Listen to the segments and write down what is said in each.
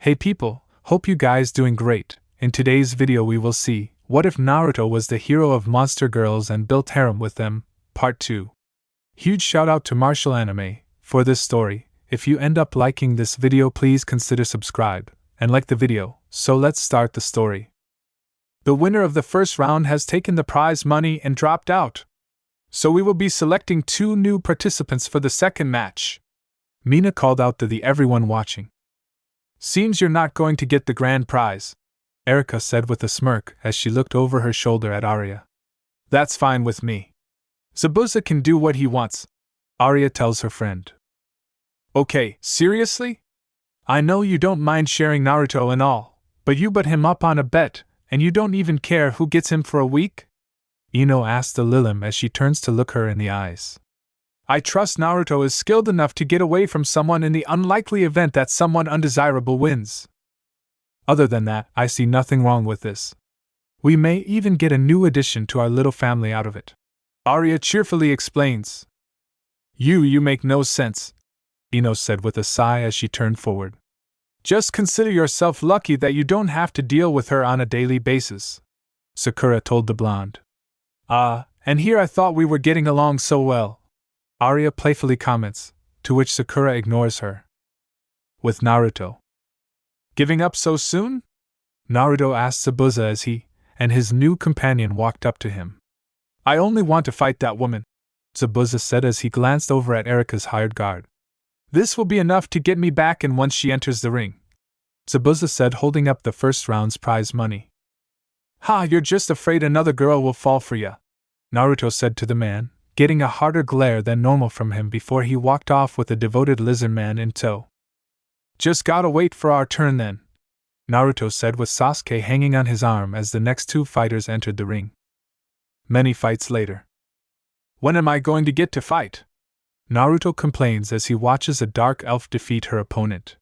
Hey people, hope you guys doing great. In today's video we will see, what if Naruto was the hero of monster girls and built harem with them, part 2. Huge shout out to marshalanime for this story. If you end up liking this video, please consider subscribe and like the video. So let's start the story. The winner of the first round has taken the prize money and dropped out. So we will be selecting 2 new participants for the second match. Mina called out to everyone watching. Seems you're not going to get the grand prize, Erika said with a smirk as she looked over her shoulder at Arya. That's fine with me. Zabuza can do what he wants, Arya tells her friend. Okay, seriously? I know you don't mind sharing Naruto and all, but you put him up on a bet, and you don't even care who gets him for a week? Ino asked the Lilim as she turns to look her in the eyes. I trust Naruto is skilled enough to get away from someone in the unlikely event that someone undesirable wins. Other than that, I see nothing wrong with this. We may even get a new addition to our little family out of it. Arya cheerfully explains. You make no sense, Ino said with a sigh as she turned forward. Just consider yourself lucky that you don't have to deal with her on a daily basis, Sakura told the blonde. And here I thought we were getting along so well, Arya playfully comments, to which Sakura ignores her. With Naruto giving up so soon? Naruto asked Zabuza as he and his new companion walked up to him. I only want to fight that woman, Zabuza said as he glanced over at Erika's hired guard. This will be enough to get me back in once she enters the ring, Zabuza said, holding up the first round's prize money. Ha, you're just afraid another girl will fall for ya, Naruto said to the man, getting a harder glare than normal from him before he walked off with a devoted lizard man in tow. Just gotta wait for our turn then, Naruto said with Sasuke hanging on his arm as the next 2 fighters entered the ring. Many fights later. When am I going to get to fight? Naruto complains as he watches a dark elf defeat her opponent.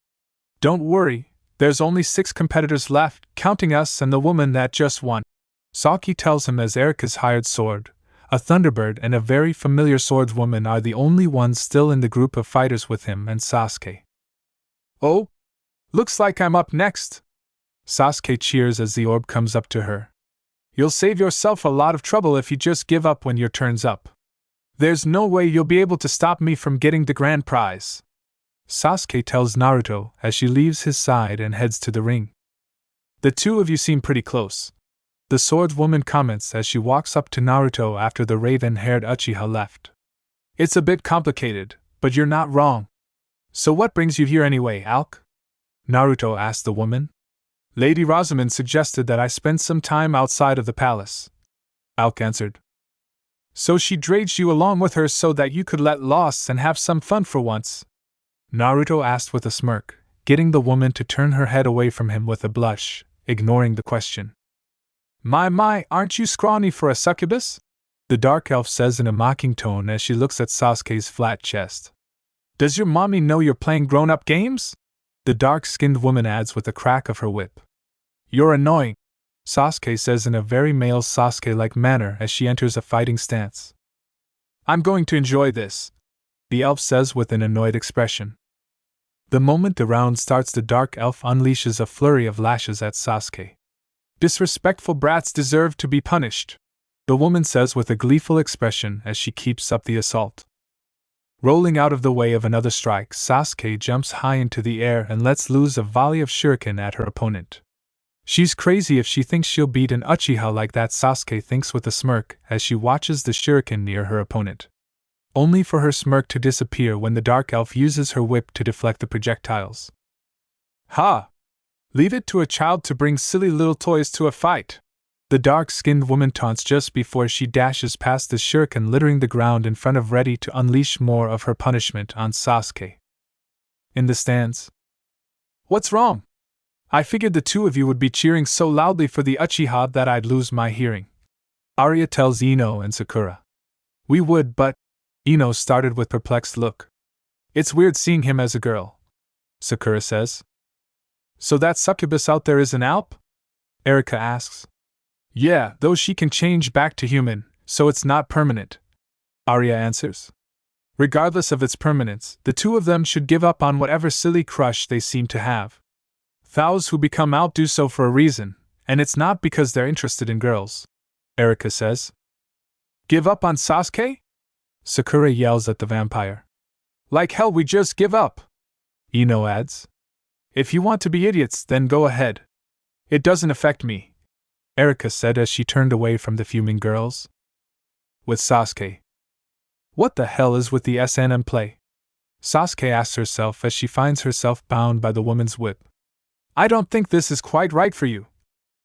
Don't worry, there's only 6 competitors left, counting us and the woman that just won, Saki tells him as Erika's hired sword, a Thunderbird and a very familiar swordswoman are the only ones still in the group of fighters with him and Sasuke. Oh, looks like I'm up next. Sasuke cheers as the orb comes up to her. You'll save yourself a lot of trouble if you just give up when your turn's up. There's no way you'll be able to stop me from getting the grand prize, Sasuke tells Naruto as she leaves his side and heads to the ring. The 2 of you seem pretty close, the swordswoman comments as she walks up to Naruto after the raven-haired Uchiha left. It's a bit complicated, but you're not wrong. So what brings you here anyway, Alk? Naruto asked the woman. Lady Rosamond suggested that I spend some time outside of the palace, Alk answered. So she dragged you along with her so that you could let loose and have some fun for once? Naruto asked with a smirk, getting the woman to turn her head away from him with a blush, ignoring the question. My, aren't you scrawny for a succubus? The dark elf says in a mocking tone as she looks at Sasuke's flat chest. Does your mommy know you're playing grown-up games? The dark-skinned woman adds with a crack of her whip. You're annoying, Sasuke says in a very male Sasuke-like manner as she enters a fighting stance. I'm going to enjoy this, the elf says with an annoyed expression. The moment the round starts, the dark elf unleashes a flurry of lashes at Sasuke. Disrespectful brats deserve to be punished, the woman says with a gleeful expression as she keeps up the assault. Rolling out of the way of another strike, Sasuke jumps high into the air and lets loose a volley of shuriken at her opponent. She's crazy if she thinks she'll beat an Uchiha like that, Sasuke thinks with a smirk as she watches the shuriken near her opponent. Only for her smirk to disappear when the dark elf uses her whip to deflect the projectiles. Ha! Leave it to a child to bring silly little toys to a fight, the dark-skinned woman taunts just before she dashes past the shuriken littering the ground in front of, ready to unleash more of her punishment on Sasuke. In the stands. What's wrong? I figured the 2 of you would be cheering so loudly for the Uchiha that I'd lose my hearing, Arya tells Ino and Sakura. We would, but Ino started with perplexed look. It's weird seeing him as a girl, Sakura says. So that succubus out there is an alp? Erika asks. Yeah, though she can change back to human, so it's not permanent, Arya answers. Regardless of its permanence, the 2 of them should give up on whatever silly crush they seem to have. Those who become out do so for a reason, and it's not because they're interested in girls, Erika says. Give up on Sasuke? Sakura yells at the vampire. Like hell we just give up, Ino adds. If you want to be idiots, then go ahead. It doesn't affect me, Erika said as she turned away from the fuming girls. With Sasuke. What the hell is with the S&M play? Sasuke asks herself as she finds herself bound by the woman's whip. I don't think this is quite right for you.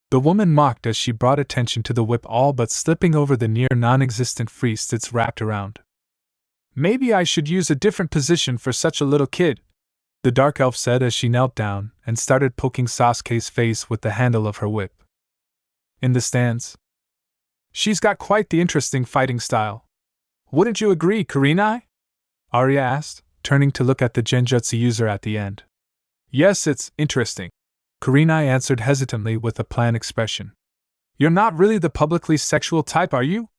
The woman mocked as she brought attention to the whip, all but slipping over the near non-existent frieze it's wrapped around. Maybe I should use a different position for such a little kid, the dark elf said as she knelt down and started poking Sasuke's face with the handle of her whip. In the stands. She's got quite the interesting fighting style. Wouldn't you agree, Kurinai? Arya asked, turning to look at the genjutsu user at the end. Yes, it's interesting, Kurinai answered hesitantly with a bland expression. You're not really the publicly sexual type, are you?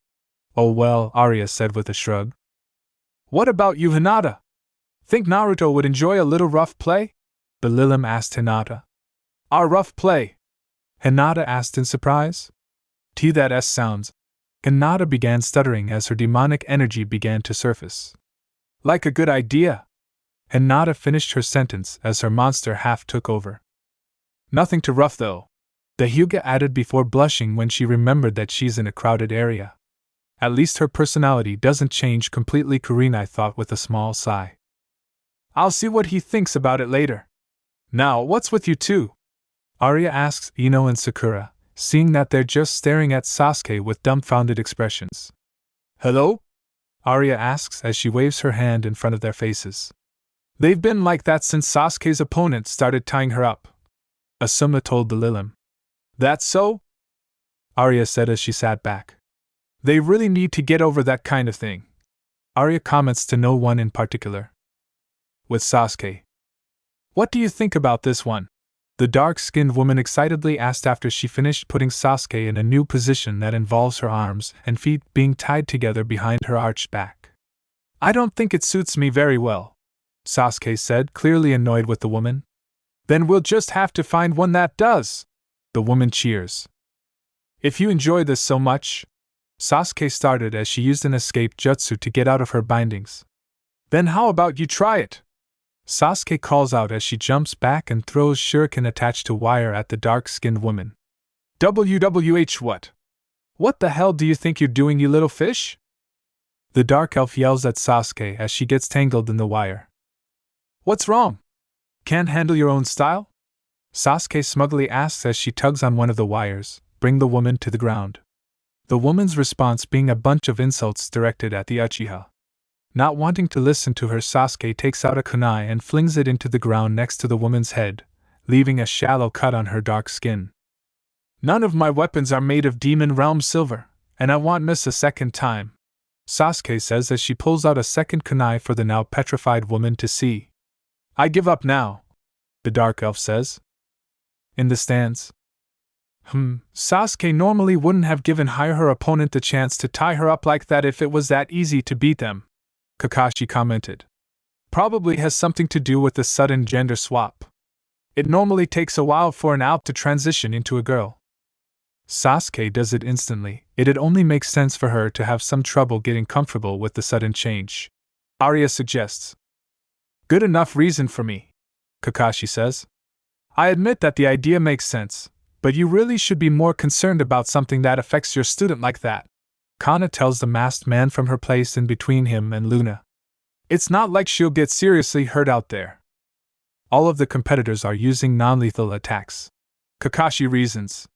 Oh well, Arya said with a shrug. What about you, Hinata? Think Naruto would enjoy a little rough play? The Lilim asked Hinata. Our rough play? Hinata asked in surprise. That S sounds. Hinata began stuttering as her demonic energy began to surface. Like a good idea. Hinata finished her sentence as her monster half took over. Nothing too rough though, the Hyuga added before blushing when she remembered that she's in a crowded area. At least her personality doesn't change completely, Kurinai thought with a small sigh. I'll see what he thinks about it later. Now, what's with you two? Arya asks Ino and Sakura, seeing that they're just staring at Sasuke with dumbfounded expressions. Hello? Arya asks as she waves her hand in front of their faces. They've been like that since Sasuke's opponent started tying her up, Asuma told the Lilim. That's so? Arya said as she sat back. They really need to get over that kind of thing. Arya comments to no one in particular. With Sasuke. What do you think about this one? The dark-skinned woman excitedly asked after she finished putting Sasuke in a new position that involves her arms and feet being tied together behind her arched back. I don't think it suits me very well, Sasuke said, clearly annoyed with the woman. Then we'll just have to find one that does. The woman cheers. If you enjoy this so much, Sasuke started as she used an escape jutsu to get out of her bindings. Then how about you try it? Sasuke calls out as she jumps back and throws shuriken attached to wire at the dark-skinned woman. WWH what? What the hell do you think you're doing, you little fish? The dark elf yells at Sasuke as she gets tangled in the wire. What's wrong? Can't handle your own style? Sasuke smugly asks as she tugs on one of the wires, bring the woman to the ground. The woman's response being a bunch of insults directed at the uchiha. Not wanting to listen to her, Sasuke takes out a kunai and flings it into the ground next to the woman's head, leaving a shallow cut on her dark skin. None of my weapons are made of demon realm silver, and I won't miss a second time, Sasuke says as she pulls out a second kunai for the now petrified woman to see. I give up now, the dark elf says. In the stands. Sasuke normally wouldn't have given her opponent the chance to tie her up like that if it was that easy to beat them, Kakashi commented. Probably has something to do with the sudden gender swap. It normally takes a while for an alp to transition into a girl. Sasuke does it instantly. It'd only make sense for her to have some trouble getting comfortable with the sudden change, Arya suggests. Good enough reason for me, Kakashi says. I admit that the idea makes sense, but you really should be more concerned about something that affects your student like that, Kana tells the masked man from her place in between him and Luna. It's not like she'll get seriously hurt out there. All of the competitors are using non-lethal attacks, Kakashi reasons.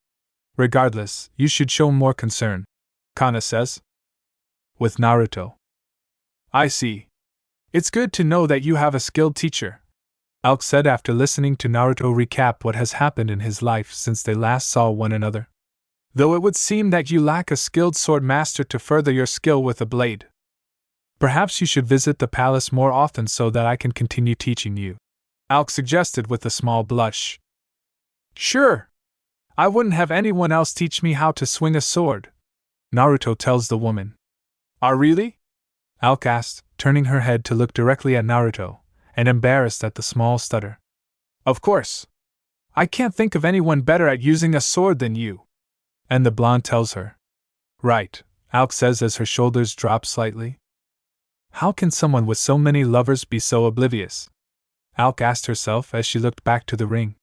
Regardless, you should show more concern, Kana says. With Naruto. I see. It's good to know that you have a skilled teacher, Alk said after listening to Naruto recap what has happened in his life since they last saw one another. Though it would seem that you lack a skilled sword master to further your skill with a blade. Perhaps you should visit the palace more often so that I can continue teaching you, Alk suggested with a small blush. Sure. I wouldn't have anyone else teach me how to swing a sword, Naruto tells the woman. Really? Alk asked, turning her head to look directly at Naruto, and embarrassed at the small stutter. Of course. I can't think of anyone better at using a sword than you. And the blonde tells her. Right, Alk says as her shoulders drop slightly. How can someone with so many lovers be so oblivious? Alk asked herself as she looked back to the ring.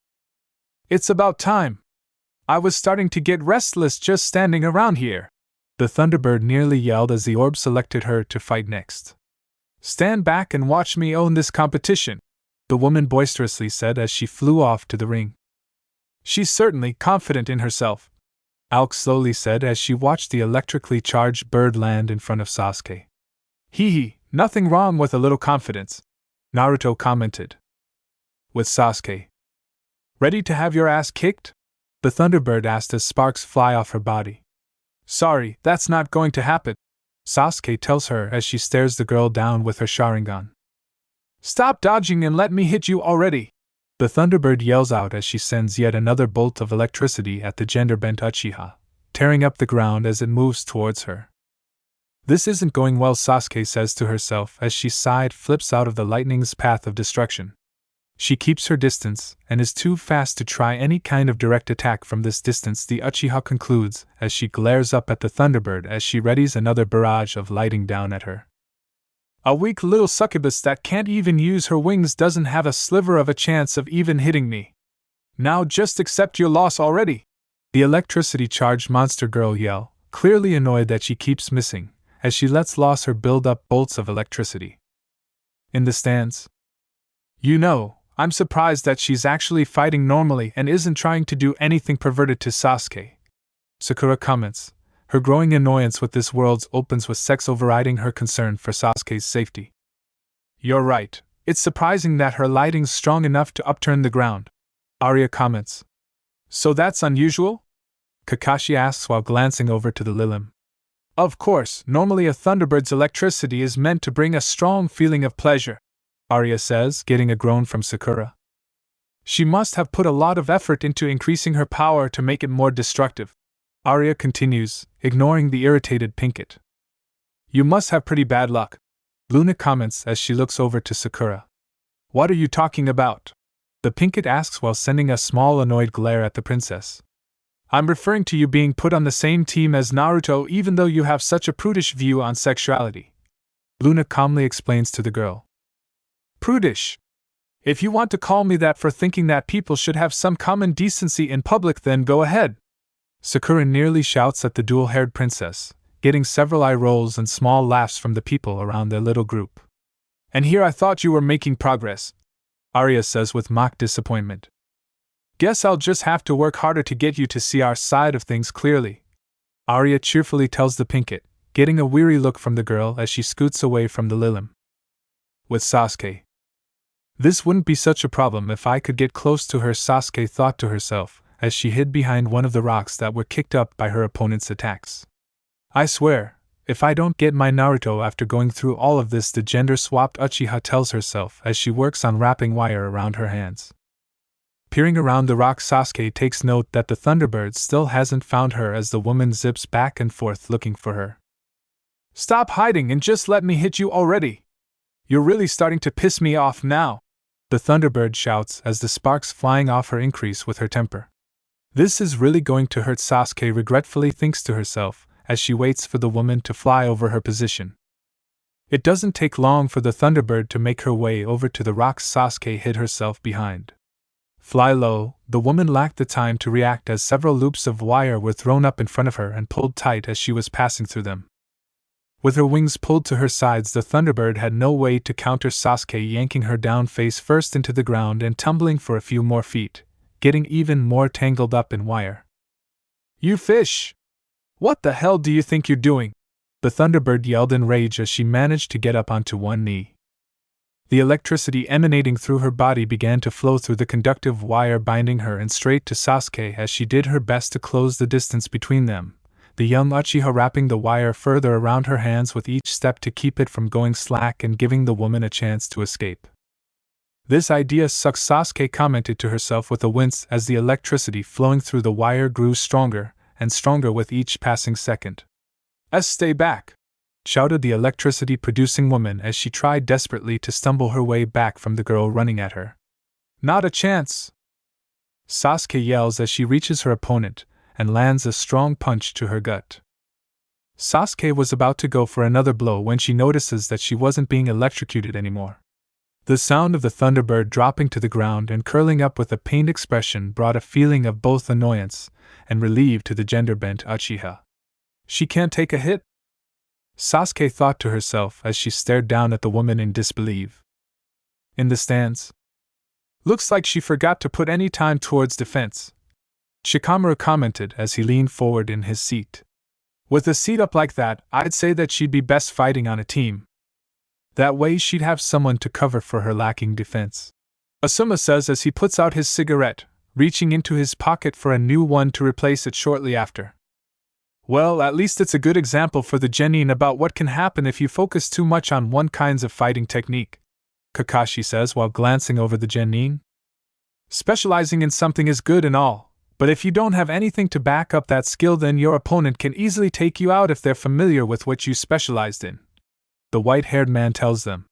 It's about time. I was starting to get restless just standing around here. The Thunderbird nearly yelled as the orb selected her to fight next. Stand back and watch me own this competition, the woman boisterously said as she flew off to the ring. She's certainly confident in herself, Alk slowly said as she watched the electrically charged bird land in front of Sasuke. Hee, nothing wrong with a little confidence, Naruto commented. With Sasuke. Ready to have your ass kicked? The Thunderbird asked as sparks fly off her body. Sorry, that's not going to happen, Sasuke tells her as she stares the girl down with her Sharingan. Stop dodging and let me hit you already, the Thunderbird yells out as she sends yet another bolt of electricity at the gender-bent Uchiha, tearing up the ground as it moves towards her. This isn't going well, Sasuke says to herself as she flips out of the lightning's path of destruction. She keeps her distance, and is too fast to try any kind of direct attack from this distance, the Uchiha concludes as she glares up at the Thunderbird as she readies another barrage of lighting down at her. A weak little succubus that can't even use her wings doesn't have a sliver of a chance of even hitting me. Now just accept your loss already, the electricity-charged monster girl yell, clearly annoyed that she keeps missing, as she lets loose her build-up bolts of electricity. In the stands. I'm surprised that she's actually fighting normally and isn't trying to do anything perverted to Sasuke, Sakura comments, her growing annoyance with this world opens with sex overriding her concern for Sasuke's safety. You're right, it's surprising that her lighting's strong enough to upturn the ground, Arya comments. So that's unusual? Kakashi asks while glancing over to the Lilim. Of course, normally a Thunderbird's electricity is meant to bring a strong feeling of pleasure, Arya says, getting a groan from Sakura. She must have put a lot of effort into increasing her power to make it more destructive, Arya continues, ignoring the irritated Pinkett. You must have pretty bad luck, Luna comments as she looks over to Sakura. What are you talking about? The Pinkett asks while sending a small annoyed glare at the princess. I'm referring to you being put on the same team as Naruto even though you have such a prudish view on sexuality, Luna calmly explains to the girl. Prudish? If you want to call me that for thinking that people should have some common decency in public, then go ahead, Sakura nearly shouts at the dual-haired princess, getting several eye rolls and small laughs from the people around their little group. And here I thought you were making progress, Arya says with mock disappointment. Guess I'll just have to work harder to get you to see our side of things clearly, Arya cheerfully tells the Pinkett, getting a weary look from the girl as she scoots away from the Lilim. With Sasuke. This wouldn't be such a problem if I could get close to her, Sasuke thought to herself, as she hid behind one of the rocks that were kicked up by her opponent's attacks. I swear, if I don't get my Naruto after going through all of this, the gender-swapped Uchiha tells herself as she works on wrapping wire around her hands. Peering around the rock, Sasuke takes note that the Thunderbird still hasn't found her as the woman zips back and forth looking for her. Stop hiding and just let me hit you already. You're really starting to piss me off now, the Thunderbird shouts as the sparks flying off her increase with her temper. This is really going to hurt, Sasuke regretfully thinks to herself as she waits for the woman to fly over her position. It doesn't take long for the Thunderbird to make her way over to the rocks Sasuke hid herself behind. Fly low, the woman lacked the time to react as several loops of wire were thrown up in front of her and pulled tight as she was passing through them. With her wings pulled to her sides, the Thunderbird had no way to counter Sasuke, yanking her down face first into the ground and tumbling for a few more feet, getting even more tangled up in wire. You fish! What the hell do you think you're doing? The Thunderbird yelled in rage as she managed to get up onto one knee. The electricity emanating through her body began to flow through the conductive wire binding her and straight to Sasuke as she did her best to close the distance between them, the young Uchiha wrapping the wire further around her hands with each step to keep it from going slack and giving the woman a chance to escape. This idea sucks, Sasuke commented to herself with a wince as the electricity flowing through the wire grew stronger and stronger with each passing second. Stay back! Shouted the electricity-producing woman as she tried desperately to stumble her way back from the girl running at her. Not a chance! Sasuke yells as she reaches her opponent and lands a strong punch to her gut. Sasuke was about to go for another blow when she notices that she wasn't being electrocuted anymore. The sound of the Thunderbird dropping to the ground and curling up with a pained expression brought a feeling of both annoyance and relief to the gender-bent Uchiha. She can't take a hit? Sasuke thought to herself as she stared down at the woman in disbelief. In the stands. Looks like she forgot to put any time towards defense, Shikamaru commented as he leaned forward in his seat. With a seat up like that, I'd say that she'd be best fighting on a team. That way she'd have someone to cover for her lacking defense, Asuma says as he puts out his cigarette, reaching into his pocket for a new one to replace it shortly after. Well, at least it's a good example for the genin about what can happen if you focus too much on one kind of fighting technique, Kakashi says while glancing over the genin. Specializing in something is good and all, but if you don't have anything to back up that skill, then your opponent can easily take you out if they're familiar with what you specialized in, the white-haired man tells them.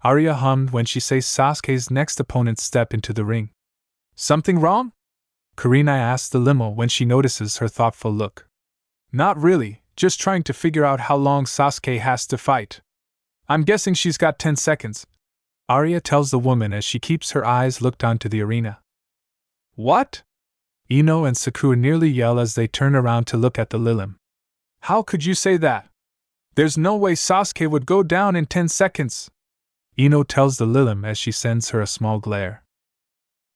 Arya hummed when she saw Sasuke's next opponent step into the ring. Something wrong? Karina asks the limo when she notices her thoughtful look. Not really, just trying to figure out how long Sasuke has to fight. I'm guessing she's got 10 seconds, Arya tells the woman as she keeps her eyes looked onto the arena. What? Ino and Sakura nearly yell as they turn around to look at the Lilim. How could you say that? There's no way Sasuke would go down in 10 seconds. Ino tells the Lilim as she sends her a small glare.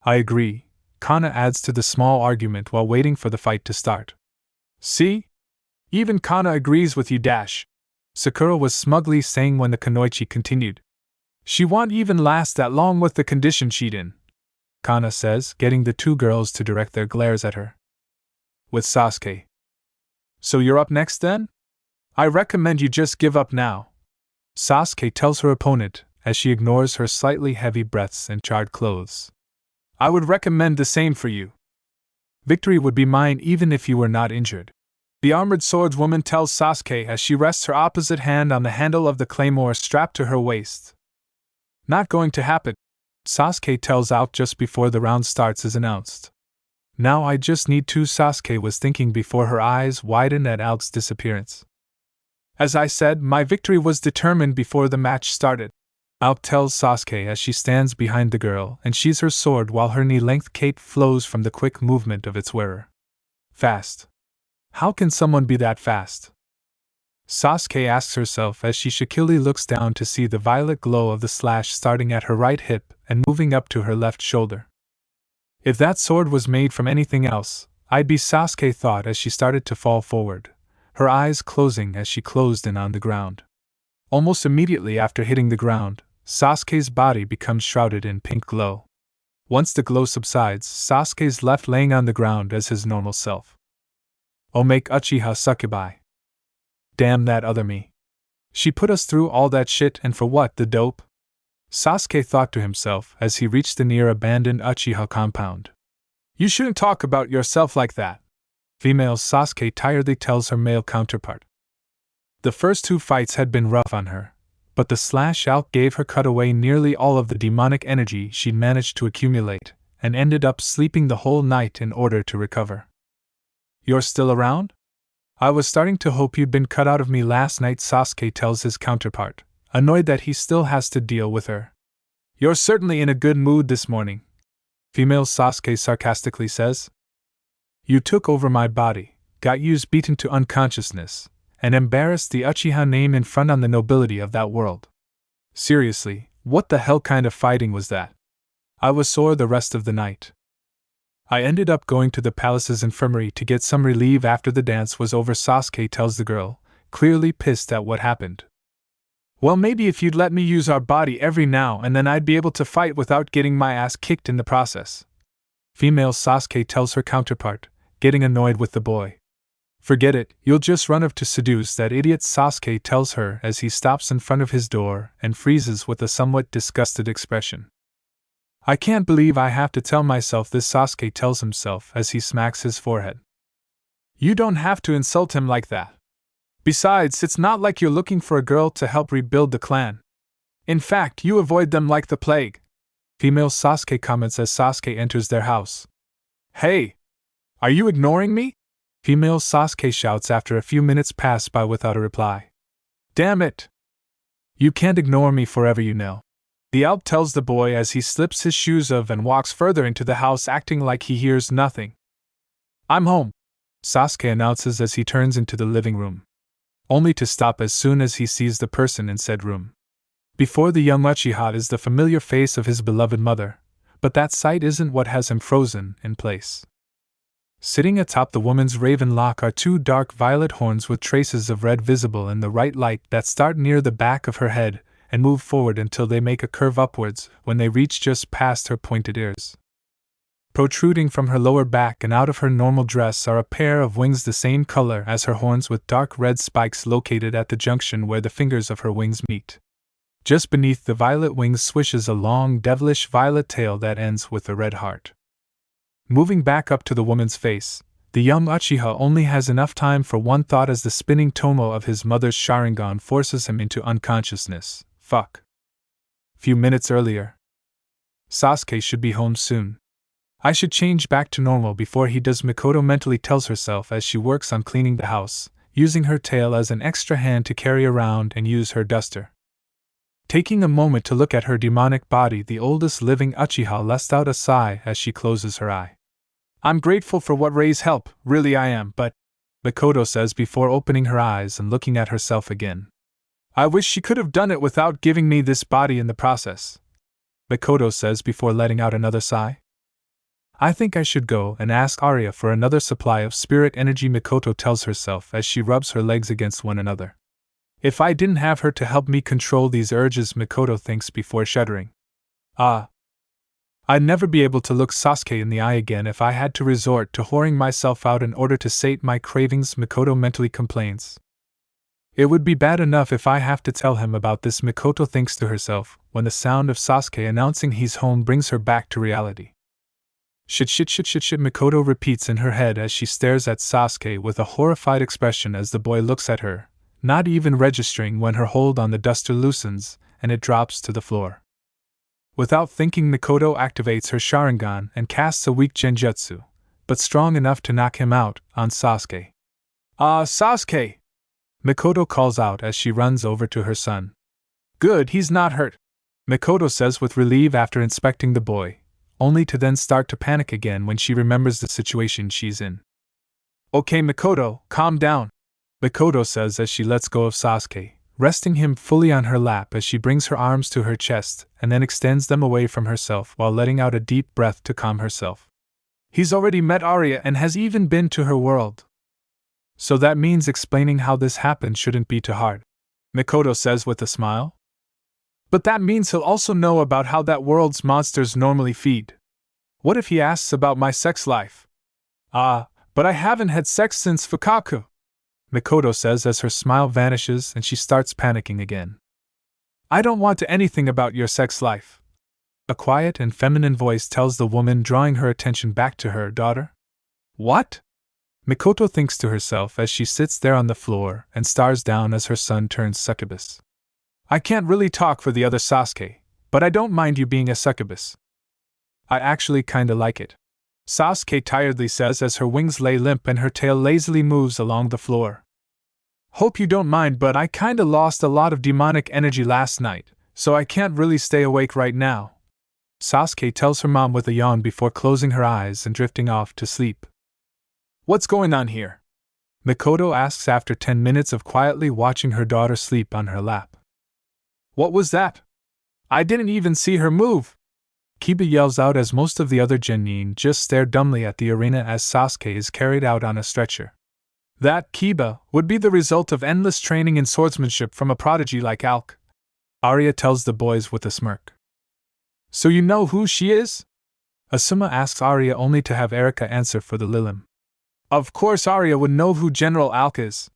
I agree, Kana adds to the small argument while waiting for the fight to start. See? Even Kana agrees with you, Sakura was smugly saying when the Kunoichi continued. She won't even last that long with the condition she'd in, Kana says, getting the two girls to direct their glares at her. With Sasuke. So you're up next then? I recommend you just give up now, Sasuke tells her opponent, as she ignores her slightly heavy breaths and charred clothes. I would recommend the same for you. Victory would be mine even if you were not injured, the armored swordswoman tells Sasuke as she rests her opposite hand on the handle of the claymore strapped to her waist. Not going to happen, Sasuke tells out just before the round starts is announced. Now I just need to, Sasuke was thinking before her eyes widened at Aok's disappearance. As I said, my victory was determined before the match started, Aok tells Sasuke as she stands behind the girl and sheathes her sword while her knee-length cape flows from the quick movement of its wearer. Fast. How can someone be that fast? Sasuke asks herself as she shakily looks down to see the violet glow of the slash starting at her right hip and moving up to her left shoulder. If that sword was made from anything else, I'd be, Sasuke thought as she started to fall forward, her eyes closing as she closed in on the ground. Almost immediately after hitting the ground, Sasuke's body becomes shrouded in pink glow. Once the glow subsides, Sasuke's left laying on the ground as his normal self. Oh, make Uchiha succubi. Damn that other me. She put us through all that shit and for what, the dope? Sasuke thought to himself as he reached the near-abandoned Uchiha compound. You shouldn't talk about yourself like that, female Sasuke tiredly tells her male counterpart. The first two fights had been rough on her, but the slash out gave her cut away nearly all of the demonic energy she'd managed to accumulate, and ended up sleeping the whole night in order to recover. You're still around? I was starting to hope you'd been cut out of me last night, Sasuke tells his counterpart, annoyed that he still has to deal with her. You're certainly in a good mood this morning, female Sasuke sarcastically says. You took over my body, got used beaten to unconsciousness, and embarrassed the Uchiha name in front on the nobility of that world. Seriously, what the hell kind of fighting was that? I was sore the rest of the night. I ended up going to the palace's infirmary to get some relief after the dance was over, Sasuke tells the girl, clearly pissed at what happened. Well, maybe if you'd let me use our body every now and then I'd be able to fight without getting my ass kicked in the process, female Sasuke tells her counterpart, getting annoyed with the boy. Forget it, you'll just run off to seduce that idiot, Sasuke tells her as he stops in front of his door and freezes with a somewhat disgusted expression. I can't believe I have to tell myself this, Sasuke tells himself as he smacks his forehead. You don't have to insult him like that. Besides, it's not like you're looking for a girl to help rebuild the clan. In fact, you avoid them like the plague, Female Sasuke comments as Sasuke enters their house. Hey! Are you ignoring me? Female Sasuke shouts after a few minutes pass by without a reply. Damn it! You can't ignore me forever, you know. The Alp tells the boy as he slips his shoes off and walks further into the house acting like he hears nothing. I'm home, Sasuke announces as he turns into the living room, only to stop as soon as he sees the person in said room. Before the young uchiha is the familiar face of his beloved mother, but that sight isn't what has him frozen in place. Sitting atop the woman's raven lock are two dark violet horns with traces of red visible in the right light that start near the back of her head and move forward until they make a curve upwards when they reach just past her pointed ears. Protruding from her lower back and out of her normal dress are a pair of wings the same color as her horns with dark red spikes located at the junction where the fingers of her wings meet. Just beneath the violet wings swishes a long devilish violet tail that ends with a red heart. Moving back up to the woman's face, the young Uchiha only has enough time for one thought as the spinning tomo of his mother's Sharingan forces him into unconsciousness. Fuck. Few minutes earlier. Sasuke should be home soon. I should change back to normal before he does, Mikoto mentally tells herself as she works on cleaning the house, using her tail as an extra hand to carry around and use her duster. Taking a moment to look at her demonic body, the oldest living Uchiha lets out a sigh as she closes her eye. I'm grateful for what Rei's help, really I am, but, Mikoto says before opening her eyes and looking at herself again. I wish she could have done it without giving me this body in the process, Mikoto says before letting out another sigh. I think I should go and ask Arya for another supply of spirit energy, Mikoto tells herself as she rubs her legs against one another. If I didn't have her to help me control these urges, Mikoto thinks before shuddering. I'd never be able to look Sasuke in the eye again if I had to resort to whoring myself out in order to sate my cravings, Mikoto mentally complains. It would be bad enough if I have to tell him about this, Mikoto thinks to herself, when the sound of Sasuke announcing he's home brings her back to reality. Shit, Mikoto repeats in her head as she stares at Sasuke with a horrified expression as the boy looks at her, not even registering when her hold on the duster loosens and it drops to the floor. Without thinking, Mikoto activates her Sharingan and casts a weak genjutsu, but strong enough to knock him out, on Sasuke. Sasuke! Mikoto calls out as she runs over to her son. Good, he's not hurt, Mikoto says with relief after inspecting the boy, only to then start to panic again when she remembers the situation she's in. Okay, Mikoto, calm down, Mikoto says as she lets go of Sasuke, resting him fully on her lap as she brings her arms to her chest and then extends them away from herself while letting out a deep breath to calm herself. He's already met Arya and has even been to her world. So that means explaining how this happened shouldn't be too hard, Mikoto says with a smile. But that means he'll also know about how that world's monsters normally feed. What if he asks about my sex life? But I haven't had sex since Fukaku, Mikoto says as her smile vanishes and she starts panicking again. I don't want to anything about your sex life, a quiet and feminine voice tells the woman, drawing her attention back to her daughter. What? Mikoto thinks to herself as she sits there on the floor and stares down as her son turns succubus. I can't really talk for the other Sasuke, but I don't mind you being a succubus. I actually kinda like it, Sasuke tiredly says as her wings lay limp and her tail lazily moves along the floor. Hope you don't mind, but I kinda lost a lot of demonic energy last night, so I can't really stay awake right now, Sasuke tells her mom with a yawn before closing her eyes and drifting off to sleep. What's going on here? Mikoto asks after 10 minutes of quietly watching her daughter sleep on her lap. What was that? I didn't even see her move! Kiba yells out as most of the other genin just stare dumbly at the arena as Sasuke is carried out on a stretcher. That, Kiba, would be the result of endless training in swordsmanship from a prodigy like Alk, Arya tells the boys with a smirk. So you know who she is? Asuma asks Arya only to have Erika answer for the Lilim. Of course Arya would know who General Alk is.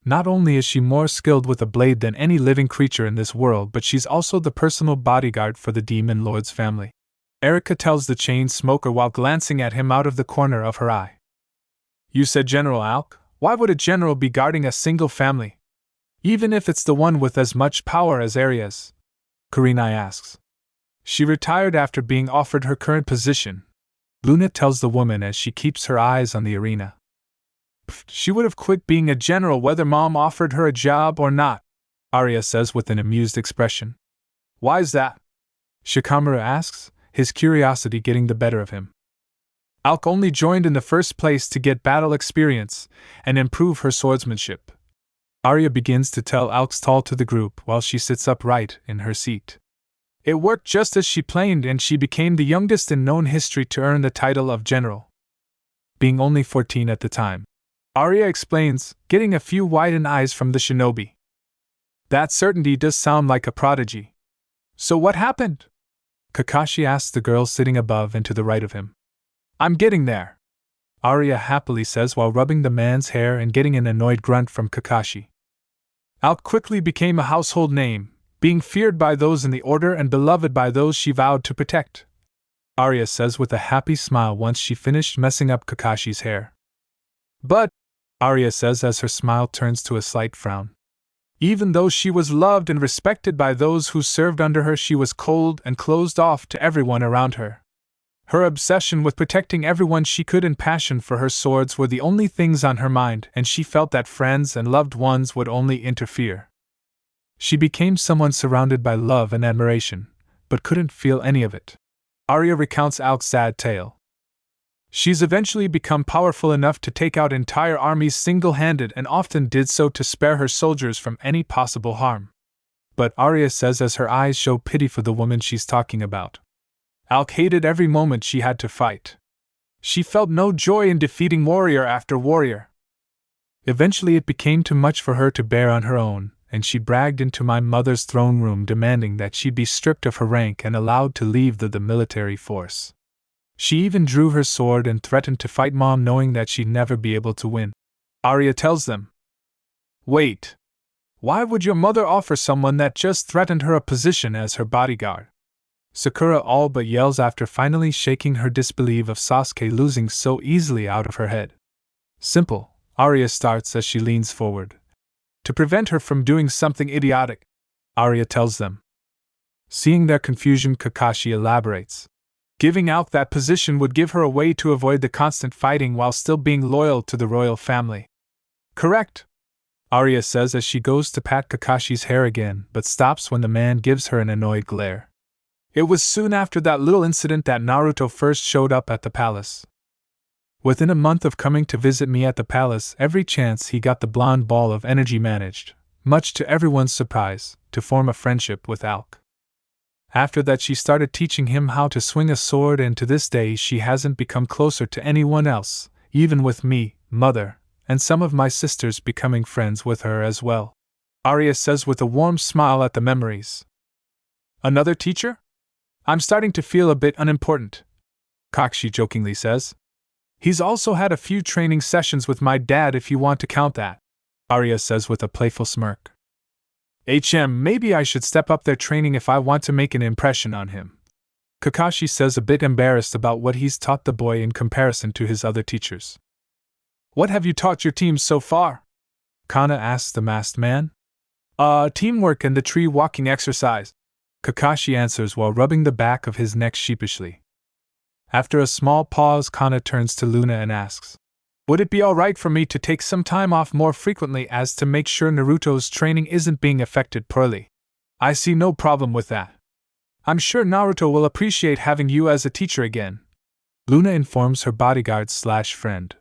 Not only is she more skilled with a blade than any living creature in this world, but she's also the personal bodyguard for the Demon Lord's family, Erika tells the chain smoker while glancing at him out of the corner of her eye. You said General Alk? Why would a general be guarding a single family? Even if it's the one with as much power as Arya's? Kurenai asks. She retired after being offered her current position, Luna tells the woman as she keeps her eyes on the arena. She would have quit being a general whether Mom offered her a job or not, Arya says with an amused expression. Why's that? Shikamaru asks, his curiosity getting the better of him. Alk only joined in the first place to get battle experience and improve her swordsmanship. Arya begins to tell Alk's tale to the group while she sits upright in her seat. It worked just as she planned, and she became the youngest in known history to earn the title of general, being only 14 at the time. Arya explains, getting a few widened eyes from the shinobi. That certainly does sound like a prodigy. So what happened? Kakashi asks the girl sitting above and to the right of him. I'm getting there, Arya happily says while rubbing the man's hair and getting an annoyed grunt from Kakashi. Alk quickly became a household name, being feared by those in the order and beloved by those she vowed to protect, Arya says with a happy smile once she finished messing up Kakashi's hair. But, Arya says as her smile turns to a slight frown, even though she was loved and respected by those who served under her, she was cold and closed off to everyone around her. Her obsession with protecting everyone she could and passion for her swords were the only things on her mind, and she felt that friends and loved ones would only interfere. She became someone surrounded by love and admiration, but couldn't feel any of it. Arya recounts Alk's sad tale. She's eventually become powerful enough to take out entire armies single-handed and often did so to spare her soldiers from any possible harm. But Arya says as her eyes show pity for the woman she's talking about. Alk hated every moment she had to fight. She felt no joy in defeating warrior after warrior. Eventually it became too much for her to bear on her own, and she bragged into my mother's throne room demanding that she be stripped of her rank and allowed to leave the military force. She even drew her sword and threatened to fight Mom knowing that she'd never be able to win. Arya tells them. Wait. Why would your mother offer someone that just threatened her a position as her bodyguard? Sakura all but yells after finally shaking her disbelief of Sasuke losing so easily out of her head. Simple, Arya starts as she leans forward. To prevent her from doing something idiotic, Arya tells them. Seeing their confusion, Kakashi elaborates. Giving out that position would give her a way to avoid the constant fighting while still being loyal to the royal family. Correct, Arya says as she goes to pat Kakashi's hair again, but stops when the man gives her an annoyed glare. It was soon after that little incident that Naruto first showed up at the palace. Within a month of coming to visit me at the palace, every chance he got the blonde ball of energy managed, much to everyone's surprise, to form a friendship with Alk. After that she started teaching him how to swing a sword, and to this day she hasn't become closer to anyone else, even with me, mother, and some of my sisters becoming friends with her as well, Arya says with a warm smile at the memories. Another teacher? I'm starting to feel a bit unimportant, Kakashi jokingly says. He's also had a few training sessions with my dad if you want to count that, Arya says with a playful smirk. Maybe I should step up their training if I want to make an impression on him, Kakashi says, a bit embarrassed about what he's taught the boy in comparison to his other teachers. What have you taught your team so far? Kana asks the masked man. Teamwork and the tree walking exercise, Kakashi answers while rubbing the back of his neck sheepishly. After a small pause, Kana turns to Luna and asks, would it be alright for me to take some time off more frequently as to make sure Naruto's training isn't being affected poorly? I see no problem with that. I'm sure Naruto will appreciate having you as a teacher again, Luna informs her bodyguard/friend.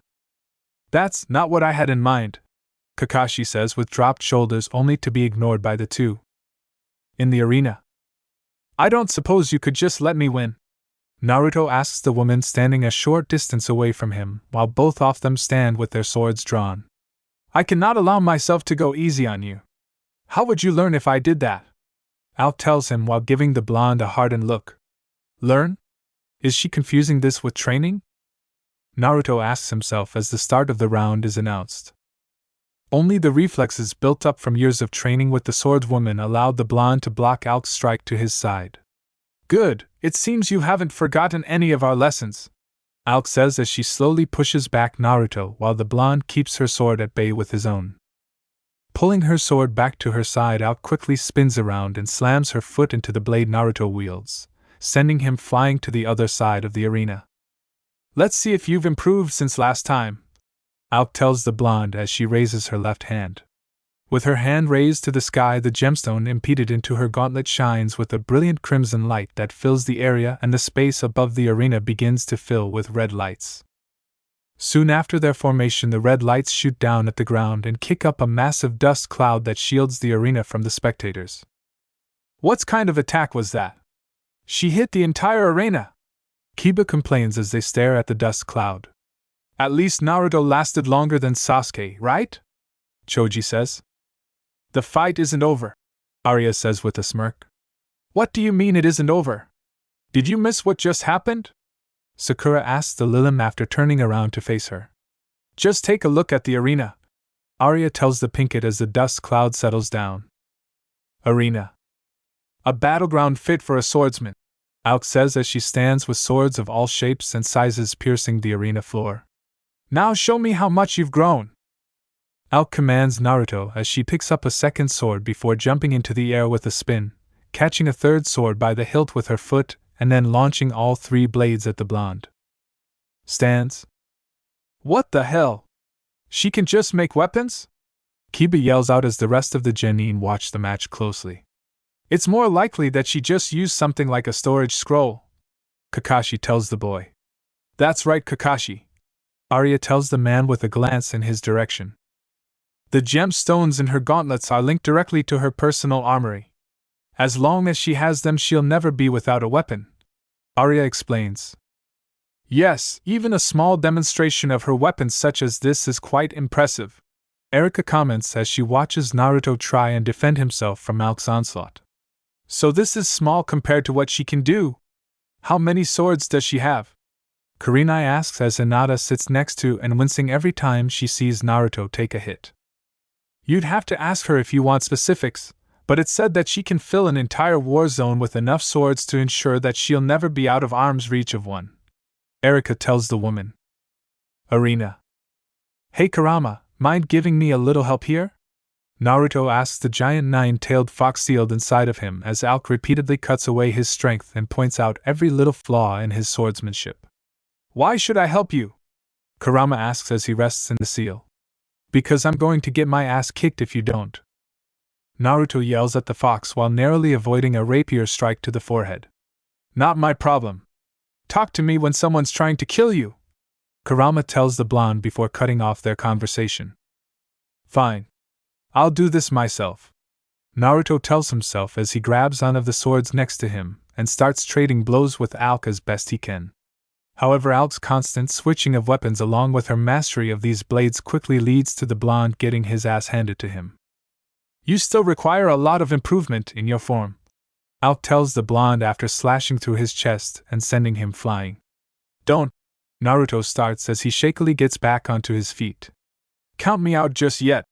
That's not what I had in mind, Kakashi says with dropped shoulders only to be ignored by the two. In the arena. I don't suppose you could just let me win? Naruto asks the woman standing a short distance away from him, while both of them stand with their swords drawn. I cannot allow myself to go easy on you. How would you learn if I did that? Alk tells him while giving the blonde a hardened look. Learn? Is she confusing this with training? Naruto asks himself as the start of the round is announced. Only the reflexes built up from years of training with the swordswoman allowed the blonde to block Alk's strike to his side. Good, it seems you haven't forgotten any of our lessons, Alk says as she slowly pushes back Naruto while the blonde keeps her sword at bay with his own. Pulling her sword back to her side, Alk quickly spins around and slams her foot into the blade Naruto wields, sending him flying to the other side of the arena. Let's see if you've improved since last time, Alk tells the blonde as she raises her left hand. With her hand raised to the sky, the gemstone impeded into her gauntlet shines with a brilliant crimson light that fills the area, and the space above the arena begins to fill with red lights. Soon after their formation, the red lights shoot down at the ground and kick up a massive dust cloud that shields the arena from the spectators. What kind of attack was that? She hit the entire arena, Kiba complains as they stare at the dust cloud. At least Naruto lasted longer than Sasuke, right? Choji says. The fight isn't over, Arya says with a smirk. What do you mean it isn't over? Did you miss what just happened? Sakura asks the Lilim after turning around to face her. Just take a look at the arena, Arya tells the Pinkett as the dust cloud settles down. Arena. A battleground fit for a swordsman, Alk says as she stands with swords of all shapes and sizes piercing the arena floor. Now show me how much you've grown. Alk commands Naruto as she picks up a second sword before jumping into the air with a spin, catching a third sword by the hilt with her foot, and then launching all 3 blades at the blonde. Stands. What the hell? She can just make weapons? Kiba yells out as the rest of the genin watch the match closely. It's more likely that she just used something like a storage scroll, Kakashi tells the boy. That's right, Kakashi, Arya tells the man with a glance in his direction. The gemstones in her gauntlets are linked directly to her personal armory. As long as she has them, she'll never be without a weapon, Arya explains. Yes, even a small demonstration of her weapons such as this is quite impressive, Erika comments as she watches Naruto try and defend himself from Alk's onslaught. So this is small compared to what she can do. How many swords does she have? Kurenai asks as Hinata sits next to and wincing every time she sees Naruto take a hit. You'd have to ask her if you want specifics, but it's said that she can fill an entire war zone with enough swords to ensure that she'll never be out of arm's reach of one, Erika tells the woman. Arena. Hey Kurama, mind giving me a little help here? Naruto asks the giant 9-tailed fox sealed inside of him as Alk repeatedly cuts away his strength and points out every little flaw in his swordsmanship. Why should I help you? Kurama asks as he rests in the seal. Because I'm going to get my ass kicked if you don't, Naruto yells at the fox while narrowly avoiding a rapier strike to the forehead. Not my problem. Talk to me when someone's trying to kill you, Kurama tells the blonde before cutting off their conversation. Fine. I'll do this myself, Naruto tells himself as he grabs one of the swords next to him and starts trading blows with Alk as best he can. However, Alk's constant switching of weapons along with her mastery of these blades quickly leads to the blonde getting his ass handed to him. You still require a lot of improvement in your form, Alk tells the blonde after slashing through his chest and sending him flying. Don't, Naruto starts as he shakily gets back onto his feet. Count me out just yet,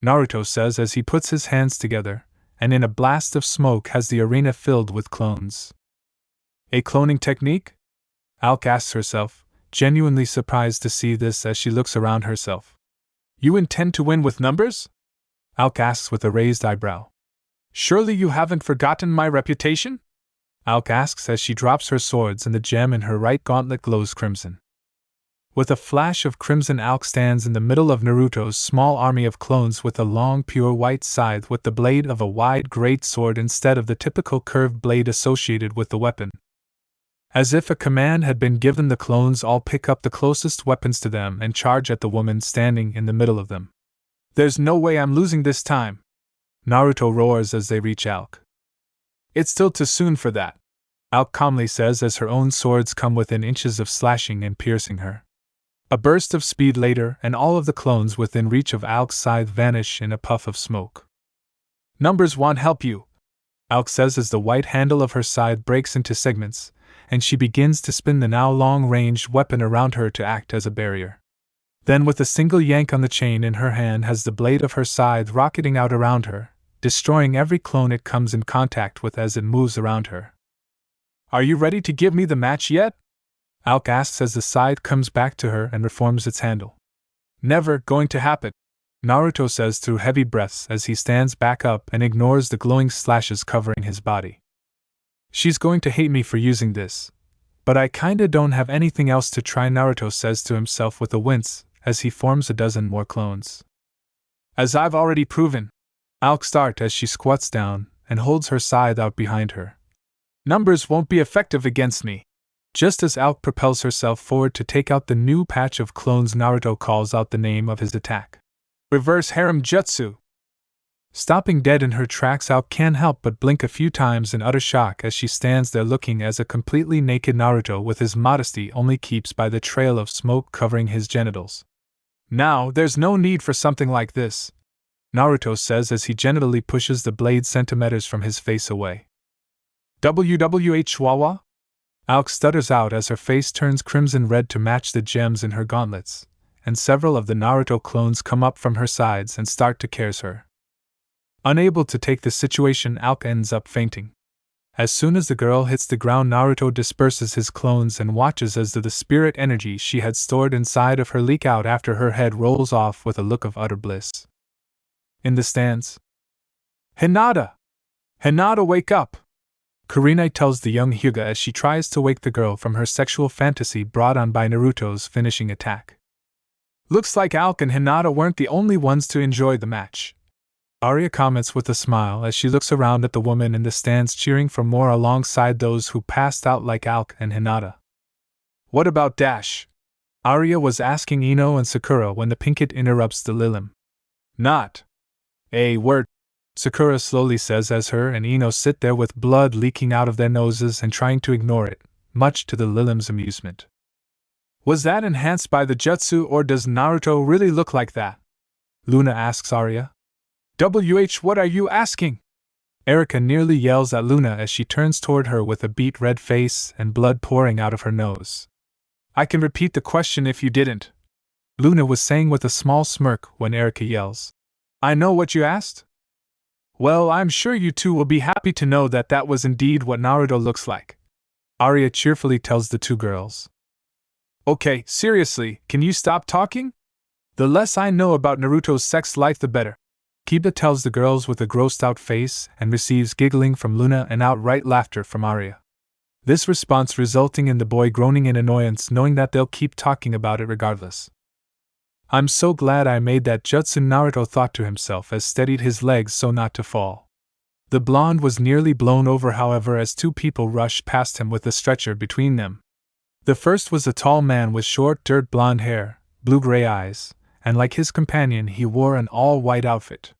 Naruto says as he puts his hands together, and in a blast of smoke has the arena filled with clones. A cloning technique? Alk asks herself, genuinely surprised to see this as she looks around herself. You intend to win with numbers? Alk asks with a raised eyebrow. Surely you haven't forgotten my reputation? Alk asks as she drops her swords and the gem in her right gauntlet glows crimson. With a flash of crimson, Alk stands in the middle of Naruto's small army of clones with a long pure white scythe with the blade of a wide great sword instead of the typical curved blade associated with the weapon. As if a command had been given, the clones all pick up the closest weapons to them and charge at the woman standing in the middle of them. There's no way I'm losing this time, Naruto roars as they reach Alk. It's still too soon for that, Alk calmly says as her own swords come within inches of slashing and piercing her. A burst of speed later, and all of the clones within reach of Alk's scythe vanish in a puff of smoke. Numbers won't help you, Alk says as the white handle of her scythe breaks into segments, and she begins to spin the now long-ranged weapon around her to act as a barrier. Then with a single yank on the chain in her hand has the blade of her scythe rocketing out around her, destroying every clone it comes in contact with as it moves around her. Are you ready to give me the match yet? Alk asks as the scythe comes back to her and reforms its handle. Never going to happen, Naruto says through heavy breaths as he stands back up and ignores the glowing slashes covering his body. She's going to hate me for using this. But I kinda don't have anything else to try, Naruto says to himself with a wince, as he forms a dozen more clones. As I've already proven, Alk starts as she squats down and holds her scythe out behind her. Numbers won't be effective against me. Just as Alk propels herself forward to take out the new patch of clones, Naruto calls out the name of his attack. Reverse Harem Jutsu. Stopping dead in her tracks, Alk can't help but blink a few times in utter shock as she stands there looking as a completely naked Naruto with his modesty only keeps by the trail of smoke covering his genitals. Now, there's no need for something like this, Naruto says as he gently pushes the blade centimeters from his face away. WWH Wawa? Alk stutters out as her face turns crimson red to match the gems in her gauntlets, and several of the Naruto clones come up from her sides and start to curse her. Unable to take the situation, Alk ends up fainting. As soon as the girl hits the ground, Naruto disperses his clones and watches as the spirit energy she had stored inside of her leak out after her head rolls off with a look of utter bliss. In the stands, Hinata! Hinata, wake up! Kushina tells the young Hyuga as she tries to wake the girl from her sexual fantasy brought on by Naruto's finishing attack. Looks like Alk and Hinata weren't the only ones to enjoy the match. Arya comments with a smile as she looks around at the woman in the stands cheering for more alongside those who passed out like Alk and Hinata. What about Dash? Arya was asking Ino and Sakura when the Pinkett interrupts the Lilim. Not a word, Sakura slowly says as her and Ino sit there with blood leaking out of their noses and trying to ignore it, much to the Lilim's amusement. Was that enhanced by the jutsu, or does Naruto really look like that? Luna asks Arya. What are you asking? Erika nearly yells at Luna as she turns toward her with a beet red face and blood pouring out of her nose. I can repeat the question if you didn't, Luna was saying with a small smirk when Erika yells. I know what you asked? Well, I'm sure you two will be happy to know that that was indeed what Naruto looks like, Arya cheerfully tells the two girls. Okay, seriously, can you stop talking? The less I know about Naruto's sex life the better, Kiba tells the girls with a grossed out face and receives giggling from Luna and outright laughter from Arya. This response resulting in the boy groaning in annoyance, knowing that they'll keep talking about it regardless. I'm so glad I made that jutsu, Naruto thought to himself as steadied his legs so not to fall. The blonde was nearly blown over, however, as two people rushed past him with a stretcher between them. The first was a tall man with short, dirt blonde hair, blue-gray eyes, and like his companion he wore an all-white outfit.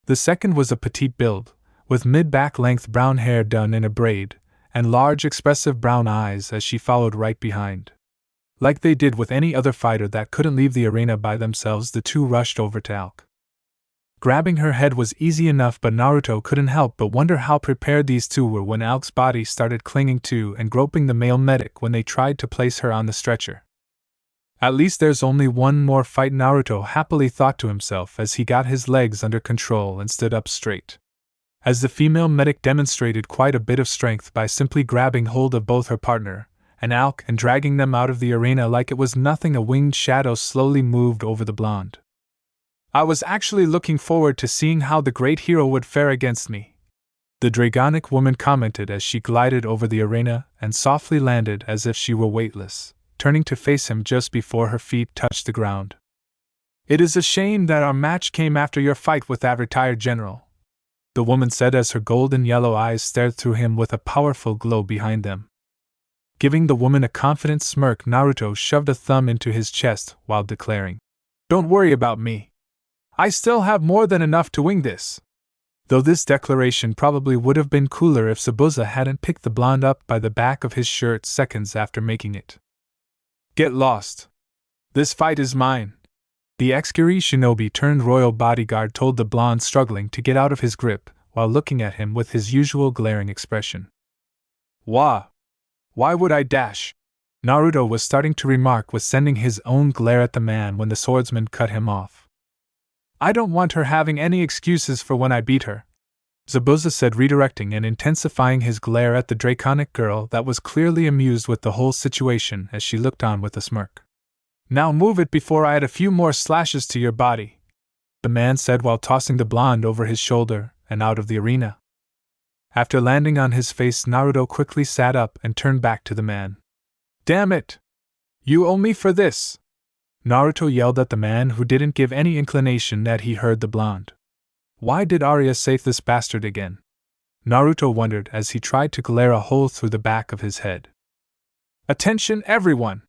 The second was a petite build, with mid-back length brown hair done in a braid, and large expressive brown eyes as she followed right behind. Like they did with any other fighter that couldn't leave the arena by themselves, the two rushed over to Alk. Grabbing her head was easy enough, but Naruto couldn't help but wonder how prepared these two were when Alk's body started clinging to and groping the male medic when they tried to place her on the stretcher. At least there's only one more fight, Naruto happily thought to himself as he got his legs under control and stood up straight. As the female medic demonstrated quite a bit of strength by simply grabbing hold of both her partner and Alk and dragging them out of the arena like it was nothing, a winged shadow slowly moved over the blonde. I was actually looking forward to seeing how the great hero would fare against me, the Dragonic woman commented as she glided over the arena and softly landed as if she were weightless, turning to face him just before her feet touched the ground. It is a shame that our match came after your fight with that retired general, the woman said as her golden yellow eyes stared through him with a powerful glow behind them. Giving the woman a confident smirk, Naruto shoved a thumb into his chest while declaring, Don't worry about me. I still have more than enough to wing this. Though this declaration probably would have been cooler if Zabuza hadn't picked the blonde up by the back of his shirt seconds after making it. Get lost. This fight is mine, the ex-Kiri shinobi turned royal bodyguard told the blonde, struggling to get out of his grip while looking at him with his usual glaring expression. Why would I dash? Naruto was starting to remark with sending his own glare at the man when the swordsman cut him off. I don't want her having any excuses for when I beat her, Zabuza said, redirecting and intensifying his glare at the draconic girl that was clearly amused with the whole situation as she looked on with a smirk. Now move it before I add a few more slashes to your body, the man said while tossing the blonde over his shoulder and out of the arena. After landing on his face, Naruto quickly sat up and turned back to the man. Damn it! You owe me for this! Naruto yelled at the man, who didn't give any inclination that he heard the blonde. Why did Arya save this bastard again? Naruto wondered as he tried to glare a hole through the back of his head. Attention everyone!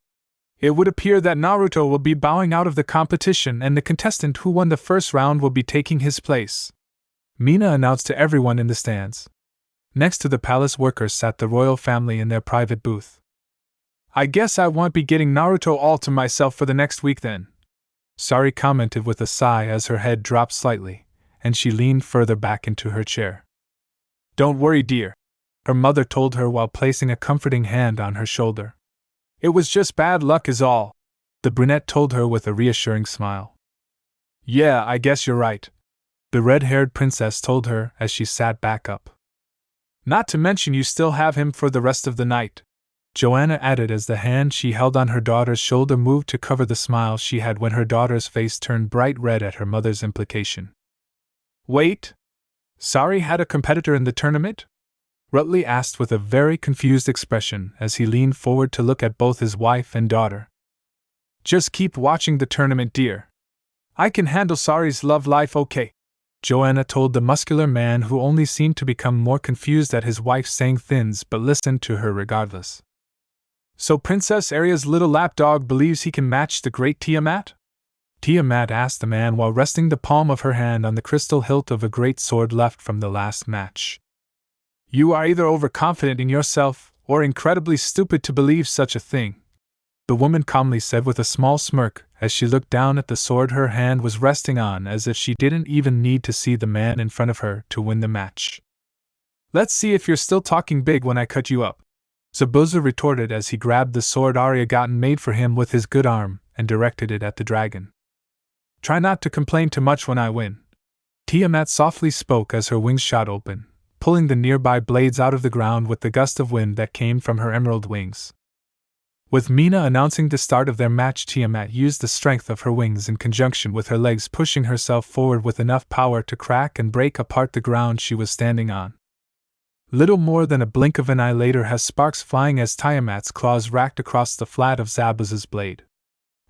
It would appear that Naruto will be bowing out of the competition and the contestant who won the first round will be taking his place, Mina announced to everyone in the stands. Next to the palace workers sat the royal family in their private booth. I guess I won't be getting Naruto all to myself for the next week then, Sari commented with a sigh as her head dropped slightly, and she leaned further back into her chair. Don't worry, dear, her mother told her while placing a comforting hand on her shoulder. It was just bad luck is all, the brunette told her with a reassuring smile. Yeah, I guess you're right, the red-haired princess told her as she sat back up. Not to mention you still have him for the rest of the night, Joanna added as the hand she held on her daughter's shoulder moved to cover the smile she had when her daughter's face turned bright red at her mother's implication. Wait? Sari had a competitor in the tournament? Rutley asked with a very confused expression as he leaned forward to look at both his wife and daughter. Just keep watching the tournament, dear. I can handle Sari's love life okay, Joanna told the muscular man, who only seemed to become more confused at his wife saying things but listened to her regardless. So Princess Arya's little lapdog believes he can match the great Tiamat? Tiamat asked the man while resting the palm of her hand on the crystal hilt of a great sword left from the last match. You are either overconfident in yourself or incredibly stupid to believe such a thing, the woman calmly said with a small smirk as she looked down at the sword her hand was resting on, as if she didn't even need to see the man in front of her to win the match. Let's see if you're still talking big when I cut you up, Zabuza retorted as he grabbed the sword Arya gotten made for him with his good arm and directed it at the dragon. Try not to complain too much when I win, Tiamat softly spoke as her wings shot open, pulling the nearby blades out of the ground with the gust of wind that came from her emerald wings. With Mina announcing the start of their match, Tiamat used the strength of her wings in conjunction with her legs, pushing herself forward with enough power to crack and break apart the ground she was standing on. Little more than a blink of an eye later has sparks flying as Tiamat's claws racked across the flat of Zabuza's blade.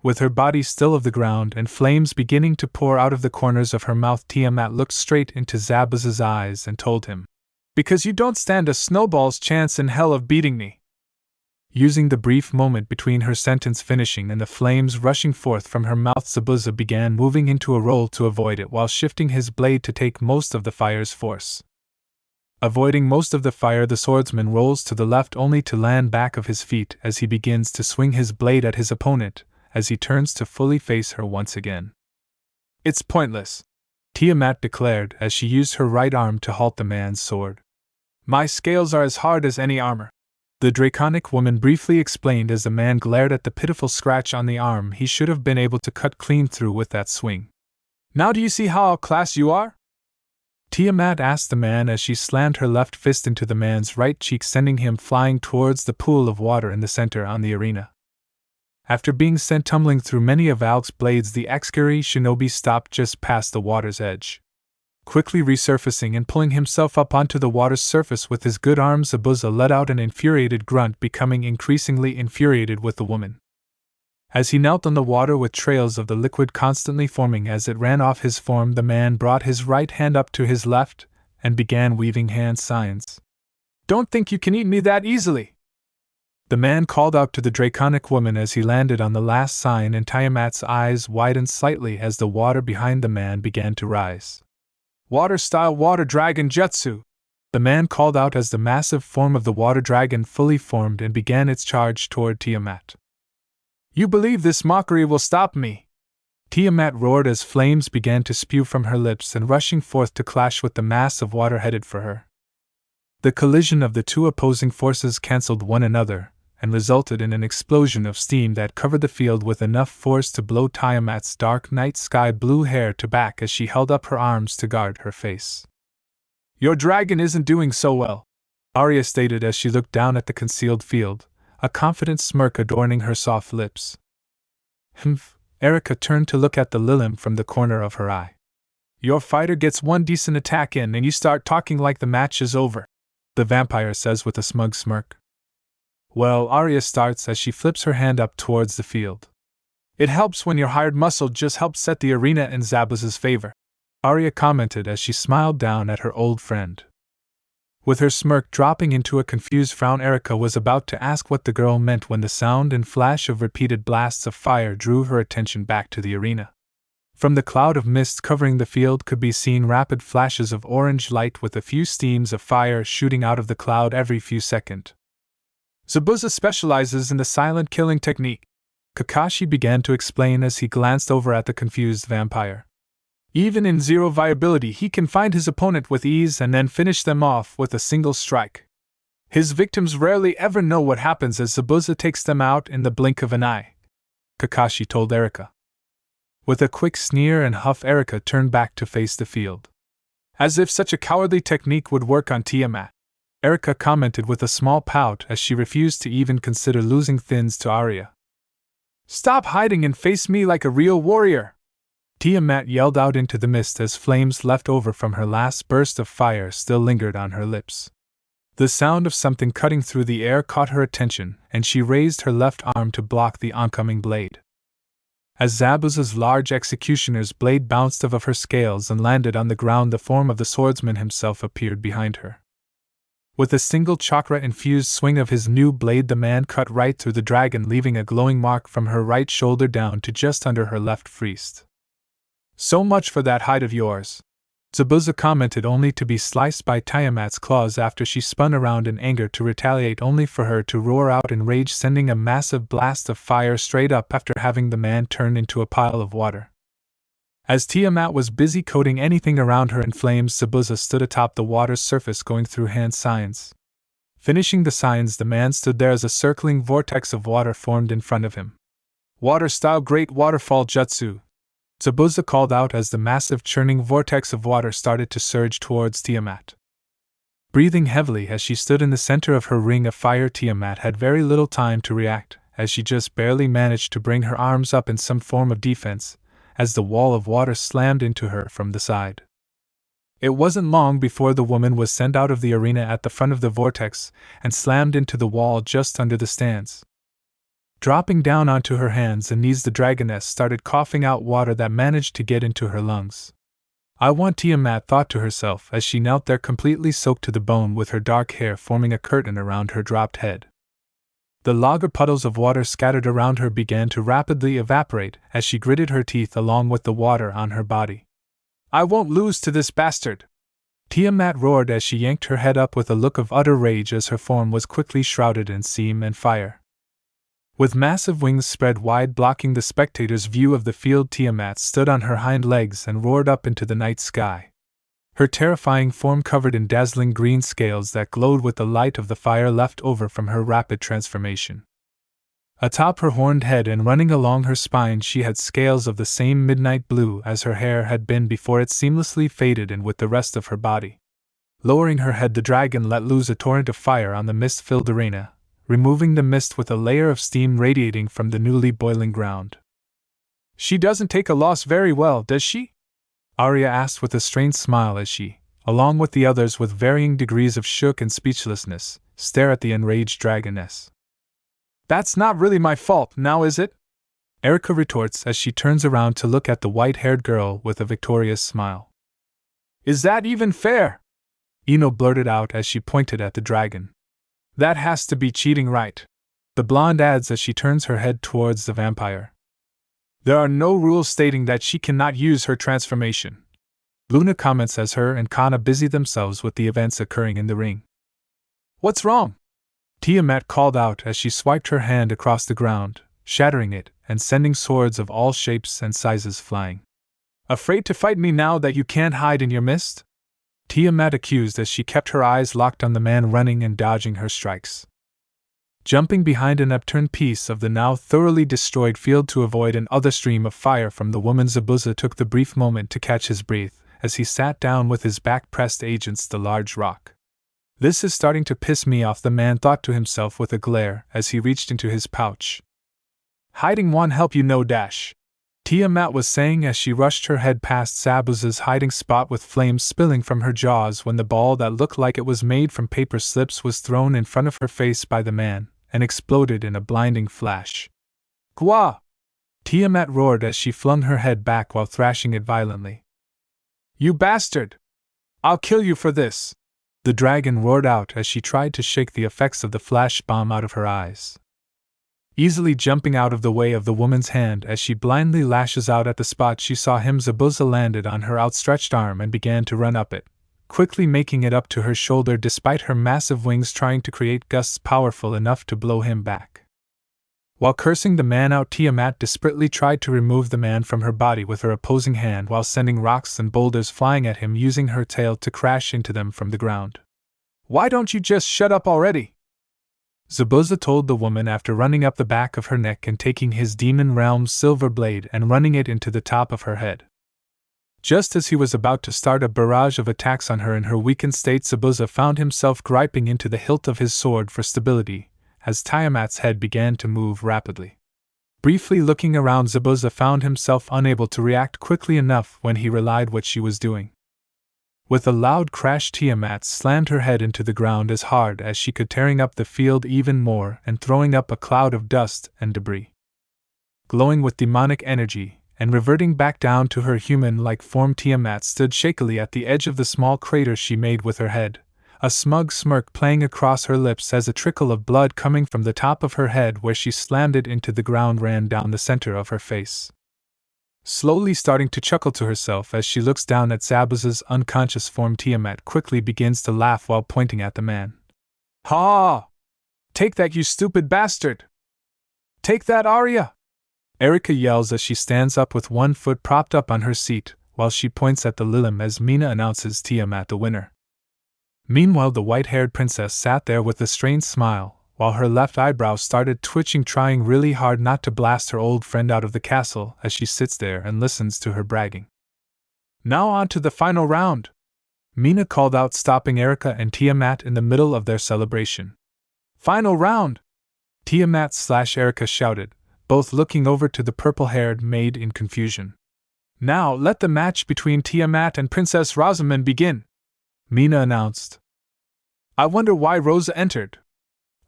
With her body still of the ground and flames beginning to pour out of the corners of her mouth, Tiamat looked straight into Zabuza's eyes and told him, "Because you don't stand a snowball's chance in hell of beating me." Using the brief moment between her sentence finishing and the flames rushing forth from her mouth, Zabuza began moving into a roll to avoid it while shifting his blade to take most of the fire's force. Avoiding most of the fire, the swordsman rolls to the left only to land back of his feet as he begins to swing his blade at his opponent, as he turns to fully face her once again. "It's pointless," Tiamat declared as she used her right arm to halt the man's sword. "My scales are as hard as any armor," the draconic woman briefly explained as the man glared at the pitiful scratch on the arm he should have been able to cut clean through with that swing. "Now do you see how outclassed you are?" Tiamat asked the man as she slammed her left fist into the man's right cheek, sending him flying towards the pool of water in the center on the arena. After being sent tumbling through many of Alk's blades, the Akatsuki shinobi stopped just past the water's edge. Quickly resurfacing and pulling himself up onto the water's surface with his good arm, Zabuza let out an infuriated grunt, becoming increasingly infuriated with the woman. As he knelt on the water with trails of the liquid constantly forming as it ran off his form, the man brought his right hand up to his left and began weaving hand signs. "Don't think you can eat me that easily," the man called out to the draconic woman as he landed on the last sign, and Tiamat's eyes widened slightly as the water behind the man began to rise. "Water-style water dragon jutsu," the man called out as the massive form of the water dragon fully formed and began its charge toward Tiamat. "You believe this mockery will stop me?" Tiamat roared as flames began to spew from her lips and rushing forth to clash with the mass of water headed for her. The collision of the two opposing forces cancelled one another and resulted in an explosion of steam that covered the field with enough force to blow Tiamat's dark night sky blue hair to back as she held up her arms to guard her face. "Your dragon isn't doing so well," Arya stated as she looked down at the concealed field, a confident smirk adorning her soft lips. "Humph," Erika turned to look at the Lilim from the corner of her eye. "Your fighter gets one decent attack in and you start talking like the match is over," the vampire says with a smug smirk. Well, Arya starts as she flips her hand up towards the field. It helps when your hired muscle just helps set the arena in Zabuz's favor, Arya commented as she smiled down at her old friend. With her smirk dropping into a confused frown, Erika was about to ask what the girl meant when the sound and flash of repeated blasts of fire drew her attention back to the arena. From the cloud of mist covering the field could be seen rapid flashes of orange light with a few steams of fire shooting out of the cloud every few seconds. Zabuza specializes in the silent killing technique, Kakashi began to explain as he glanced over at the confused vampire. Even in zero viability, he can find his opponent with ease and then finish them off with a single strike. His victims rarely ever know what happens as Zabuza takes them out in the blink of an eye, Kakashi told Erika. With a quick sneer and huff, Erika turned back to face the field. As if such a cowardly technique would work on Tiamat, Erika commented with a small pout as she refused to even consider losing thins to Arya. Stop hiding and face me like a real warrior! Tiamat yelled out into the mist as flames left over from her last burst of fire still lingered on her lips. The sound of something cutting through the air caught her attention, and she raised her left arm to block the oncoming blade. As Zabuza's large executioner's blade bounced off of her scales and landed on the ground, the form of the swordsman himself appeared behind her. With a single chakra-infused swing of his new blade, the man cut right through the dragon, leaving a glowing mark from her right shoulder down to just under her left wrist. So much for that hide of yours, Zabuza commented, only to be sliced by Tiamat's claws after she spun around in anger to retaliate, only for her to roar out in rage, sending a massive blast of fire straight up after having the man turn into a pile of water. As Tiamat was busy coating anything around her in flames, Zabuza stood atop the water's surface going through hand signs. Finishing the signs, the man stood there as a circling vortex of water formed in front of him. Water-style Great Waterfall Jutsu, Zabuza called out as the massive churning vortex of water started to surge towards Tiamat. Breathing heavily as she stood in the center of her ring of fire, Tiamat had very little time to react, as she just barely managed to bring her arms up in some form of defense, as the wall of water slammed into her from the side. It wasn't long before the woman was sent out of the arena at the front of the vortex and slammed into the wall just under the stands. Dropping down onto her hands and knees, the dragoness started coughing out water that managed to get into her lungs. I want, Tiamat thought to herself as she knelt there completely soaked to the bone, with her dark hair forming a curtain around her dropped head. The lager puddles of water scattered around her began to rapidly evaporate as she gritted her teeth along with the water on her body. I won't lose to this bastard! Tiamat roared as she yanked her head up with a look of utter rage as her form was quickly shrouded in steam and fire. With massive wings spread wide blocking the spectators' view of the field, Tiamat stood on her hind legs and roared up into the night sky. Her terrifying form covered in dazzling green scales that glowed with the light of the fire left over from her rapid transformation. Atop her horned head and running along her spine, she had scales of the same midnight blue as her hair had been before it seamlessly faded in with the rest of her body. Lowering her head, the dragon let loose a torrent of fire on the mist-filled arena, removing the mist with a layer of steam radiating from the newly boiling ground. She doesn't take a loss very well, does she? Arya asked with a strained smile as she, along with the others with varying degrees of shock and speechlessness, stare at the enraged dragoness. That's not really my fault, now is it? Erika retorts as she turns around to look at the white-haired girl with a victorious smile. Is that even fair? Ino blurted out as she pointed at the dragon. That has to be cheating, right? The blonde adds as she turns her head towards the vampire. There are no rules stating that she cannot use her transformation. Luna comments as her and Kana busy themselves with the events occurring in the ring. What's wrong? Tiamat called out as she swiped her hand across the ground, shattering it and sending swords of all shapes and sizes flying. Afraid to fight me now that you can't hide in your mist? Tiamat accused as she kept her eyes locked on the man running and dodging her strikes. Jumping behind an upturned piece of the now thoroughly destroyed field to avoid another stream of fire from the woman, Zabuza took the brief moment to catch his breath as he sat down with his back pressed against the large rock. This is starting to piss me off, the man thought to himself with a glare as he reached into his pouch. Hiding won't help you no dash. Tiamat was saying as she rushed her head past Zabuza's hiding spot with flames spilling from her jaws when the ball that looked like it was made from paper slips was thrown in front of her face by the man and exploded in a blinding flash. Gwa! Tiamat roared as she flung her head back while thrashing it violently. You bastard! I'll kill you for this! The dragon roared out as she tried to shake the effects of the flash bomb out of her eyes. Easily jumping out of the way of the woman's hand as she blindly lashes out at the spot she saw him, Zabuza landed on her outstretched arm and began to run up it, quickly making it up to her shoulder despite her massive wings trying to create gusts powerful enough to blow him back. While cursing the man out, Tiamat desperately tried to remove the man from her body with her opposing hand while sending rocks and boulders flying at him, using her tail to crash into them from the ground. Why don't you just shut up already? Zabuza told the woman after running up the back of her neck and taking his Demon Realm's silver blade and running it into the top of her head. Just as he was about to start a barrage of attacks on her in her weakened state, Zabuza found himself griping into the hilt of his sword for stability, as Tiamat's head began to move rapidly. Briefly looking around, Zabuza found himself unable to react quickly enough when he realized what she was doing. With a loud crash, Tiamat slammed her head into the ground as hard as she could, tearing up the field even more and throwing up a cloud of dust and debris. Glowing with demonic energy, and reverting back down to her human-like form, Tiamat stood shakily at the edge of the small crater she made with her head, a smug smirk playing across her lips as a trickle of blood coming from the top of her head where she slammed it into the ground ran down the center of her face. Slowly starting to chuckle to herself as she looks down at Zabuza's unconscious form, Tiamat quickly begins to laugh while pointing at the man. Ha! Take that, you stupid bastard! Take that, Arya! Erika yells as she stands up with one foot propped up on her seat, while she points at the Lilim as Mina announces Tiamat the winner. Meanwhile, the white-haired princess sat there with a strained smile, while her left eyebrow started twitching, trying really hard not to blast her old friend out of the castle as she sits there and listens to her bragging. Now on to the final round! Mina called out, stopping Erika and Tiamat in the middle of their celebration. Final round! Tiamat/Erika shouted, both looking over to the purple-haired maid in confusion. Now let the match between Tiamat and Princess Rosamund begin, Mina announced. I wonder why Rosa entered.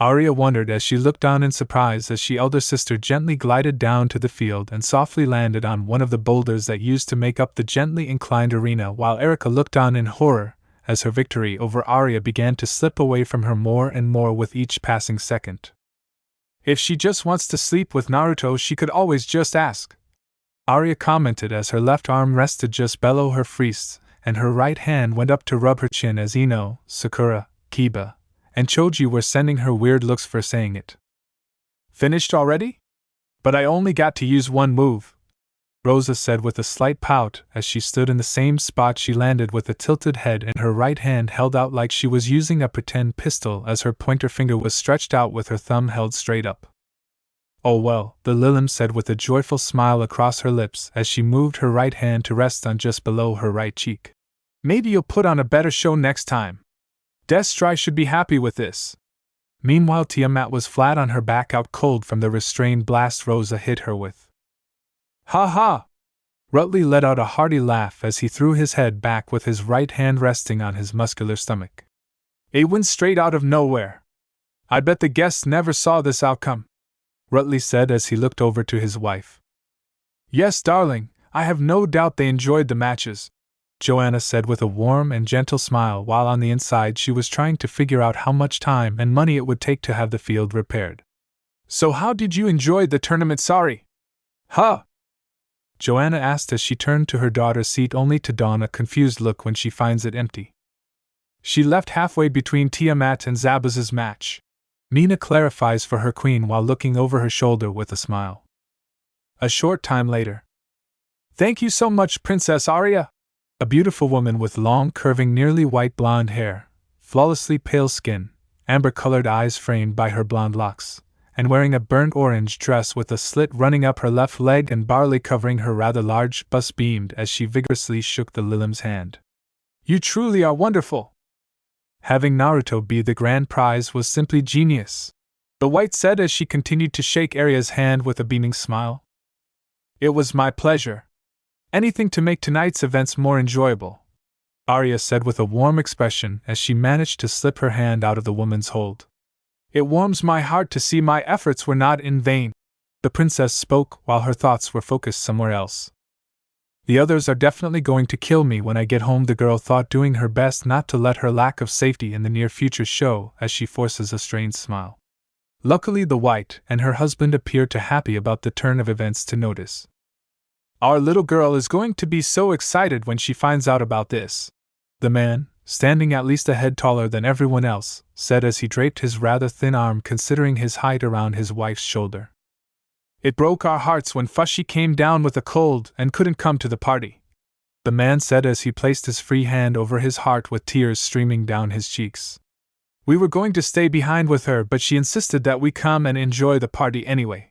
Arya wondered as she looked down in surprise as she elder sister gently glided down to the field and softly landed on one of the boulders that used to make up the gently inclined arena, while Erika looked on in horror as her victory over Arya began to slip away from her more and more with each passing second. If she just wants to sleep with Naruto, she could always just ask, Arya commented as her left arm rested just below her face and her right hand went up to rub her chin as Ino, Sakura, Kiba, and Choji were sending her weird looks for saying it. Finished already? But I only got to use one move, Rosa said with a slight pout as she stood in the same spot she landed with a tilted head and her right hand held out like she was using a pretend pistol as her pointer finger was stretched out with her thumb held straight up. Oh well, the Lilim said with a joyful smile across her lips as she moved her right hand to rest on just below her right cheek. Maybe you'll put on a better show next time. Destri should be happy with this. Meanwhile, Tiamat was flat on her back, out cold from the restrained blast Rosa hit her with. Ha ha! Rutley let out a hearty laugh as he threw his head back with his right hand resting on his muscular stomach. It went straight out of nowhere. I bet the guests never saw this outcome, Rutley said as he looked over to his wife. Yes, darling, I have no doubt they enjoyed the matches, Joanna said with a warm and gentle smile, while on the inside she was trying to figure out how much time and money it would take to have the field repaired. So how did you enjoy the tournament, Sari? Huh? Joanna asked as she turned to her daughter's seat, only to don a confused look when she finds it empty. She left halfway between Tiamat and Zabuza's match, Mina clarifies for her queen while looking over her shoulder with a smile. A short time later. Thank you so much, Princess Arya. A beautiful woman with long, curving, nearly white blonde hair, flawlessly pale skin, amber-colored eyes framed by her blonde locks, and wearing a burnt orange dress with a slit running up her left leg and barley covering her rather large bust, beamed as she vigorously shook the Lilim's hand. You truly are wonderful. Having Naruto be the grand prize was simply genius, the White said as she continued to shake Arya's hand with a beaming smile. It was my pleasure. Anything to make tonight's events more enjoyable, Arya said with a warm expression as she managed to slip her hand out of the woman's hold. It warms my heart to see my efforts were not in vain. The princess spoke while her thoughts were focused somewhere else. The others are definitely going to kill me when I get home, the girl thought, doing her best not to let her lack of safety in the near future show as she forces a strained smile. Luckily, the White and her husband appeared to happy about the turn of events to notice. Our little girl is going to be so excited when she finds out about this, the man, standing at least a head taller than everyone else, said as he draped his rather thin arm considering his height around his wife's shoulder. It broke our hearts when Fushi came down with a cold and couldn't come to the party, the man said as he placed his free hand over his heart with tears streaming down his cheeks. We were going to stay behind with her, but she insisted that we come and enjoy the party anyway,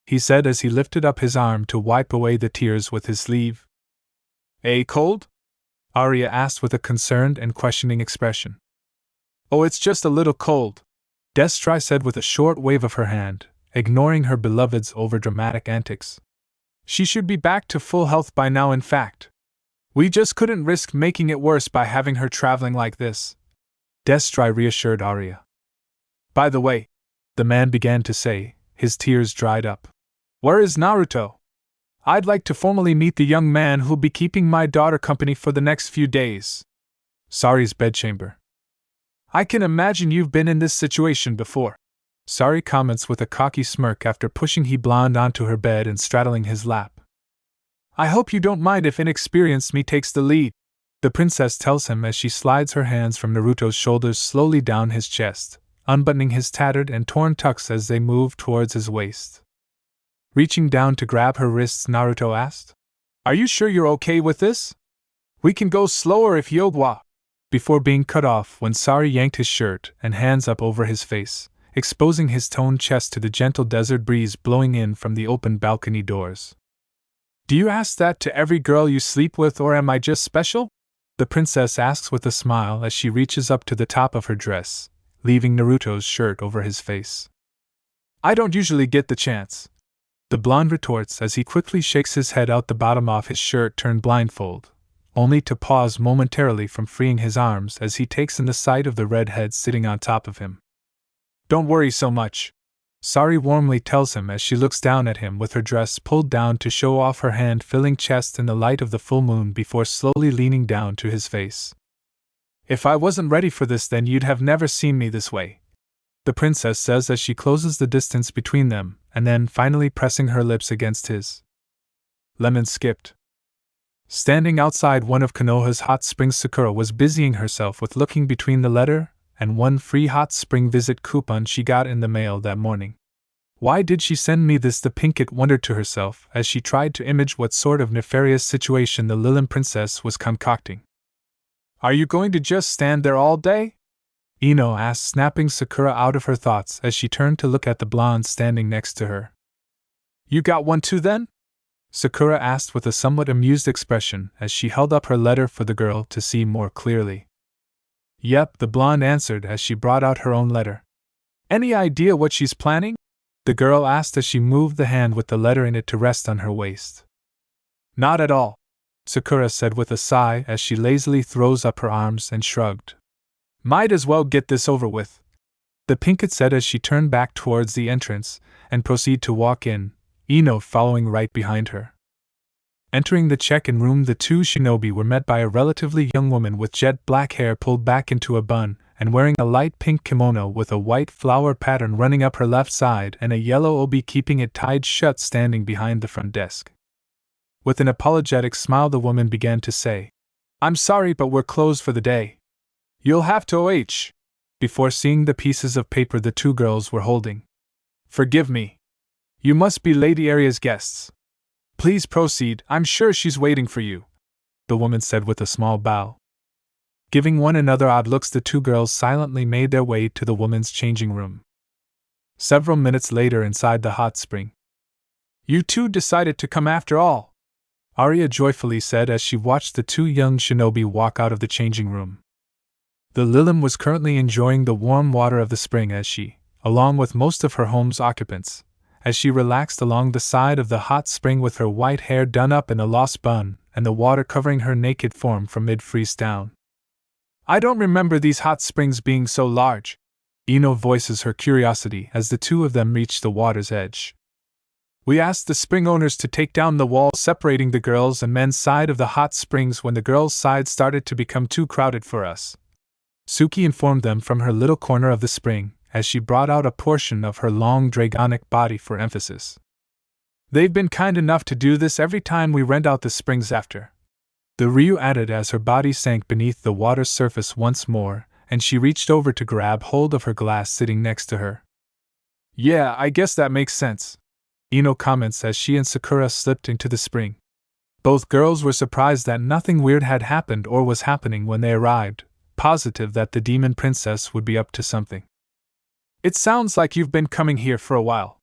he said as he lifted up his arm to wipe away the tears with his sleeve. Cold? Arya asked with a concerned and questioning expression. Oh, it's just a little cold, Destri said with a short wave of her hand, ignoring her beloved's overdramatic antics. She should be back to full health by now, in fact. We just couldn't risk making it worse by having her traveling like this, Destri reassured Arya. By the way, the man began to say, his tears dried up. Where is Naruto? I'd like to formally meet the young man who'll be keeping my daughter company for the next few days. Sari's bedchamber. I can imagine you've been in this situation before, Sari comments with a cocky smirk after pushing he blonde onto her bed and straddling his lap. I hope you don't mind if inexperienced me takes the lead, the princess tells him as she slides her hands from Naruto's shoulders slowly down his chest, unbuttoning his tattered and torn tux as they move towards his waist. Reaching down to grab her wrists, Naruto asked, Are you sure you're okay with this? We can go slower if Yogwa, before being cut off when Sari yanked his shirt and hands up over his face, exposing his toned chest to the gentle desert breeze blowing in from the open balcony doors. Do you ask that to every girl you sleep with, or am I just special? The princess asks with a smile as she reaches up to the top of her dress, leaving Naruto's shirt over his face. I don't usually get the chance, the blonde retorts as he quickly shakes his head out the bottom of his shirt turned blindfold, only to pause momentarily from freeing his arms as he takes in the sight of the red head sitting on top of him. Don't worry so much, Sari warmly tells him as she looks down at him with her dress pulled down to show off her hand-filling chest in the light of the full moon before slowly leaning down to his face. If I wasn't ready for this, then you'd have never seen me this way, the princess says as she closes the distance between them, and then finally pressing her lips against his. Lemon skipped. Standing outside one of Konoha's hot springs, Sakura was busying herself with looking between the letter and one free hot spring visit coupon she got in the mail that morning. Why did she send me this? The Pinkett wondered to herself as she tried to image what sort of nefarious situation the Lilin princess was concocting. Are you going to just stand there all day? Ino asked, snapping Sakura out of her thoughts as she turned to look at the blonde standing next to her. You got one too then? Sakura asked with a somewhat amused expression as she held up her letter for the girl to see more clearly. Yep, the blonde answered as she brought out her own letter. Any idea what she's planning? The girl asked as she moved the hand with the letter in it to rest on her waist. Not at all, Sakura said with a sigh as she lazily throws up her arms and shrugged. Might as well get this over with, the Pinkett said as she turned back towards the entrance and proceeded to walk in, Ino following right behind her. Entering the check-in room, the two shinobi were met by a relatively young woman with jet black hair pulled back into a bun and wearing a light pink kimono with a white flower pattern running up her left side and a yellow obi keeping it tied shut, standing behind the front desk. With an apologetic smile, the woman began to say, I'm sorry, but we're closed for the day. You'll have to OH, before seeing the pieces of paper the two girls were holding. Forgive me. You must be Lady Aria's guests. Please proceed, I'm sure she's waiting for you, the woman said with a small bow. Giving one another odd looks, the two girls silently made their way to the woman's changing room. Several minutes later, inside the hot spring. You two decided to come after all, Arya joyfully said as she watched the two young shinobi walk out of the changing room. The Lilin was currently enjoying the warm water of the spring as she, along with most of her home's occupants, as she relaxed along the side of the hot spring with her white hair done up in a lost bun and the water covering her naked form from mid-freeze down. I don't remember these hot springs being so large. Ino voices her curiosity as the two of them reach the water's edge. We asked the spring owners to take down the wall separating the girls' and men's side of the hot springs when the girls' side started to become too crowded for us. Suki informed them from her little corner of the spring, as she brought out a portion of her long dragonic body for emphasis. They've been kind enough to do this every time we rent out the springs after. The Ryu added as her body sank beneath the water's surface once more, and she reached over to grab hold of her glass sitting next to her. Yeah, I guess that makes sense, Ino comments as she and Sakura slipped into the spring. Both girls were surprised that nothing weird had happened or was happening when they arrived, positive that the demon princess would be up to something. It sounds like you've been coming here for a while.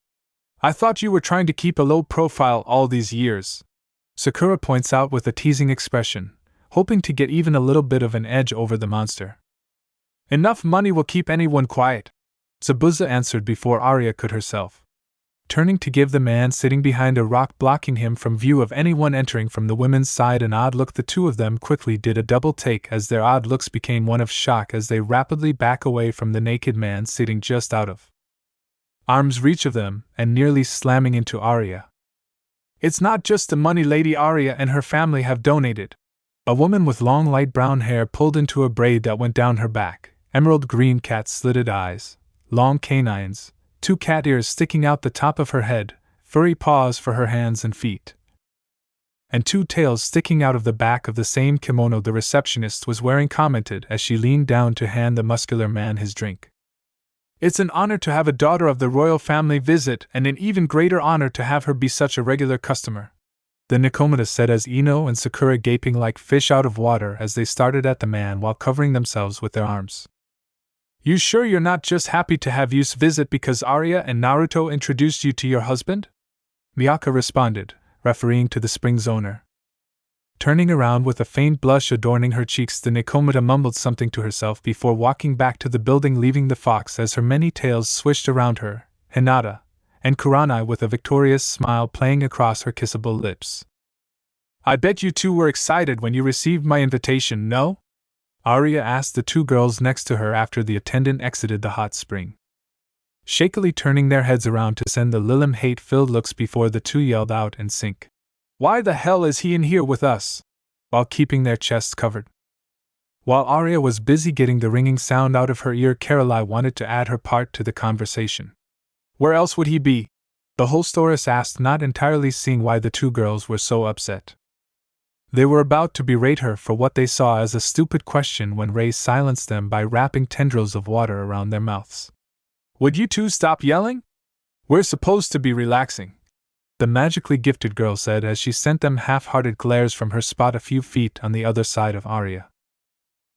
I thought you were trying to keep a low profile all these years, Sakura points out with a teasing expression, hoping to get even a little bit of an edge over the monster. Enough money will keep anyone quiet, Zabuza answered before Arya could herself. Turning to give the man sitting behind a rock blocking him from view of anyone entering from the women's side an odd look, the two of them quickly did a double take as their odd looks became one of shock as they rapidly back away from the naked man sitting just out of arm's reach of them and nearly slamming into Arya. It's not just the money Lady Arya and her family have donated. A woman with long light brown hair pulled into a braid that went down her back, emerald green cat-slitted eyes, long canines, 2 cat ears sticking out the top of her head, furry paws for her hands and feet, and 2 tails sticking out of the back of the same kimono the receptionist was wearing, commented as she leaned down to hand the muscular man his drink. It's an honor to have a daughter of the royal family visit and an even greater honor to have her be such a regular customer, the Nikomata said as Ino and Sakura gaping like fish out of water as they started at the man while covering themselves with their arms. You sure you're not just happy to have us visit because Arya and Naruto introduced you to your husband? Miyaka responded, referring to the spring's owner. Turning around with a faint blush adorning her cheeks, the Nikomata mumbled something to herself before walking back to the building, leaving the fox as her many tails swished around her, Hinata, and Kuranai with a victorious smile playing across her kissable lips. I bet you two were excited when you received my invitation, no? Arya asked the 2 girls next to her after the attendant exited the hot spring. Shakily turning their heads around to send the Lilim hate-filled looks before the 2 yelled out in sync. Why the hell is he in here with us? While keeping their chests covered. While Arya was busy getting the ringing sound out of her ear, Caroline wanted to add her part to the conversation. Where else would he be? The hostess asked, not entirely seeing why the 2 girls were so upset. They were about to berate her for what they saw as a stupid question when Ray silenced them by wrapping tendrils of water around their mouths. Would you 2 stop yelling? We're supposed to be relaxing, the magically gifted girl said as she sent them half-hearted glares from her spot a few feet on the other side of Arya.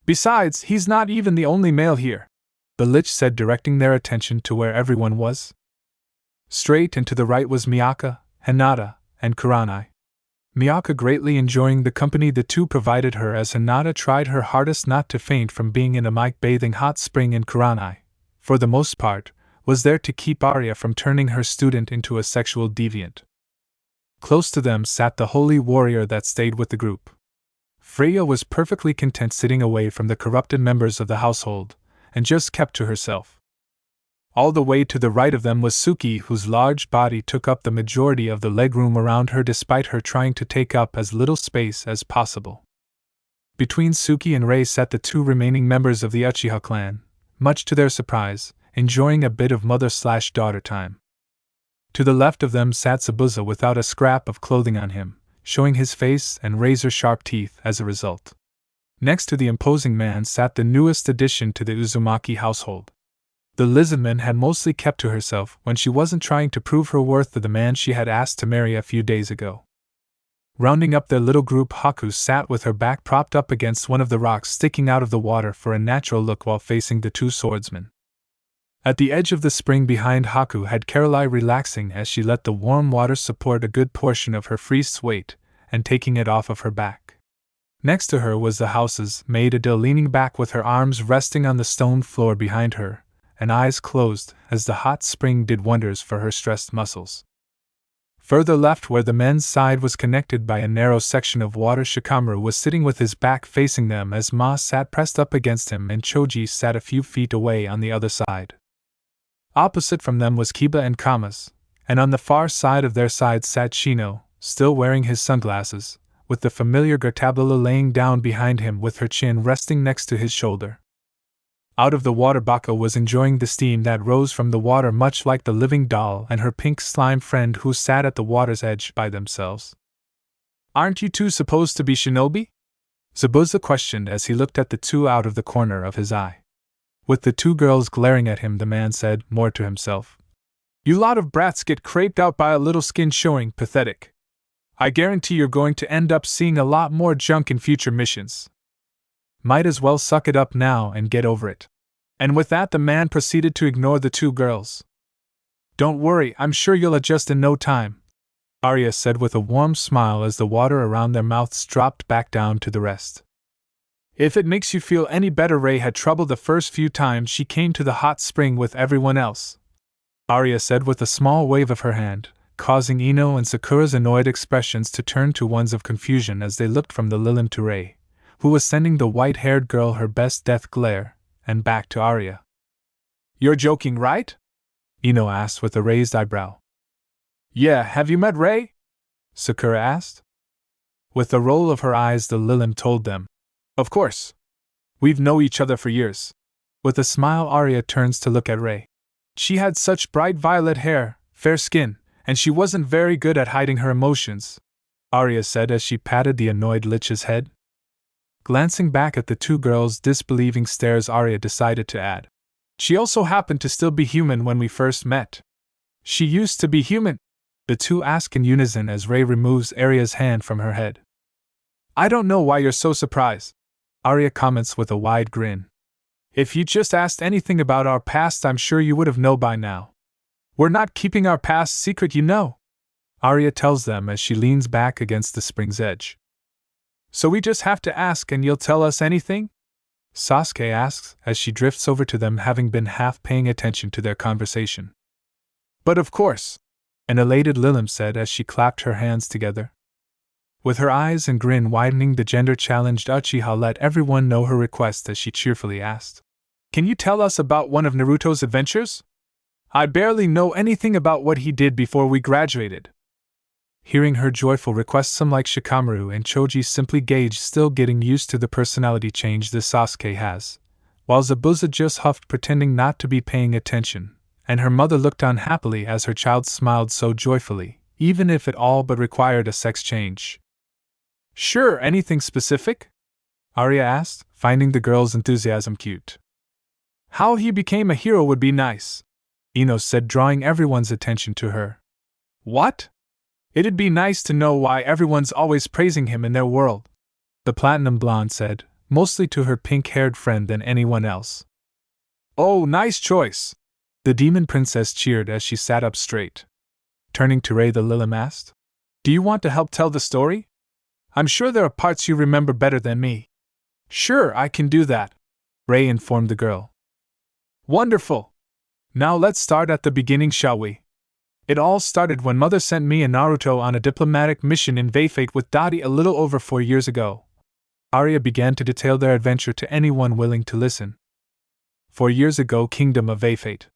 Besides, he's not even the only male here, the Lich said, directing their attention to where everyone was. Straight and to the right was Miyaka, Hinata, and Kuranai. Miyaka greatly enjoying the company the 2 provided her as Hinata tried her hardest not to faint from being in a mic-bathing hot spring, and Kuranai, for the most part, was there to keep Arya from turning her student into a sexual deviant. Close to them sat the holy warrior that stayed with the group. Freya was perfectly content sitting away from the corrupted members of the household, and just kept to herself. All the way to the right of them was Suki, whose large body took up the majority of the legroom around her despite her trying to take up as little space as possible. Between Suki and Rei sat the 2 remaining members of the Uchiha clan, much to their surprise, enjoying a bit of mother-slash-daughter time. To the left of them sat Zabuza without a scrap of clothing on him, showing his face and razor-sharp teeth as a result. Next to the imposing man sat the newest addition to the Uzumaki household. The lizardman had mostly kept to herself when she wasn't trying to prove her worth to the man she had asked to marry a few days ago. Rounding up their little group, Haku sat with her back propped up against one of the rocks sticking out of the water for a natural look while facing the 2 swordsmen. At the edge of the spring behind Haku had Caroline, relaxing as she let the warm water support a good portion of her freezed weight and taking it off of her back. Next to her was the house's maid Adele, leaning back with her arms resting on the stone floor behind her, and eyes closed, as the hot spring did wonders for her stressed muscles. Further left, where the men's side was connected by a narrow section of water, Shikamaru was sitting with his back facing them as Ma sat pressed up against him and Choji sat a few feet away on the other side. Opposite from them was Kiba and Kama's, and on the far side of their side sat Shino, still wearing his sunglasses, with the familiar Gertabula laying down behind him with her chin resting next to his shoulder. Out of the water, Baka was enjoying the steam that rose from the water, much like the living doll and her pink slime friend who sat at the water's edge by themselves. "Aren't you two supposed to be shinobi?" Zabuza questioned as he looked at the two out of the corner of his eye. With the two girls glaring at him, the man said, more to himself, "You lot of brats get craped out by a little skin showing, pathetic. I guarantee you're going to end up seeing a lot more junk in future missions. Might as well suck it up now and get over it." And with that, the man proceeded to ignore the two girls. "Don't worry, I'm sure you'll adjust in no time," Arya said with a warm smile as the water around their mouths dropped back down to the rest. "If it makes you feel any better, Rei had trouble the first few times she came to the hot spring with everyone else," Arya said with a small wave of her hand, causing Ino and Sakura's annoyed expressions to turn to ones of confusion as they looked from the Lilim to Rei, who was sending the white-haired girl her best death glare, and back to Arya. "You're joking, right?" Ino asked with a raised eyebrow. "Yeah, have you met Rei?" Sakura asked. With a roll of her eyes, the Lilim told them, "Of course. We've known each other for years." With a smile, Arya turns to look at Rei. She had such bright violet hair, fair skin, and she wasn't very good at hiding her emotions, Arya said as she patted the annoyed Lich's head. Glancing back at the two girls' disbelieving stares, Arya decided to add, "She also happened to still be human when we first met." "She used to be human?" the two ask in unison as Rei removes Arya's hand from her head. "I don't know why you're so surprised," Arya comments with a wide grin. "If you just asked anything about our past, I'm sure you would have known by now. We're not keeping our past secret, you know," Arya tells them as she leans back against the spring's edge. "So we just have to ask and you'll tell us anything?" Sasuke asks as she drifts over to them, having been half paying attention to their conversation. "But of course," an elated Lilim said as she clapped her hands together. With her eyes and grin widening, the gender-challenged Uchiha let everyone know her request as she cheerfully asked, "Can you tell us about one of Naruto's adventures? I barely know anything about what he did before we graduated." Hearing her joyful request, some like Shikamaru and Choji simply gauged, still getting used to the personality change this Sasuke has, while Zabuza just huffed, pretending not to be paying attention, and her mother looked on happily as her child smiled so joyfully, even if it all but required a sex change. "Sure, anything specific?" Arya asked, finding the girl's enthusiasm cute. "How he became a hero would be nice," Ino said, drawing everyone's attention to her. "What?" "It'd be nice to know why everyone's always praising him in their world," the platinum blonde said, mostly to her pink-haired friend than anyone else. "Oh, nice choice," the demon princess cheered as she sat up straight. Turning to Rei, the Lilim asked, "Do you want to help tell the story? I'm sure there are parts you remember better than me." "Sure, I can do that," Rei informed the girl. "Wonderful! Now let's start at the beginning, shall we? It all started when Mother sent me and Naruto on a diplomatic mission in Vafate with Dottie a little over 4 years ago." Arya began to detail their adventure to anyone willing to listen. 4 years ago, Kingdom of Vafate.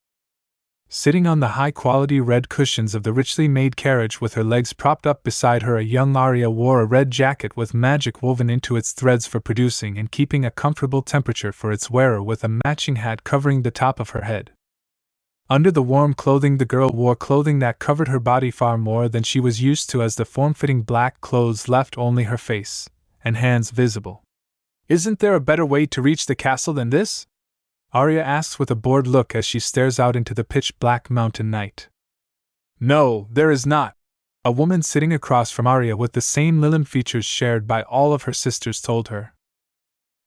Sitting on the high-quality red cushions of the richly made carriage with her legs propped up beside her, a young Arya wore a red jacket with magic woven into its threads for producing and keeping a comfortable temperature for its wearer, with a matching hat covering the top of her head. Under the warm clothing, the girl wore clothing that covered her body far more than she was used to, as the form-fitting black clothes left only her face and hands visible. "Isn't there a better way to reach the castle than this?" Arya asks with a bored look as she stares out into the pitch-black mountain night. "No, there is not," a woman sitting across from Arya with the same Lilim features shared by all of her sisters told her.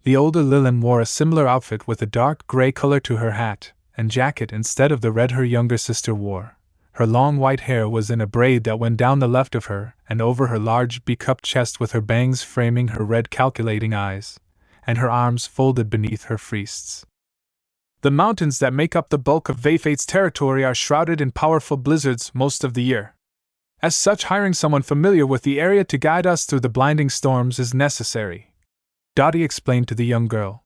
The older Lilim wore a similar outfit with a dark gray color to her hat and jacket instead of the red her younger sister wore. Her long white hair was in a braid that went down the left of her and over her large B-cup chest, with her bangs framing her red calculating eyes, and her arms folded beneath her friests. The mountains that make up the bulk of Veifate's territory are shrouded in powerful blizzards most of the year. As such, hiring someone familiar with the area to guide us through the blinding storms is necessary, Dottie explained to the young girl.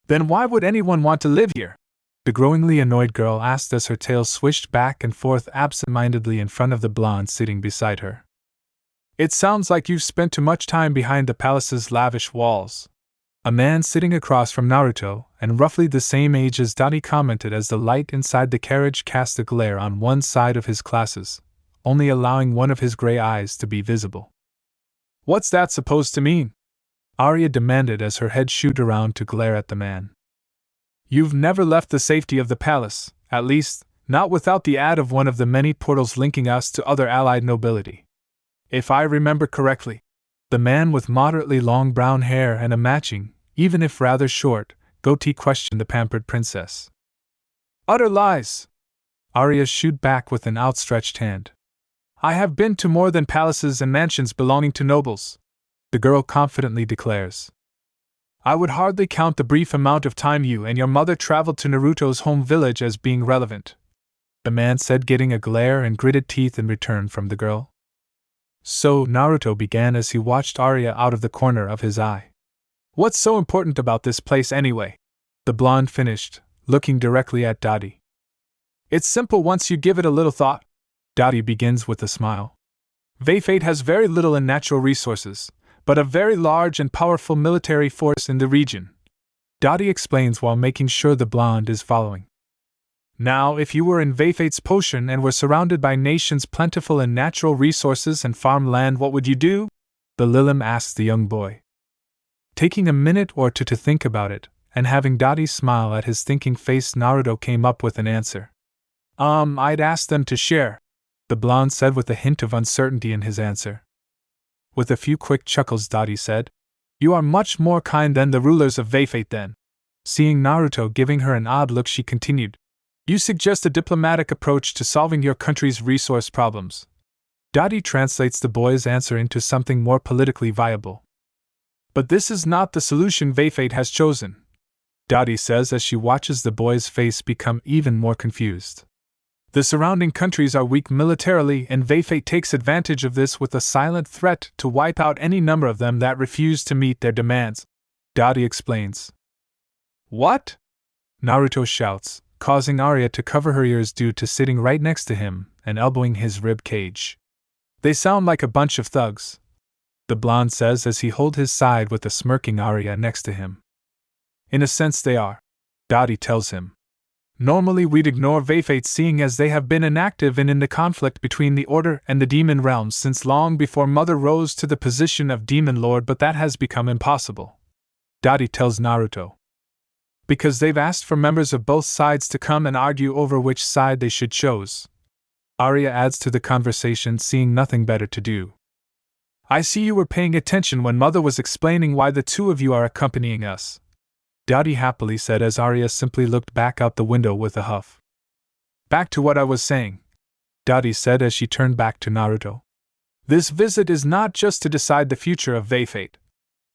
Then why would anyone want to live here? The growingly annoyed girl asked as her tail swished back and forth absent-mindedly in front of the blonde sitting beside her. It sounds like you've spent too much time behind the palace's lavish walls. A man sitting across from Naruto, and roughly the same age as Dottie, commented as the light inside the carriage cast a glare on one side of his glasses, only allowing one of his gray eyes to be visible. What's that supposed to mean? Arya demanded as her head shot around to glare at the man. You've never left the safety of the palace, at least, not without the aid of one of the many portals linking us to other allied nobility. If I remember correctly, the man with moderately long brown hair and a matching, even if rather short, goatee questioned the pampered princess. Utter lies! Arya shooed back with an outstretched hand. I have been to more than palaces and mansions belonging to nobles, the girl confidently declares. I would hardly count the brief amount of time you and your mother traveled to Naruto's home village as being relevant, the man said, getting a glare and gritted teeth in return from the girl. So, Naruto began as he watched Arya out of the corner of his eye. What's so important about this place anyway? The blonde finished, looking directly at Dottie. It's simple once you give it a little thought, Dottie begins with a smile. Veifate has very little in natural resources, but a very large and powerful military force in the region, Dottie explains while making sure the blonde is following. Now, if you were in Veifate's potion and were surrounded by nations plentiful in natural resources and farmland, what would you do? The Lilim asked the young boy. Taking a minute or two to think about it, and having Dottie smile at his thinking face, Naruto came up with an answer. I'd ask them to share, the blonde said with a hint of uncertainty in his answer. With a few quick chuckles, Dottie said, You are much more kind than the rulers of Veifate then. Seeing Naruto giving her an odd look, she continued, You suggest a diplomatic approach to solving your country's resource problems. Dottie translates the boy's answer into something more politically viable. But this is not the solution Veifate has chosen, Dottie says as she watches the boy's face become even more confused. The surrounding countries are weak militarily, and Veifate takes advantage of this with a silent threat to wipe out any number of them that refuse to meet their demands, Dottie explains. What? Naruto shouts, causing Arya to cover her ears due to sitting right next to him and elbowing his rib cage. They sound like a bunch of thugs, the blonde says as he holds his side with a smirking Arya next to him. In a sense they are, Dottie tells him. Normally we'd ignore Veifate, seeing as they have been inactive in the conflict between the Order and the Demon Realms since long before Mother rose to the position of Demon Lord, but that has become impossible, Dottie tells Naruto. Because they've asked for members of both sides to come and argue over which side they should choose. Arya adds to the conversation, seeing nothing better to do. I see you were paying attention when Mother was explaining why the two of you are accompanying us, Dottie happily said as Arya simply looked back out the window with a huff. Back to what I was saying, Dottie said as she turned back to Naruto. This visit is not just to decide the future of Veifate,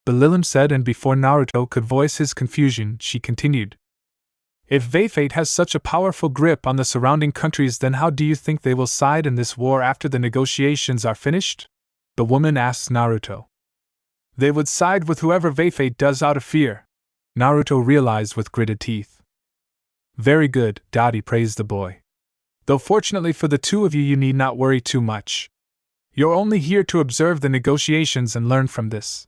the Lilim said, and before Naruto could voice his confusion, she continued. If Veifate has such a powerful grip on the surrounding countries, then how do you think they will side in this war after the negotiations are finished? The woman asked Naruto. They would side with whoever Veifate does out of fear, Naruto realized with gritted teeth. Very good, Dottie praised the boy. Though fortunately for the two of you, you need not worry too much. You're only here to observe the negotiations and learn from this.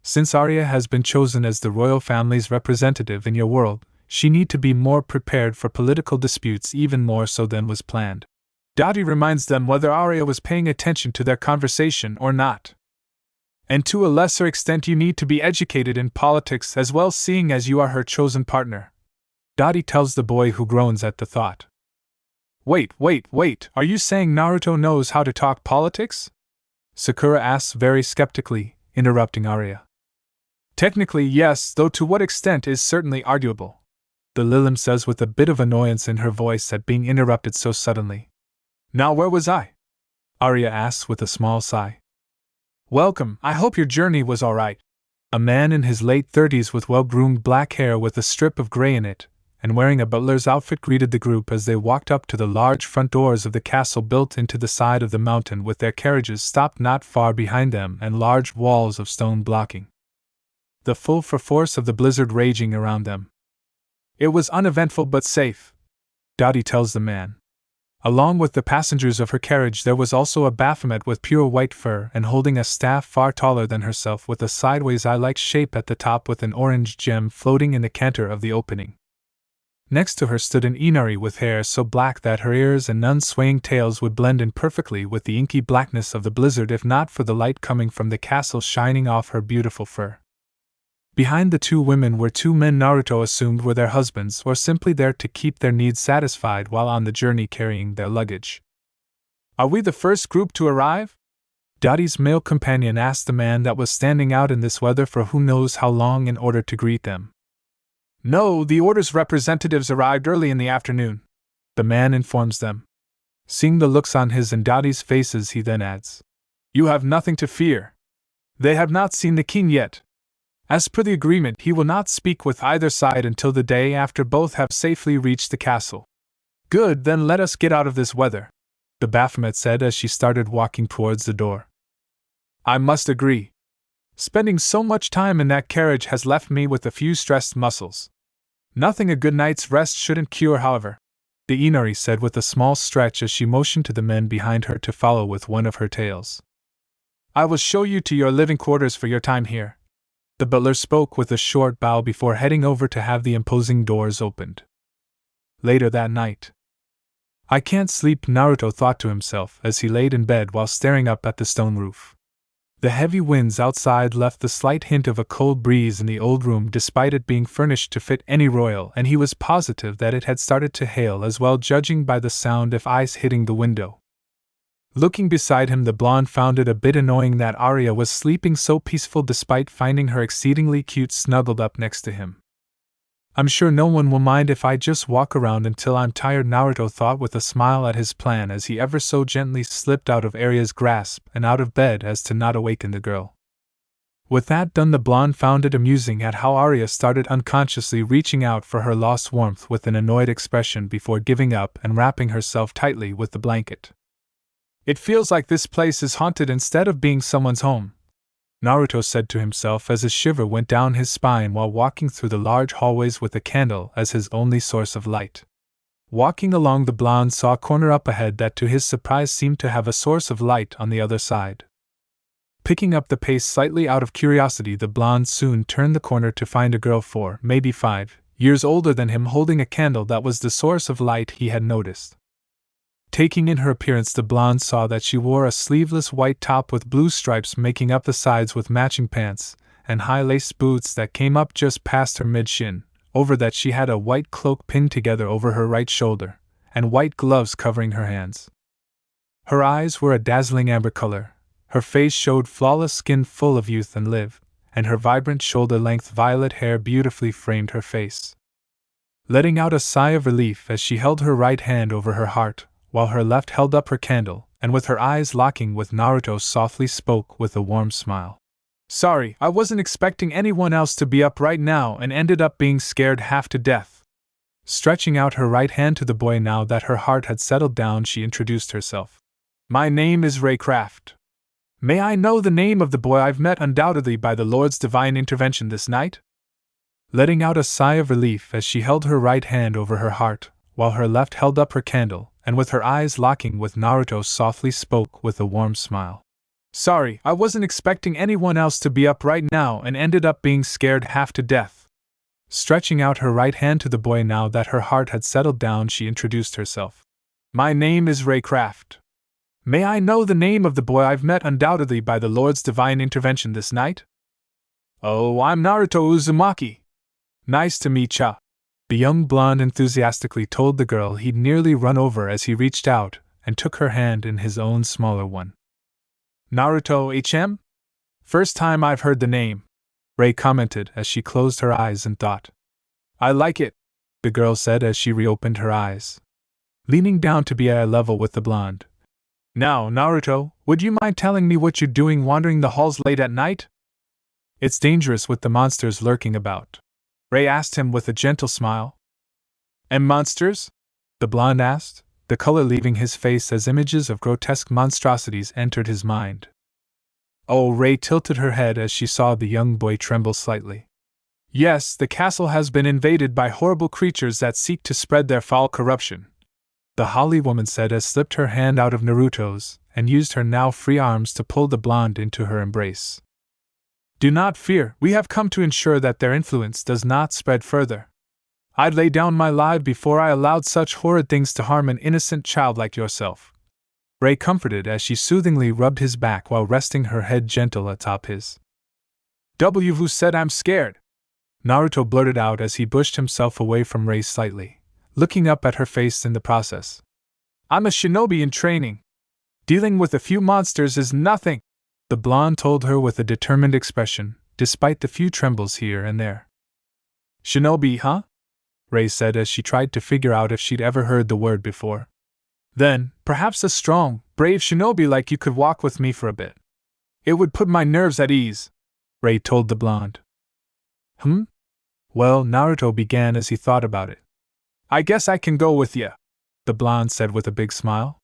Since Arya has been chosen as the royal family's representative in your world, she need to be more prepared for political disputes, even more so than was planned. Dottie reminds them whether Arya was paying attention to their conversation or not. And to a lesser extent you need to be educated in politics as well, seeing as you are her chosen partner, Dottie tells the boy, who groans at the thought. Wait, are you saying Naruto knows how to talk politics? Sakura asks very skeptically, interrupting Arya. Technically yes, though to what extent is certainly arguable, the Lilim says with a bit of annoyance in her voice at being interrupted so suddenly. Now where was I? Arya asks with a small sigh. Welcome, I hope your journey was alright. A man in his late 30s with well-groomed black hair with a strip of gray in it, and wearing a butler's outfit greeted the group as they walked up to the large front doors of the castle built into the side of the mountain, with their carriages stopped not far behind them and large walls of stone blocking the full force of the blizzard raging around them. It was uneventful but safe, Dottie tells the man. Along with the passengers of her carriage there was also a Baphomet with pure white fur and holding a staff far taller than herself with a sideways eye-like shape at the top with an orange gem floating in the canter of the opening. Next to her stood an Inari with hair so black that her ears and nun-swaying tails would blend in perfectly with the inky blackness of the blizzard if not for the light coming from the castle shining off her beautiful fur. Behind the two women were two men Naruto assumed were their husbands or simply there to keep their needs satisfied while on the journey carrying their luggage. Are we the first group to arrive? Dottie's male companion asked the man that was standing out in this weather for who knows how long in order to greet them. No, the order's representatives arrived early in the afternoon, the man informs them. Seeing the looks on his and Dottie's faces, he then adds, You have nothing to fear. They have not seen the king yet. As per the agreement, he will not speak with either side until the day after both have safely reached the castle. Good, then let us get out of this weather, the Baphomet said as she started walking towards the door. I must agree. Spending so much time in that carriage has left me with a few stressed muscles. Nothing a good night's rest shouldn't cure, however, the Inari said with a small stretch as she motioned to the men behind her to follow with one of her tails. I will show you to your living quarters for your time here. The butler spoke with a short bow before heading over to have the imposing doors opened. Later that night. I can't sleep, Naruto thought to himself as he laid in bed while staring up at the stone roof. The heavy winds outside left the slight hint of a cold breeze in the old room despite it being furnished to fit any royal, and he was positive that it had started to hail as well, judging by the sound of ice hitting the window. Looking beside him, the blonde found it a bit annoying that Arya was sleeping so peaceful despite finding her exceedingly cute snuggled up next to him. I'm sure no one will mind if I just walk around until I'm tired, Naruto thought with a smile at his plan as he ever so gently slipped out of Arya's grasp and out of bed as to not awaken the girl. With that done, the blonde found it amusing at how Arya started unconsciously reaching out for her lost warmth with an annoyed expression before giving up and wrapping herself tightly with the blanket. It feels like this place is haunted instead of being someone's home, Naruto said to himself as a shiver went down his spine while walking through the large hallways with a candle as his only source of light. Walking along, the blonde saw a corner up ahead that to his surprise seemed to have a source of light on the other side. Picking up the pace slightly out of curiosity, the blonde soon turned the corner to find a girl 4, maybe 5, years older than him holding a candle that was the source of light he had noticed. Taking in her appearance, the blonde saw that she wore a sleeveless white top with blue stripes making up the sides with matching pants, and high-laced boots that came up just past her mid-shin. Over that she had a white cloak pinned together over her right shoulder, and white gloves covering her hands. Her eyes were a dazzling amber color, her face showed flawless skin full of youth and live, and her vibrant shoulder-length violet hair beautifully framed her face. Letting out a sigh of relief as she held her right hand over her heart, while her left held up her candle, and with her eyes locking with Naruto softly spoke with a warm smile. Sorry, I wasn't expecting anyone else to be up right now and ended up being scared half to death. Stretching out her right hand to the boy now that her heart had settled down, she introduced herself. My name is Raycraft. May I know the name of the boy I've met undoubtedly by the Lord's divine intervention this night? Letting out a sigh of relief as she held her right hand over her heart, while her left held up her candle, and with her eyes locking with Naruto softly spoke with a warm smile. Sorry, I wasn't expecting anyone else to be up right now and ended up being scared half to death. Stretching out her right hand to the boy now that her heart had settled down, she introduced herself. My name is Raycraft. May I know the name of the boy I've met undoubtedly by the Lord's divine intervention this night? Oh, I'm Naruto Uzumaki. Nice to meet ya. The young blonde enthusiastically told the girl he'd nearly run over as he reached out and took her hand in his own smaller one. Naruto HM? First time I've heard the name, Ray commented as she closed her eyes and thought. I like it, the girl said as she reopened her eyes, leaning down to be eye level with the blonde. Now, Naruto, would you mind telling me what you're doing wandering the halls late at night? It's dangerous with the monsters lurking about, Ray asked him with a gentle smile. And monsters? The blonde asked, the color leaving his face as images of grotesque monstrosities entered his mind. Oh, Ray tilted her head as she saw the young boy tremble slightly. Yes, the castle has been invaded by horrible creatures that seek to spread their foul corruption, the holly woman said as slipped her hand out of Naruto's and used her now free arms to pull the blonde into her embrace. Do not fear, we have come to ensure that their influence does not spread further. I'd lay down my life before I allowed such horrid things to harm an innocent child like yourself. Ray comforted as she soothingly rubbed his back while resting her head gentle atop his. Who said I'm scared? Naruto blurted out as he pushed himself away from Ray slightly, looking up at her face in the process. I'm a shinobi in training. Dealing with a few monsters is nothing, the blonde told her with a determined expression, despite the few trembles here and there. Shinobi, huh? Ray said as she tried to figure out if she'd ever heard the word before. Then, perhaps a strong, brave shinobi like you could walk with me for a bit. It would put my nerves at ease, Ray told the blonde. Well, Naruto began as he thought about it. I guess I can go with ya, the blonde said with a big smile.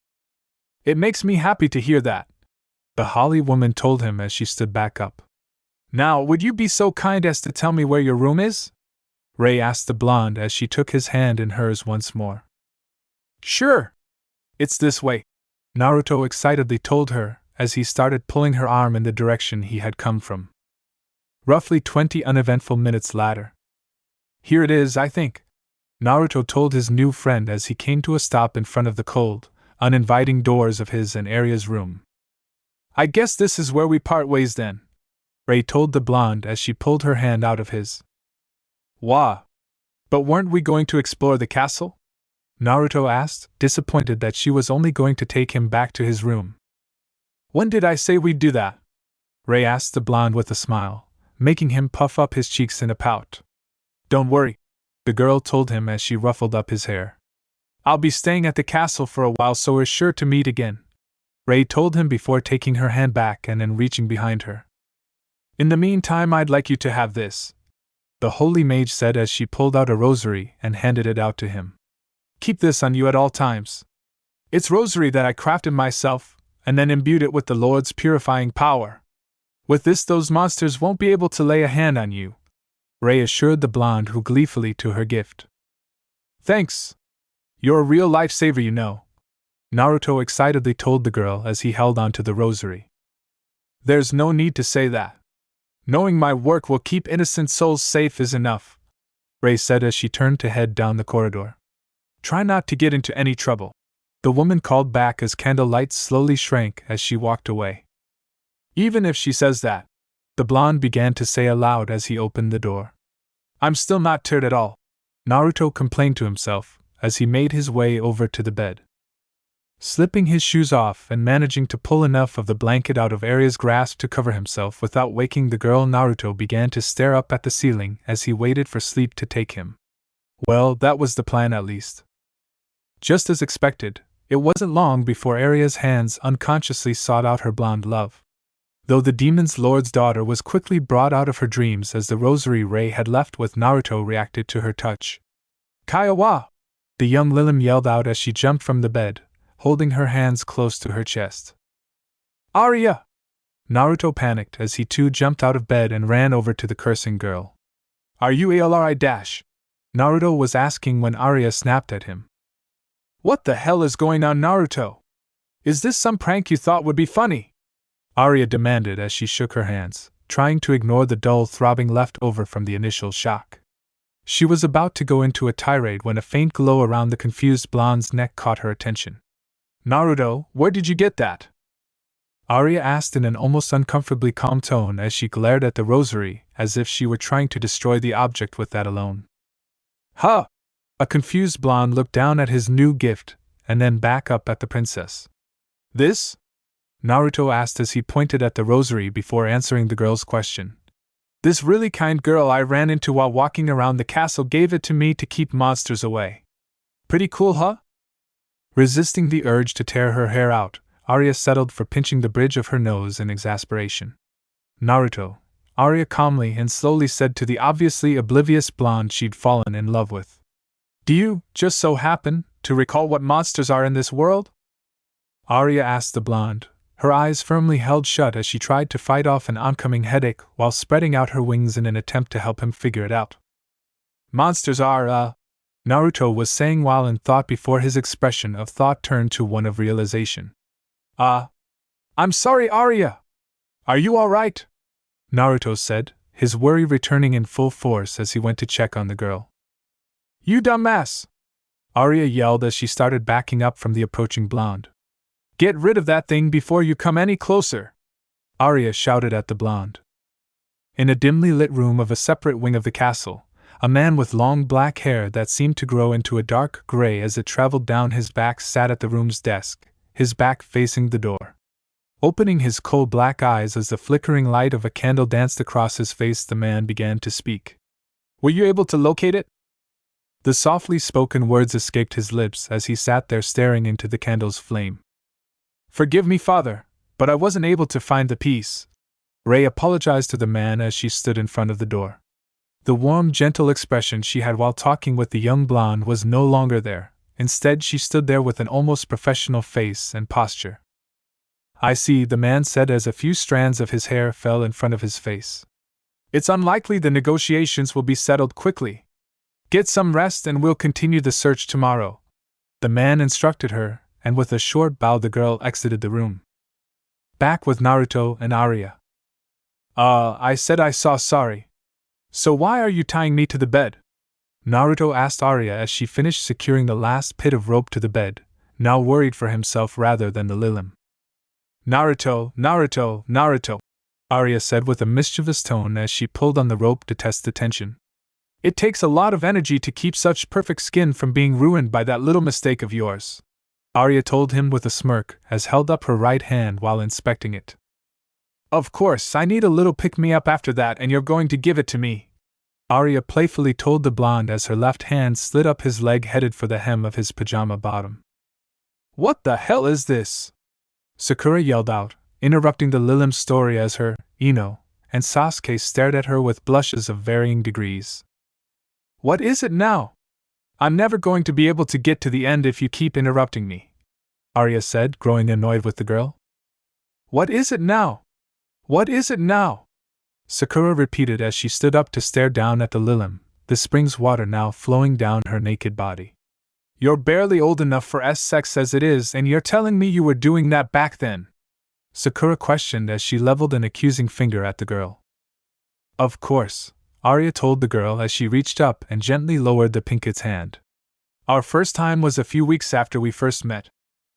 It makes me happy to hear that, the holly woman told him as she stood back up. Now, would you be so kind as to tell me where your room is? Ray asked the blonde as she took his hand in hers once more. Sure. It's this way, Naruto excitedly told her as he started pulling her arm in the direction he had come from. Roughly 20 uneventful minutes later. Here it is, I think, Naruto told his new friend as he came to a stop in front of the cold, uninviting doors of his and Arya's room. I guess this is where we part ways then, Ray told the blonde as she pulled her hand out of his. Wah! But weren't we going to explore the castle? Naruto asked, disappointed that she was only going to take him back to his room. When did I say we'd do that? Ray asked the blonde with a smile, making him puff up his cheeks in a pout. Don't worry, the girl told him as she ruffled up his hair. I'll be staying at the castle for a while, so we're sure to meet again, Ray told him before taking her hand back and then reaching behind her. In the meantime, I'd like you to have this, the holy mage said as she pulled out a rosary and handed it out to him. Keep this on you at all times. It's rosary that I crafted myself, and then imbued it with the Lord's purifying power. With this, those monsters won't be able to lay a hand on you, Ray assured the blonde who gleefully to her gift. Thanks. You're a real lifesaver, you know, Naruto excitedly told the girl as he held onto the rosary. There's no need to say that. Knowing my work will keep innocent souls safe is enough, Ray said as she turned to head down the corridor. Try not to get into any trouble, the woman called back as candle lights slowly shrank as she walked away. Even if she says that, the blonde began to say aloud as he opened the door. I'm still not tired at all, Naruto complained to himself as he made his way over to the bed. Slipping his shoes off and managing to pull enough of the blanket out of Arya's grasp to cover himself without waking the girl, Naruto began to stare up at the ceiling as he waited for sleep to take him. Well, that was the plan at least. Just as expected, it wasn't long before Arya's hands unconsciously sought out her blonde love. Though the demon's lord's daughter was quickly brought out of her dreams as the rosary Ray had left with Naruto reacted to her touch. Kaiwa! The young Lilim yelled out as she jumped from the bed, holding her hands close to her chest. Arya! Naruto panicked as he too jumped out of bed and ran over to the cursing girl. Are you ALRI dash? Naruto was asking when Arya snapped at him. What the hell is going on, Naruto? Is this some prank you thought would be funny? Arya demanded as she shook her hands, trying to ignore the dull throbbing left over from the initial shock. She was about to go into a tirade when a faint glow around the confused blonde's neck caught her attention. Naruto, where did you get that? Arya asked in an almost uncomfortably calm tone as she glared at the rosary, as if she were trying to destroy the object with that alone. Huh! A confused blonde looked down at his new gift, and then back up at the princess. This? Naruto asked as he pointed at the rosary before answering the girl's question. This really kind girl I ran into while walking around the castle gave it to me to keep monsters away. Pretty cool, huh? Resisting the urge to tear her hair out, Arya settled for pinching the bridge of her nose in exasperation. Naruto, Arya calmly and slowly said to the obviously oblivious blonde she'd fallen in love with. Do you, just so happen, to recall what monsters are in this world? Arya asked the blonde, her eyes firmly held shut as she tried to fight off an oncoming headache while spreading out her wings in an attempt to help him figure it out. Monsters are, Naruto was saying while in thought before his expression of thought turned to one of realization. I'm sorry, Arya. Are you alright? Naruto said, his worry returning in full force as he went to check on the girl. You dumbass! Arya yelled as she started backing up from the approaching blonde. Get rid of that thing before you come any closer! Arya shouted at the blonde. In a dimly lit room of a separate wing of the castle, a man with long black hair that seemed to grow into a dark gray as it traveled down his back sat at the room's desk, his back facing the door. Opening his coal black eyes as the flickering light of a candle danced across his face, the man began to speak. Were you able to locate it? The softly spoken words escaped his lips as he sat there staring into the candle's flame. Forgive me, father, but I wasn't able to find the piece. Ray apologized to the man as she stood in front of the door. The warm, gentle expression she had while talking with the young blonde was no longer there. Instead, she stood there with an almost professional face and posture. I see, the man said as a few strands of his hair fell in front of his face. It's unlikely the negotiations will be settled quickly. Get some rest and we'll continue the search tomorrow. The man instructed her, and with a short bow the girl exited the room. Back with Naruto and Arya. I said I saw sorry. So why are you tying me to the bed? Naruto asked Arya as she finished securing the last bit of rope to the bed, now worried for himself rather than the Lilim. Naruto, Arya said with a mischievous tone as she pulled on the rope to test the tension. It takes a lot of energy to keep such perfect skin from being ruined by that little mistake of yours, Arya told him with a smirk as held up her right hand while inspecting it. Of course, I need a little pick-me-up after that and you're going to give it to me, Arya playfully told the blonde as her left hand slid up his leg headed for the hem of his pajama bottom. What the hell is this? Sakura yelled out, interrupting the Lilim's story as her, Ino, and Sasuke stared at her with blushes of varying degrees. What is it now? I'm never going to be able to get to the end if you keep interrupting me, Arya said, growing annoyed with the girl. What is it now? What is it now? Sakura repeated as she stood up to stare down at the Lilim, the spring's water now flowing down her naked body. You're barely old enough for sex as it is, and you're telling me you were doing that back then? Sakura questioned as she leveled an accusing finger at the girl. Of course, Arya told the girl as she reached up and gently lowered the pinket's hand. Our first time was a few weeks after we first met,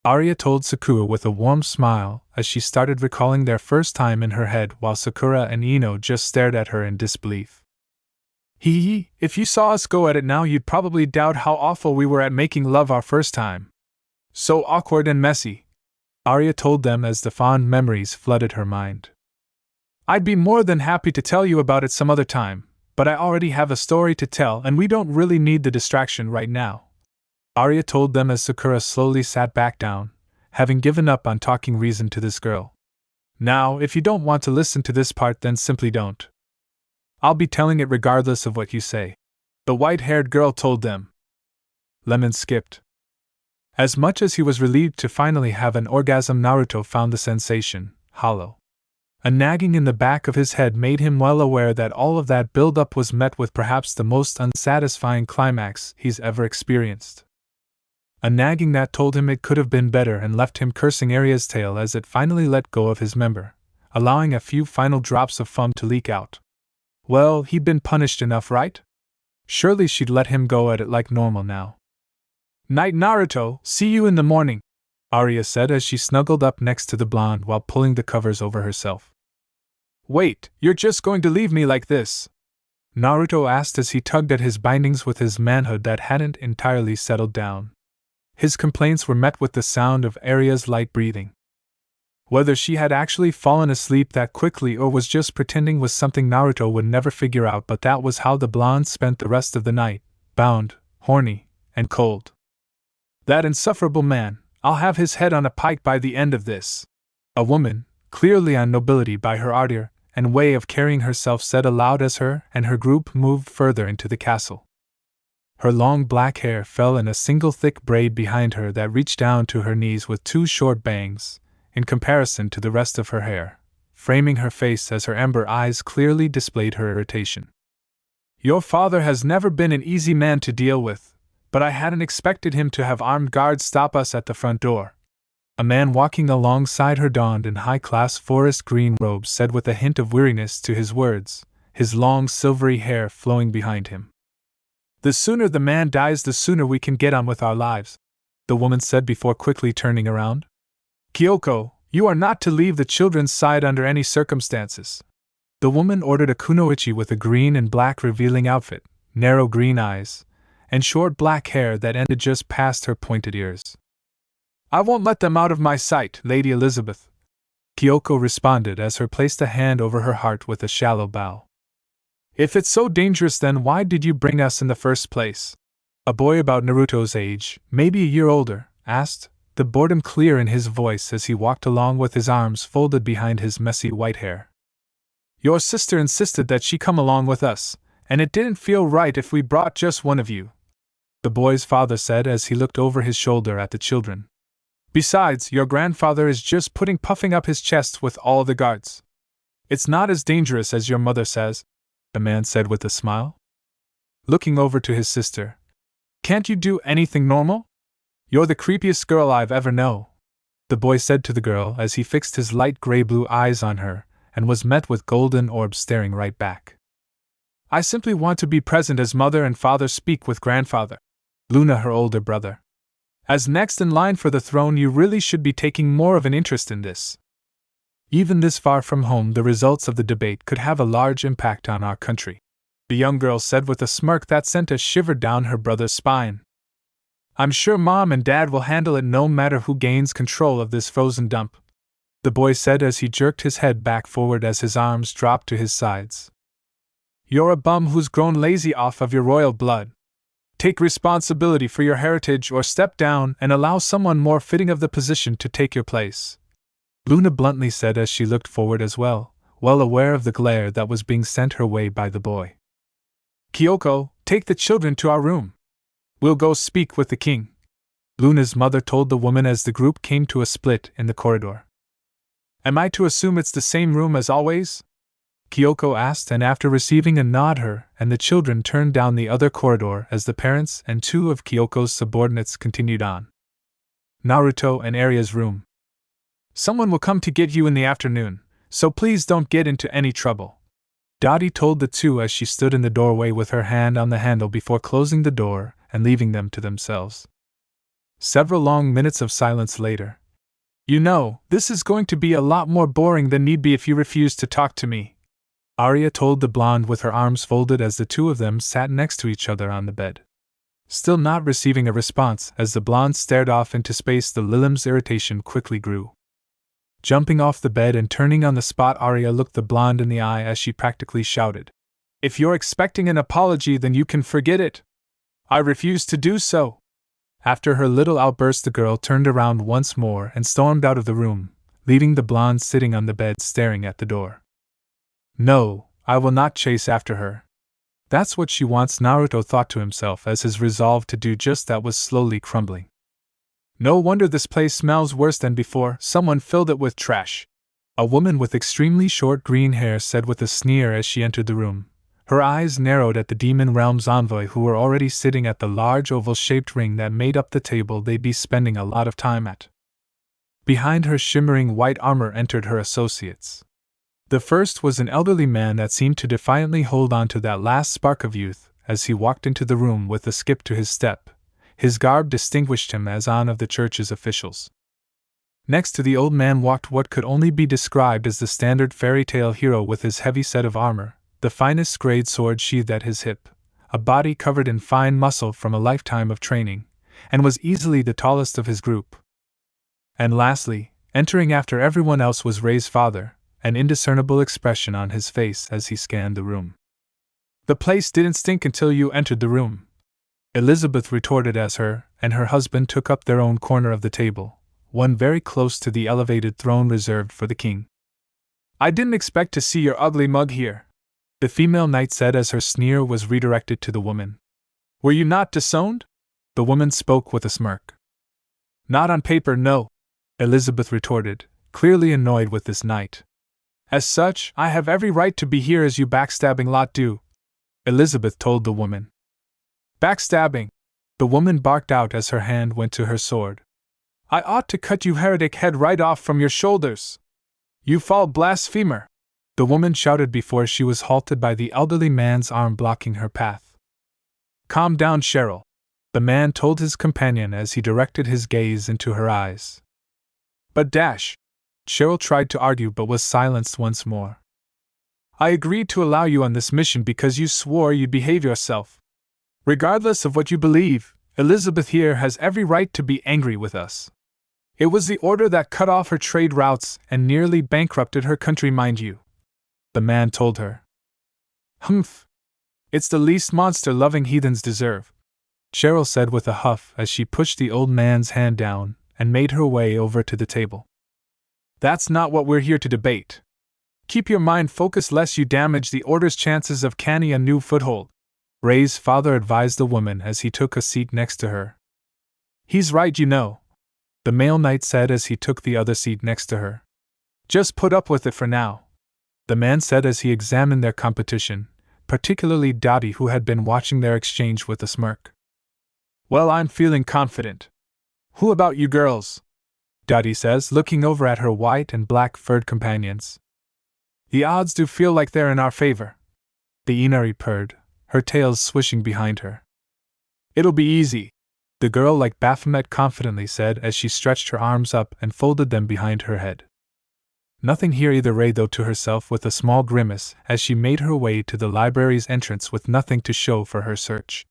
Arya told Sakura with a warm smile as she started recalling their first time in her head while Sakura and Ino just stared at her in disbelief. If you saw us go at it now you'd probably doubt how awful we were at making love our first time. So awkward and messy, Arya told them as the fond memories flooded her mind. I'd be more than happy to tell you about it some other time, but I already have a story to tell and we don't really need the distraction right now, Arya told them as Sakura slowly sat back down, having given up on talking reason to this girl. Now, if you don't want to listen to this part then simply don't. I'll be telling it regardless of what you say, the white-haired girl told them. Lemon skipped. As much as he was relieved to finally have an orgasm, Naruto found the sensation hollow. A nagging in the back of his head made him well aware that all of that build-up was met with perhaps the most unsatisfying climax he's ever experienced. A nagging that told him it could have been better and left him cursing Arya's tail as it finally let go of his member, allowing a few final drops of foam to leak out. Well, he'd been punished enough, right? Surely she'd let him go at it like normal now. Night, Naruto, see you in the morning, Arya said as she snuggled up next to the blonde while pulling the covers over herself. Wait, you're just going to leave me like this? Naruto asked as he tugged at his bindings with his manhood that hadn't entirely settled down. His complaints were met with the sound of Arya's light breathing. Whether she had actually fallen asleep that quickly or was just pretending was something Naruto would never figure out, but that was how the blonde spent the rest of the night, bound, horny, and cold. That insufferable man, I'll have his head on a pike by the end of this. A woman, clearly on nobility by her ardor and way of carrying herself, said aloud as her and her group moved further into the castle. Her long black hair fell in a single thick braid behind her that reached down to her knees with two short bangs, in comparison to the rest of her hair, framing her face as her amber eyes clearly displayed her irritation. Your father has never been an easy man to deal with, but I hadn't expected him to have armed guards stop us at the front door. A man walking alongside her donned in high-class forest green robes said with a hint of weariness to his words, his long silvery hair flowing behind him. The sooner the man dies, the sooner we can get on with our lives, the woman said before quickly turning around. Kyoko, you are not to leave the children's side under any circumstances. The woman ordered a kunoichi with a green and black revealing outfit, narrow green eyes, and short black hair that ended just past her pointed ears. I won't let them out of my sight, Lady Elizabeth, Kyoko responded as her placed a hand over her heart with a shallow bow. If it's so dangerous, then why did you bring us in the first place? A boy about Naruto's age, maybe a year older, asked, the boredom clear in his voice as he walked along with his arms folded behind his messy white hair. Your sister insisted that she come along with us, and it didn't feel right if we brought just one of you, the boy's father said as he looked over his shoulder at the children. Besides, your grandfather is just puffing up his chest with all the guards. It's not as dangerous as your mother says, the man said with a smile. Looking over to his sister. Can't you do anything normal? You're the creepiest girl I've ever known, the boy said to the girl as he fixed his light gray-blue eyes on her and was met with golden orbs staring right back. I simply want to be present as mother and father speak with grandfather, Luna, her older brother. As next in line for the throne, you really should be taking more of an interest in this. Even this far from home, the results of the debate could have a large impact on our country, the young girl said with a smirk that sent a shiver down her brother's spine. I'm sure Mom and Dad will handle it no matter who gains control of this frozen dump, the boy said as he jerked his head back forward as his arms dropped to his sides. You're a bum who's grown lazy off of your royal blood. Take responsibility for your heritage or step down and allow someone more fitting of the position to take your place, Luna bluntly said as she looked forward as well aware of the glare that was being sent her way by the boy. Kyoko, take the children to our room. We'll go speak with the king, Luna's mother told the woman as the group came to a split in the corridor. Am I to assume it's the same room as always? Kyoko asked, and after receiving a nod, her and the children turned down the other corridor as the parents and two of Kyoko's subordinates continued on. Naruto and Arya's room. Someone will come to get you in the afternoon, so please don't get into any trouble, Dottie told the two as she stood in the doorway with her hand on the handle before closing the door and leaving them to themselves. Several long minutes of silence later. You know, this is going to be a lot more boring than need be if you refuse to talk to me, Arya told the blonde with her arms folded as the two of them sat next to each other on the bed. Still not receiving a response as the blonde stared off into space, the Lilim's irritation quickly grew. Jumping off the bed and turning on the spot, Arya looked the blonde in the eye as she practically shouted, If you're expecting an apology, then you can forget it. I refuse to do so. After her little outburst, the girl turned around once more and stormed out of the room, leaving the blonde sitting on the bed staring at the door. No, I will not chase after her. That's what she wants, Naruto thought to himself as his resolve to do just that was slowly crumbling. No wonder this place smells worse than before, someone filled it with trash, a woman with extremely short green hair said with a sneer as she entered the room. Her eyes narrowed at the Demon Realm's envoy who were already sitting at the large oval-shaped ring that made up the table they'd be spending a lot of time at. Behind her shimmering white armor entered her associates. The first was an elderly man that seemed to defiantly hold on to that last spark of youth as he walked into the room with a skip to his step. His garb distinguished him as one of the church's officials. Next to the old man walked what could only be described as the standard fairy tale hero with his heavy set of armor, the finest grade sword sheathed at his hip, a body covered in fine muscle from a lifetime of training, and was easily the tallest of his group. And lastly, entering after everyone else was Rei's father, an indiscernible expression on his face as he scanned the room. The place didn't stink until you entered the room, Elizabeth retorted as her and her husband took up their own corner of the table, one very close to the elevated throne reserved for the king. I didn't expect to see your ugly mug here, the female knight said as her sneer was redirected to the woman. Were you not disowned? The woman spoke with a smirk. Not on paper, no, Elizabeth retorted, clearly annoyed with this knight. As such, I have every right to be here as you backstabbing lot do, Elizabeth told the woman. Backstabbing, the woman barked out as her hand went to her sword. I ought to cut you heretic head right off from your shoulders. You foul blasphemer, the woman shouted before she was halted by the elderly man's arm blocking her path. Calm down, Cheryl, the man told his companion as he directed his gaze into her eyes. But Cheryl tried to argue but was silenced once more. I agreed to allow you on this mission because you swore you'd behave yourself. Regardless of what you believe, Elizabeth here has every right to be angry with us. It was the order that cut off her trade routes and nearly bankrupted her country, mind you, the man told her. Humph. It's the least monster-loving heathens deserve, Cheryl said with a huff as she pushed the old man's hand down and made her way over to the table. That's not what we're here to debate. Keep your mind focused lest you damage the Order's chances of canning a new foothold, Ray's father advised the woman as he took a seat next to her. He's right, you know, the male knight said as he took the other seat next to her. Just put up with it for now, the man said as he examined their competition, particularly Dottie, who had been watching their exchange with a smirk. Well, I'm feeling confident. Who about you girls? Dottie says, looking over at her white and black furred companions. The odds do feel like they're in our favor, the Inari purred, her tails swishing behind her. It'll be easy, the girl like Baphomet confidently said as she stretched her arms up and folded them behind her head. Nothing here either, Ray though to herself with a small grimace as she made her way to the library's entrance with nothing to show for her search.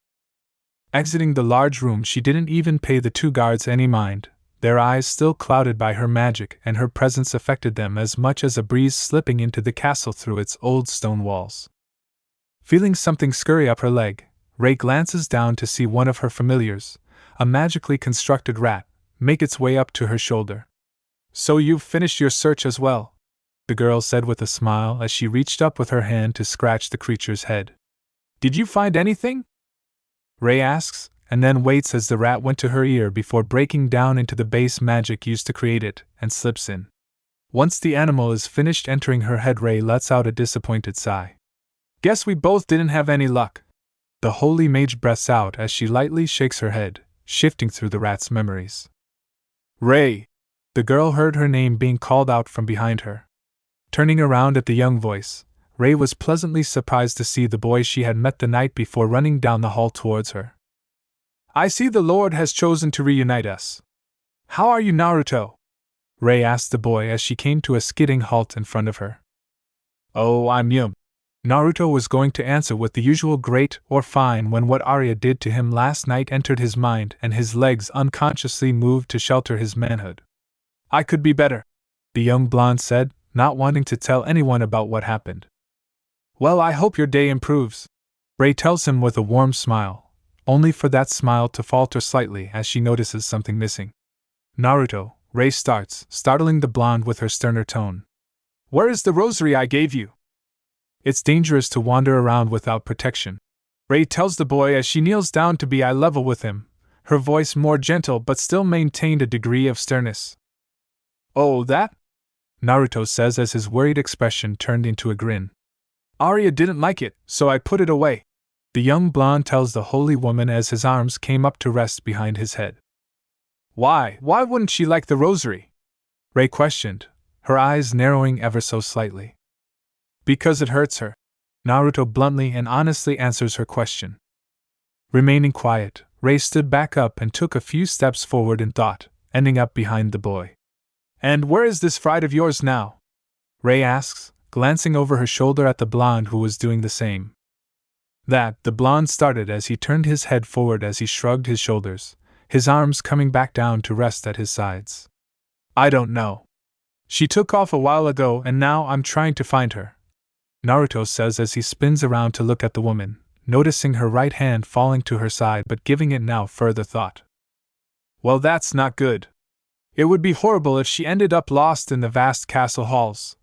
Exiting the large room, she didn't even pay the two guards any mind, their eyes still clouded by her magic, and her presence affected them as much as a breeze slipping into the castle through its old stone walls. Feeling something scurry up her leg, Ray glances down to see one of her familiars, a magically constructed rat, make its way up to her shoulder. So you've finished your search as well, the girl said with a smile as she reached up with her hand to scratch the creature's head. Did you find anything? Ray asks, and then waits as the rat went to her ear before breaking down into the base magic used to create it, and slips in. Once the animal is finished entering her head, Ray lets out a disappointed sigh. Guess we both didn't have any luck, the holy mage breaths out as she lightly shakes her head, shifting through the rat's memories. Ray! The girl heard her name being called out from behind her. Turning around at the young voice, Ray was pleasantly surprised to see the boy she had met the night before running down the hall towards her. I see the Lord has chosen to reunite us. How are you, Naruto? Ray asked the boy as she came to a skidding halt in front of her. Oh, I'm Yum. Naruto was going to answer with the usual great or fine when what Arya did to him last night entered his mind and his legs unconsciously moved to shelter his manhood. I could be better, the young blonde said, not wanting to tell anyone about what happened. Well, I hope your day improves, Ray tells him with a warm smile, only for that smile to falter slightly as she notices something missing. Naruto, Ray starts, startling the blonde with her sterner tone. Where is the rosary I gave you? It's dangerous to wander around without protection, Ray tells the boy as she kneels down to be eye level with him, her voice more gentle but still maintained a degree of sternness. Oh, that? Naruto says as his worried expression turned into a grin. Arya didn't like it, so I put it away, the young blonde tells the holy woman as his arms came up to rest behind his head. Why wouldn't she like the rosary? Ray questioned, her eyes narrowing ever so slightly. Because it hurts her, Naruto bluntly and honestly answers her question. Remaining quiet, Ray stood back up and took a few steps forward in thought, ending up behind the boy. And where is this fright of yours now? Ray asks, glancing over her shoulder at the blonde who was doing the same. That, the blonde started as he turned his head forward as he shrugged his shoulders, his arms coming back down to rest at his sides. I don't know. She took off a while ago and now I'm trying to find her, Naruto says as he spins around to look at the woman, noticing her right hand falling to her side but giving it now further thought. Well, that's not good. It would be horrible if she ended up lost in the vast castle halls,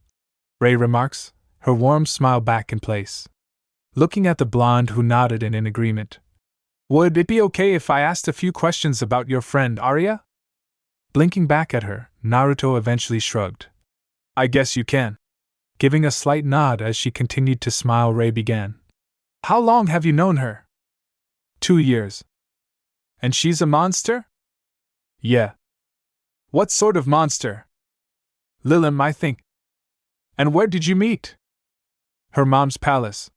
Ray remarks, her warm smile back in place. Looking at the blonde who nodded in agreement, Would it be okay if I asked a few questions about your friend Arya? Blinking back at her, Naruto eventually shrugged. I guess you can. Giving a slight nod as she continued to smile, Ray began. How long have you known her? 2 years. And she's a monster? Yeah. What sort of monster? Lilim, I think. And where did you meet? Her mom's palace.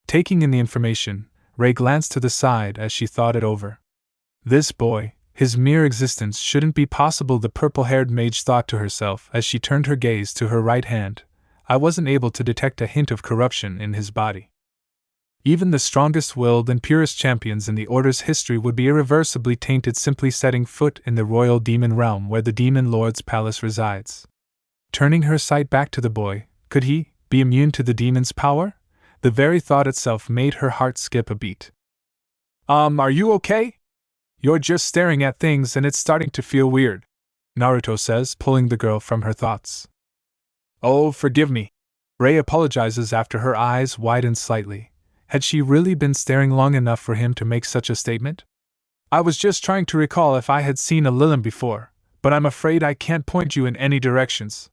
Taking in the information, Ray glanced to the side as she thought it over. This boy, his mere existence shouldn't be possible, the purple-haired mage thought to herself as she turned her gaze to her right hand. I wasn't able to detect a hint of corruption in his body. Even the strongest-willed and purest champions in the Order's history would be irreversibly tainted simply setting foot in the royal demon realm where the demon lord's palace resides. Turning her sight back to the boy, could he be immune to the demon's power? The very thought itself made her heart skip a beat. Are you okay? You're just staring at things and it's starting to feel weird, Naruto says, pulling the girl from her thoughts. Oh, forgive me. Ray apologizes after her eyes widened slightly. Had she really been staring long enough for him to make such a statement? I was just trying to recall if I had seen a Lilim before, but I'm afraid I can't point you in any directions.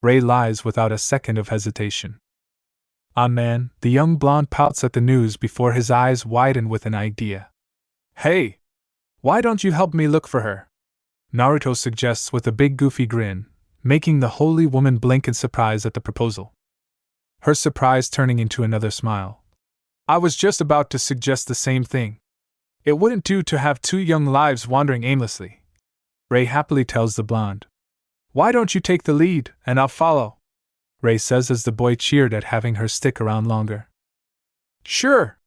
Ray lies without a second of hesitation. Ah man, the young blonde pouts at the news before his eyes widen with an idea. Hey! Why don't you help me look for her? Naruto suggests with a big goofy grin, making the holy woman blink in surprise at the proposal. Her surprise turning into another smile. I was just about to suggest the same thing. It wouldn't do to have 2 young lives wandering aimlessly. Ray happily tells the blonde. Why don't you take the lead, and I'll follow? Ray says as the boy cheered at having her stick around longer. Sure!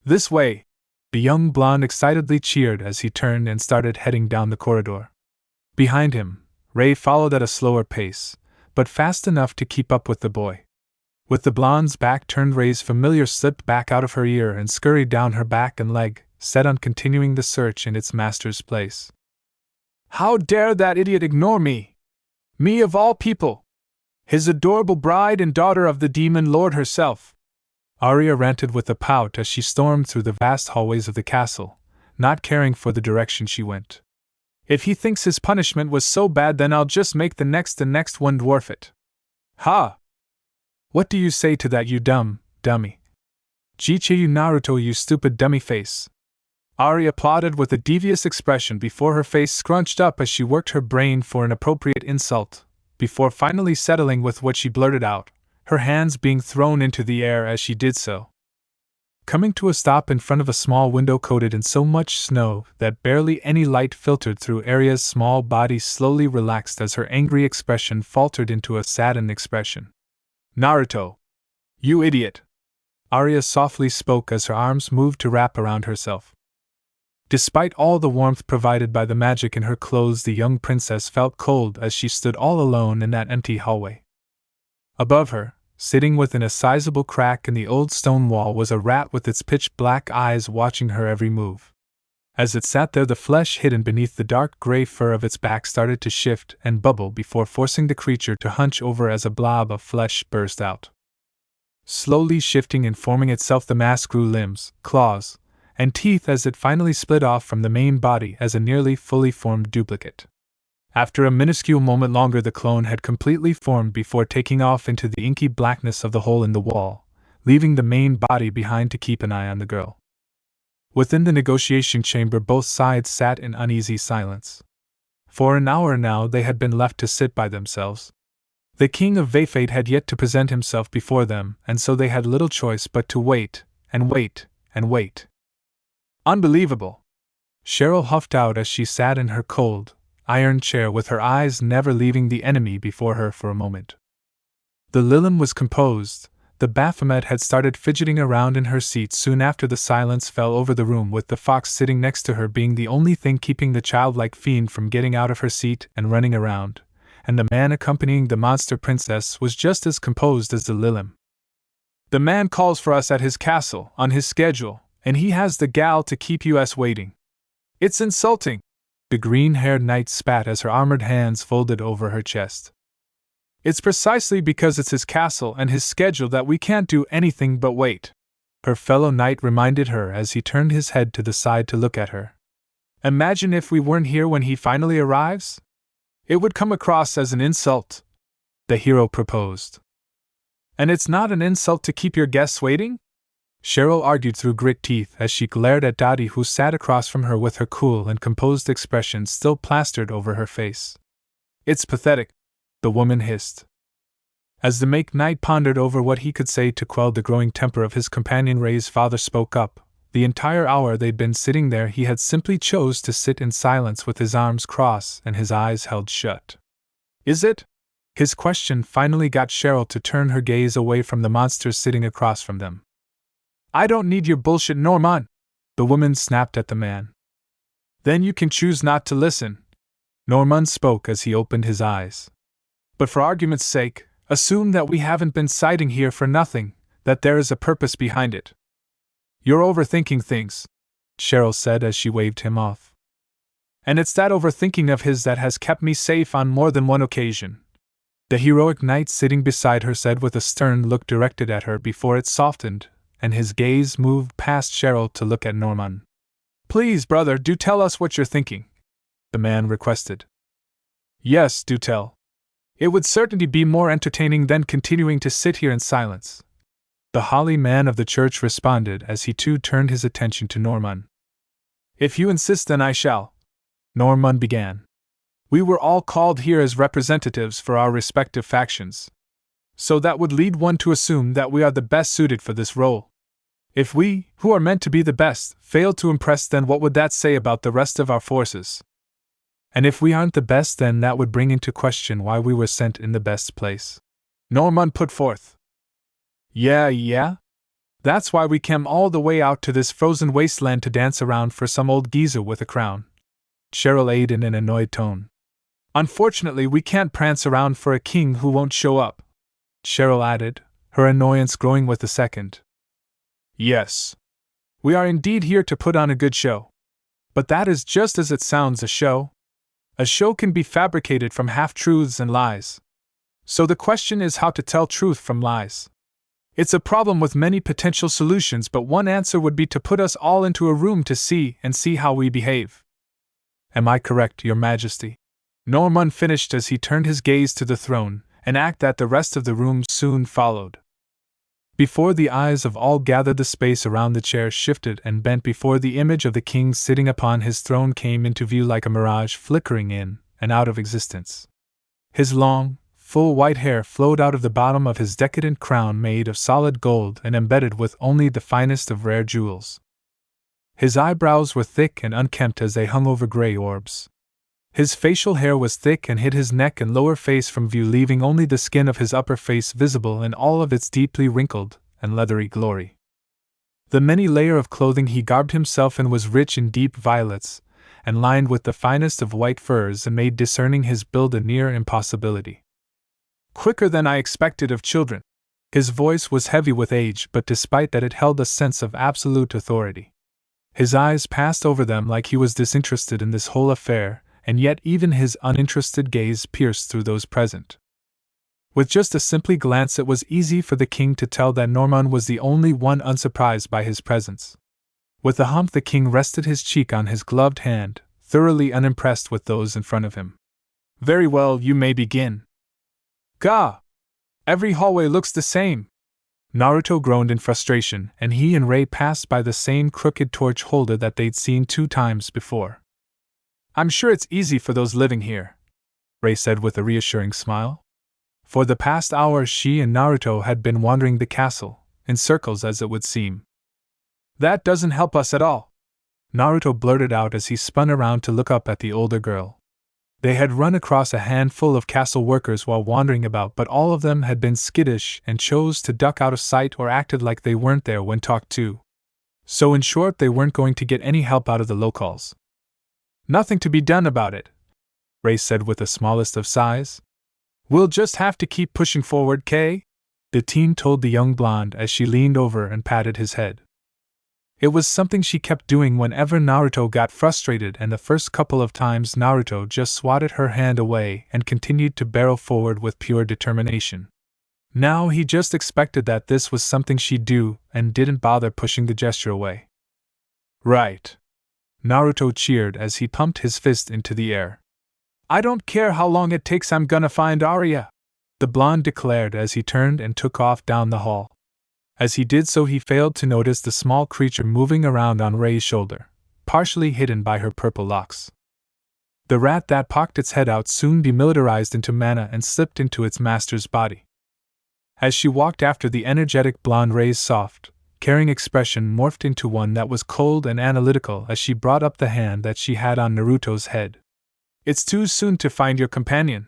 This way! The young blonde excitedly cheered as he turned and started heading down the corridor. Behind him, Ray followed at a slower pace, but fast enough to keep up with the boy. With the blonde's back turned, Ray's familiar slipped back out of her ear and scurried down her back and leg, set on continuing the search in its master's place. How dare that idiot ignore me? Me of all people! His adorable bride and daughter of the demon lord herself! Arya ranted with a pout as she stormed through the vast hallways of the castle, not caring for the direction she went. If he thinks his punishment was so bad, then I'll just make the next one dwarf it. Ha! What do you say to that, you dummy? Jiche, you Naruto, you stupid dummy face. Arya applauded with a devious expression before her face scrunched up as she worked her brain for an appropriate insult, before finally settling with what she blurted out, her hands being thrown into the air as she did so. Coming to a stop in front of a small window coated in so much snow that barely any light filtered through, Arya's small body slowly relaxed as her angry expression faltered into a saddened expression. Naruto! You idiot! Arya softly spoke as her arms moved to wrap around herself. Despite all the warmth provided by the magic in her clothes, the young princess felt cold as she stood all alone in that empty hallway. Above her, sitting within a sizable crack in the old stone wall, was a rat with its pitch-black eyes watching her every move. As it sat there, the flesh hidden beneath the dark gray fur of its back started to shift and bubble before forcing the creature to hunch over as a blob of flesh burst out. Slowly shifting and forming itself, the mass grew limbs, claws, and teeth as it finally split off from the main body as a nearly fully formed duplicate. After a minuscule moment longer, the clone had completely formed before taking off into the inky blackness of the hole in the wall, leaving the main body behind to keep an eye on the girl. Within the negotiation chamber, both sides sat in uneasy silence. For an hour now they had been left to sit by themselves. The king of Vafate had yet to present himself before them, and so they had little choice but to wait, and wait, and wait. Unbelievable! Cheryl huffed out as she sat in her cold, iron chair with her eyes never leaving the enemy before her for a moment. The Lilim was composed. The Baphomet had started fidgeting around in her seat soon after the silence fell over the room, with the fox sitting next to her being the only thing keeping the childlike fiend from getting out of her seat and running around, and the man accompanying the monster princess was just as composed as the Lilim. The man calls for us at his castle, on his schedule, and he has the gal to keep us waiting. It's insulting! The green-haired knight spat as her armored hands folded over her chest. It's precisely because it's his castle and his schedule that we can't do anything but wait. her fellow knight reminded her as he turned his head to the side to look at her. Imagine if we weren't here when he finally arrives? It would come across as an insult, the hero proposed. And it's not an insult to keep your guests waiting? Cheryl argued through grit teeth as she glared at Dottie, who sat across from her with her cool and composed expression still plastered over her face. It's pathetic, the woman hissed. As the Make Knight pondered over what he could say to quell the growing temper of his companion, Ray's father spoke up. The entire hour they'd been sitting there, he had simply chose to sit in silence with his arms crossed and his eyes held shut. Is it? His question finally got Cheryl to turn her gaze away from the monsters sitting across from them. I don't need your bullshit, Norman, the woman snapped at the man. Then you can choose not to listen. Norman spoke as he opened his eyes. But for argument's sake, assume that we haven't been sitting here for nothing, that there is a purpose behind it. You're overthinking things, Cheryl said as she waved him off. And it's that overthinking of his that has kept me safe on more than one occasion. The heroic knight sitting beside her said with a stern look directed at her before it softened, and his gaze moved past Cheryl to look at Norman. Please, brother, do tell us what you're thinking, the man requested. Yes, do tell. It would certainly be more entertaining than continuing to sit here in silence. The holy man of the church responded as he too turned his attention to Norman. If you insist, then I shall, Norman began. We were all called here as representatives for our respective factions. So that would lead one to assume that we are the best suited for this role. If we, who are meant to be the best, fail to impress, then what would that say about the rest of our forces? And if we aren't the best, then that would bring into question why we were sent in the best place. Norman put forth. Yeah? That's why we came all the way out to this frozen wasteland to dance around for some old geezer with a crown. Cheryl aided in an annoyed tone. Unfortunately, we can't prance around for a king who won't show up, Cheryl added, her annoyance growing with the second. Yes. We are indeed here to put on a good show. But that is just as it sounds, a show. A show can be fabricated from half-truths and lies. So the question is how to tell truth from lies. It's a problem with many potential solutions, but one answer would be to put us all into a room to see how we behave. Am I correct, Your Majesty? Norman finished as he turned his gaze to the throne, an act that the rest of the room soon followed. Before the eyes of all gathered, the space around the chair shifted and bent before the image of the king sitting upon his throne came into view like a mirage flickering in and out of existence. His long, full white hair flowed out of the bottom of his decadent crown made of solid gold and embedded with only the finest of rare jewels. His eyebrows were thick and unkempt as they hung over gray orbs. His facial hair was thick and hid his neck and lower face from view, leaving only the skin of his upper face visible in all of its deeply wrinkled and leathery glory. The many layer of clothing he garbed himself in was rich in deep violets, and lined with the finest of white furs, and made discerning his build a near impossibility. Quicker than I expected of children. His voice was heavy with age, but despite that it held a sense of absolute authority. His eyes passed over them like he was disinterested in this whole affair, and yet even his uninterested gaze pierced through those present. With just a simple glance, it was easy for the king to tell that Norman was the only one unsurprised by his presence. With a hump, the king rested his cheek on his gloved hand, thoroughly unimpressed with those in front of him. Very well, you may begin. Gah! Every hallway looks the same. Naruto groaned in frustration, and he and Ray passed by the same crooked torch holder that they'd seen 2 times before. I'm sure it's easy for those living here, Ray said with a reassuring smile. For the past hour she and Naruto had been wandering the castle, in circles as it would seem. That doesn't help us at all, Naruto blurted out as he spun around to look up at the older girl. They had run across a handful of castle workers while wandering about, but all of them had been skittish and chose to duck out of sight or acted like they weren't there when talked to. So in short, they weren't going to get any help out of the locals. Nothing to be done about it, Ray said with the smallest of sighs. We'll just have to keep pushing forward, Kay? The teen told the young blonde as she leaned over and patted his head. It was something she kept doing whenever Naruto got frustrated, and the first couple of times Naruto just swatted her hand away and continued to barrel forward with pure determination. Now he just expected that this was something she'd do and didn't bother pushing the gesture away. Right. Naruto cheered as he pumped his fist into the air. I don't care how long it takes, I'm gonna find Arya, the blonde declared as he turned and took off down the hall. As he did so, he failed to notice the small creature moving around on Rei's shoulder, partially hidden by her purple locks. The rat that poked its head out soon demilitarized into mana and slipped into its master's body. As she walked after the energetic blonde, Rei's soft, caring expression morphed into one that was cold and analytical as she brought up the hand that she had on Naruto's head. It's too soon to find your companion.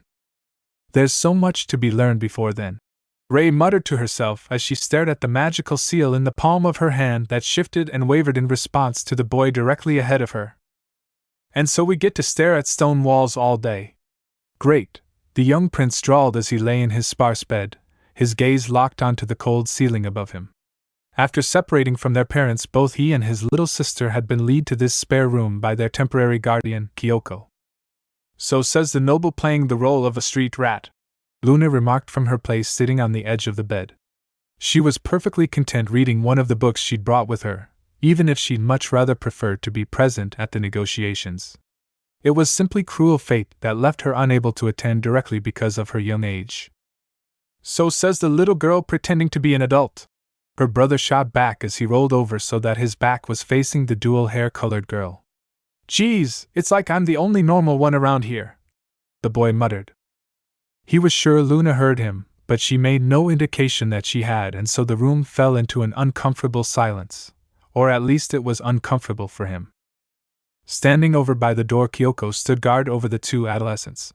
There's so much to be learned before then, Rei muttered to herself as she stared at the magical seal in the palm of her hand that shifted and wavered in response to the boy directly ahead of her. And so we get to stare at stone walls all day. Great, the young prince drawled as he lay in his sparse bed, his gaze locked onto the cold ceiling above him. After separating from their parents, both he and his little sister had been led to this spare room by their temporary guardian, Kyoko. So says the noble playing the role of a street rat, Luna remarked from her place sitting on the edge of the bed. She was perfectly content reading one of the books she'd brought with her, even if she'd much rather preferred to be present at the negotiations. It was simply cruel fate that left her unable to attend directly because of her young age. So says the little girl pretending to be an adult, her brother shot back as he rolled over so that his back was facing the dual hair-colored girl. Geez, it's like I'm the only normal one around here, the boy muttered. He was sure Luna heard him, but she made no indication that she had, and so the room fell into an uncomfortable silence, or at least it was uncomfortable for him. Standing over by the door, Kyoko stood guard over the two adolescents.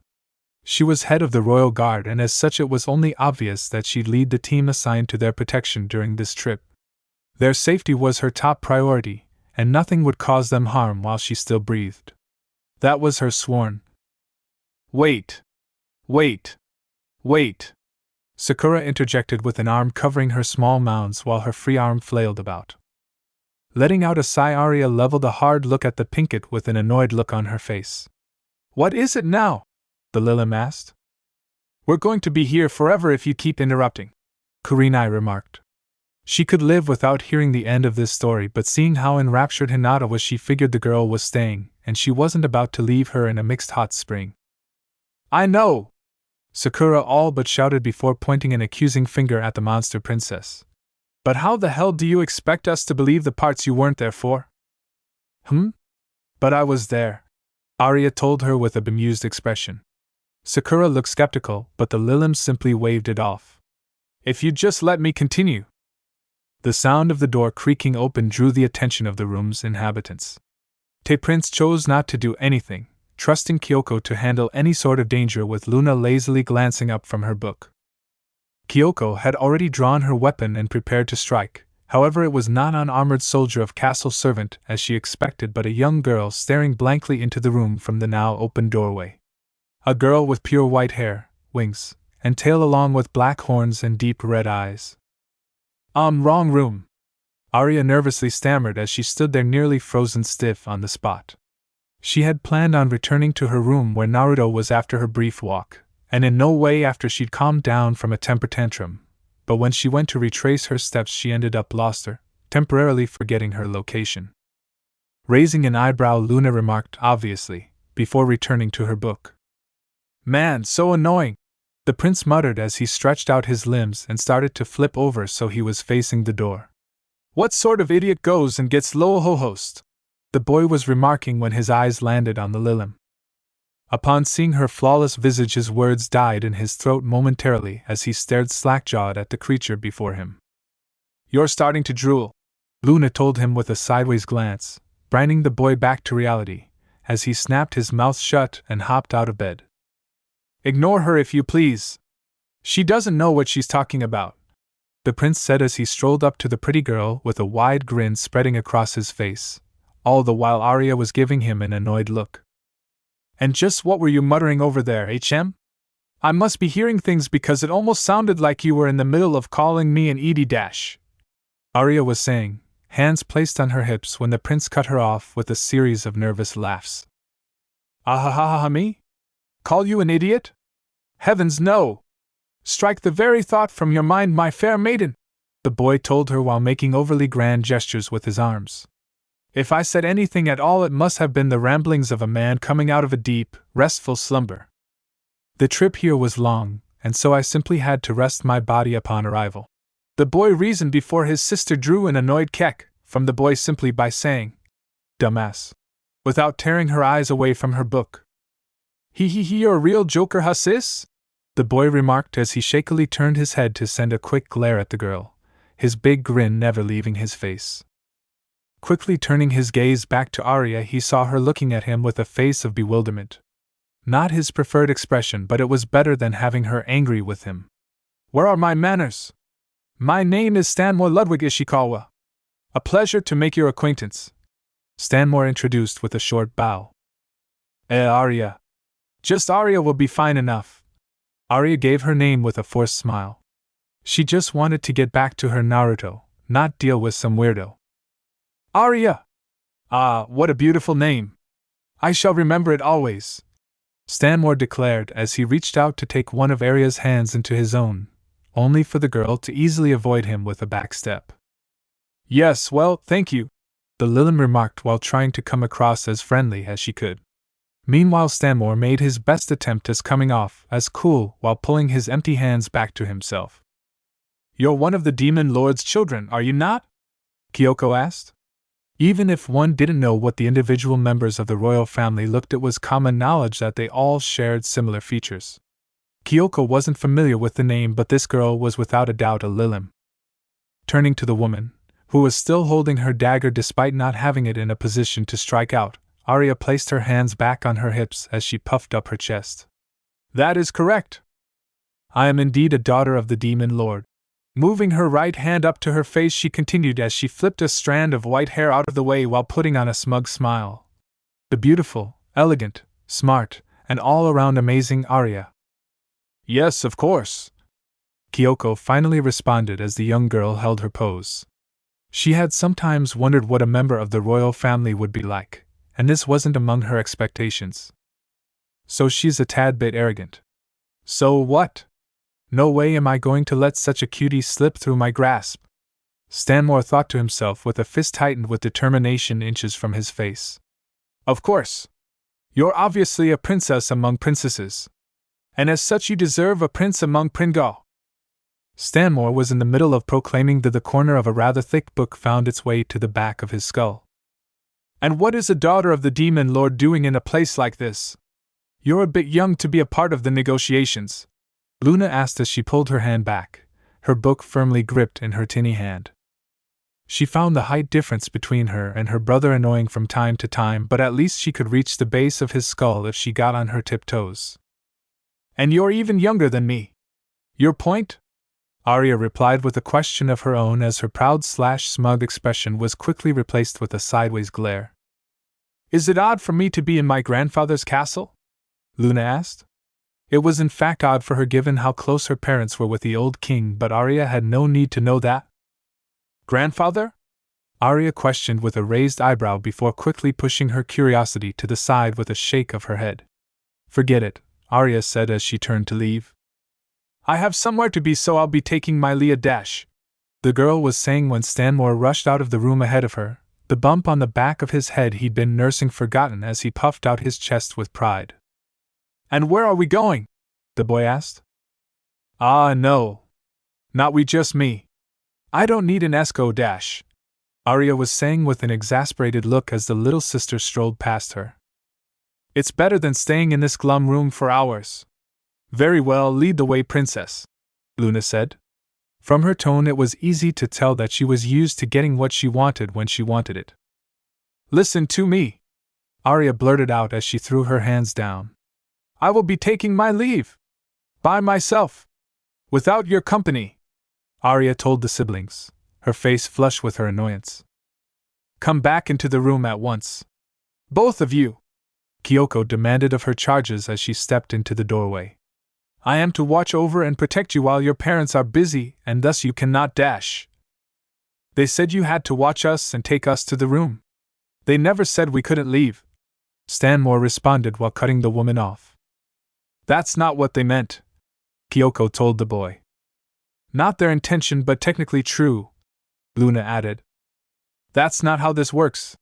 She was head of the royal guard, and as such it was only obvious that she'd lead the team assigned to their protection during this trip. Their safety was her top priority, and nothing would cause them harm while she still breathed. That was her sworn. Wait! Sakura interjected with an arm covering her small mounds while her free arm flailed about. Letting out a sigh, Arya leveled a hard look at the Pinkett with an annoyed look on her face. What is it now? The Lilim asked. We're going to be here forever if you keep interrupting, Kurinai remarked. She could live without hearing the end of this story, but seeing how enraptured Hinata was, she figured the girl was staying, and she wasn't about to leave her in a mixed hot spring. I know! Sakura all but shouted before pointing an accusing finger at the monster princess. But how the hell do you expect us to believe the parts you weren't there for? But I was there, Arya told her with a bemused expression. Sakura looked skeptical, but the Lilim simply waved it off. If you'd just let me continue. The sound of the door creaking open drew the attention of the room's inhabitants. Prince chose not to do anything, trusting Kyoko to handle any sort of danger, with Luna lazily glancing up from her book. Kyoko had already drawn her weapon and prepared to strike, however it was not an armored soldier of castle servant as she expected, but a young girl staring blankly into the room from the now open doorway. A girl with pure white hair, wings, and tail along with black horns and deep red eyes. Wrong room, Arya nervously stammered as she stood there nearly frozen stiff on the spot. She had planned on returning to her room where Naruto was after her brief walk, and in no way after she'd calmed down from a temper tantrum, but when she went to retrace her steps she ended up lost her, temporarily forgetting her location. Raising an eyebrow, Luna remarked obviously, before returning to her book. Man, so annoying, the prince muttered as he stretched out his limbs and started to flip over so he was facing the door. What sort of idiot goes and gets low-ho-host? The boy was remarking when his eyes landed on the Lilim. Upon seeing her flawless visage, his words died in his throat momentarily as he stared slack-jawed at the creature before him. You're starting to drool, Luna told him with a sideways glance, bringing the boy back to reality, as he snapped his mouth shut and hopped out of bed. Ignore her if you please. She doesn't know what she's talking about, the prince said as he strolled up to the pretty girl with a wide grin spreading across his face, all the while Arya was giving him an annoyed look. And just what were you muttering over there, HM? I must be hearing things because it almost sounded like you were in the middle of calling me an Edie Dash, Arya was saying, hands placed on her hips, when the prince cut her off with a series of nervous laughs. Me? Call you an idiot? Heavens no! Strike the very thought from your mind, my fair maiden, the boy told her while making overly grand gestures with his arms. If I said anything at all, it must have been the ramblings of a man coming out of a deep, restful slumber. The trip here was long, and so I simply had to rest my body upon arrival. The boy reasoned before his sister drew an annoyed keck from the boy simply by saying, "Dumbass," without tearing her eyes away from her book. You're a real joker, huh, sis?" the boy remarked as he shakily turned his head to send a quick glare at the girl, his big grin never leaving his face. Quickly turning his gaze back to Arya, he saw her looking at him with a face of bewilderment. Not his preferred expression, but it was better than having her angry with him. "Where are my manners? My name is Stanmore Ludwig Ishikawa. A pleasure to make your acquaintance," Stanmore introduced with a short bow. Arya. Just Arya will be fine enough." Arya gave her name with a forced smile. She just wanted to get back to her Naruto, not deal with some weirdo. "Arya! Ah, what a beautiful name! I shall remember it always," Stanmore declared as he reached out to take one of Arya's hands into his own, only for the girl to easily avoid him with a backstep. "Yes, well, thank you," the Lilin remarked while trying to come across as friendly as she could. Meanwhile, Stanmore made his best attempt as coming off as cool while pulling his empty hands back to himself. "You're one of the Demon Lord's children, are you not?" Kyoko asked. Even if one didn't know what the individual members of the royal family looked, it was common knowledge that they all shared similar features. Kyoko wasn't familiar with the name, but this girl was without a doubt a Lilim. Turning to the woman, who was still holding her dagger despite not having it in a position to strike out, Arya placed her hands back on her hips as she puffed up her chest. "That is correct. I am indeed a daughter of the Demon Lord." Moving her right hand up to her face, she continued as she flipped a strand of white hair out of the way while putting on a smug smile. The beautiful, elegant, smart, and all-around amazing Arya. "Yes, of course," Kyoko finally responded as the young girl held her pose. She had sometimes wondered what a member of the royal family would be like, and this wasn't among her expectations. "So she's a tad bit arrogant. So what? No way am I going to let such a cutie slip through my grasp," Stanmore thought to himself with a fist tightened with determination inches from his face. "Of course. You're obviously a princess among princesses. And as such you deserve a prince among Pringal." Stanmore was in the middle of proclaiming that the corner of a rather thick book found its way to the back of his skull. "And what is a daughter of the Demon Lord doing in a place like this? You're a bit young to be a part of the negotiations," Luna asked as she pulled her hand back, her book firmly gripped in her tinny hand. She found the height difference between her and her brother annoying from time to time, but at least she could reach the base of his skull if she got on her tiptoes. "And you're even younger than me. Your point?" Arya replied with a question of her own as her proud/smug expression was quickly replaced with a sideways glare. "Is it odd for me to be in my grandfather's castle?" Luna asked. It was in fact odd for her given how close her parents were with the old king, but Arya had no need to know that. "Grandfather?" Arya questioned with a raised eyebrow before quickly pushing her curiosity to the side with a shake of her head. "Forget it," Arya said as she turned to leave. "I have somewhere to be, so I'll be taking my Leah dash," the girl was saying when Stanmore rushed out of the room ahead of her, the bump on the back of his head he'd been nursing forgotten as he puffed out his chest with pride. "And where are we going?" the boy asked. "Ah, no. Not we, just me. I don't need an esco dash," Arya was saying with an exasperated look as the little sister strolled past her. "It's better than staying in this glum room for hours." "Very well, lead the way, princess," Luna said. From her tone it was easy to tell that she was used to getting what she wanted when she wanted it. "Listen to me," Arya blurted out as she threw her hands down. "I will be taking my leave. By myself. Without your company," Arya told the siblings, her face flushed with her annoyance. "Come back into the room at once. Both of you," Kyoko demanded of her charges as she stepped into the doorway. "I am to watch over and protect you while your parents are busy, and thus you cannot dash. They said you had to watch us and take us to the room. They never said we couldn't leave," Stanmore responded while cutting the woman off. "That's not what they meant," Kyoko told the boy. Not their intention, but technically true, Luna added. That's not how this works,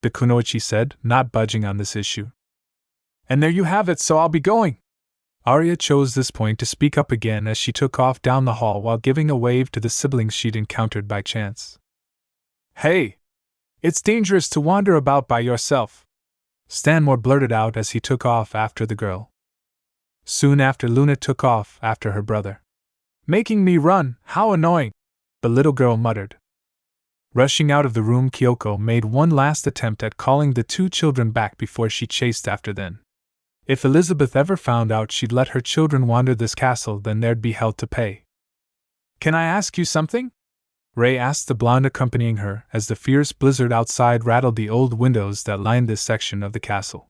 the kunoichi said, not budging on this issue. And there you have it, so I'll be going. Arya chose this point to speak up again as she took off down the hall while giving a wave to the siblings she'd encountered by chance. Hey! It's dangerous to wander about by yourself, Stanmore blurted out as he took off after the girl. Soon after, Luna took off after her brother. Making me run, how annoying, the little girl muttered. Rushing out of the room, Kyoko made one last attempt at calling the two children back before she chased after them. If Elizabeth ever found out she'd let her children wander this castle, then there'd be hell to pay. Can I ask you something? Ray asked the blonde accompanying her as the fierce blizzard outside rattled the old windows that lined this section of the castle.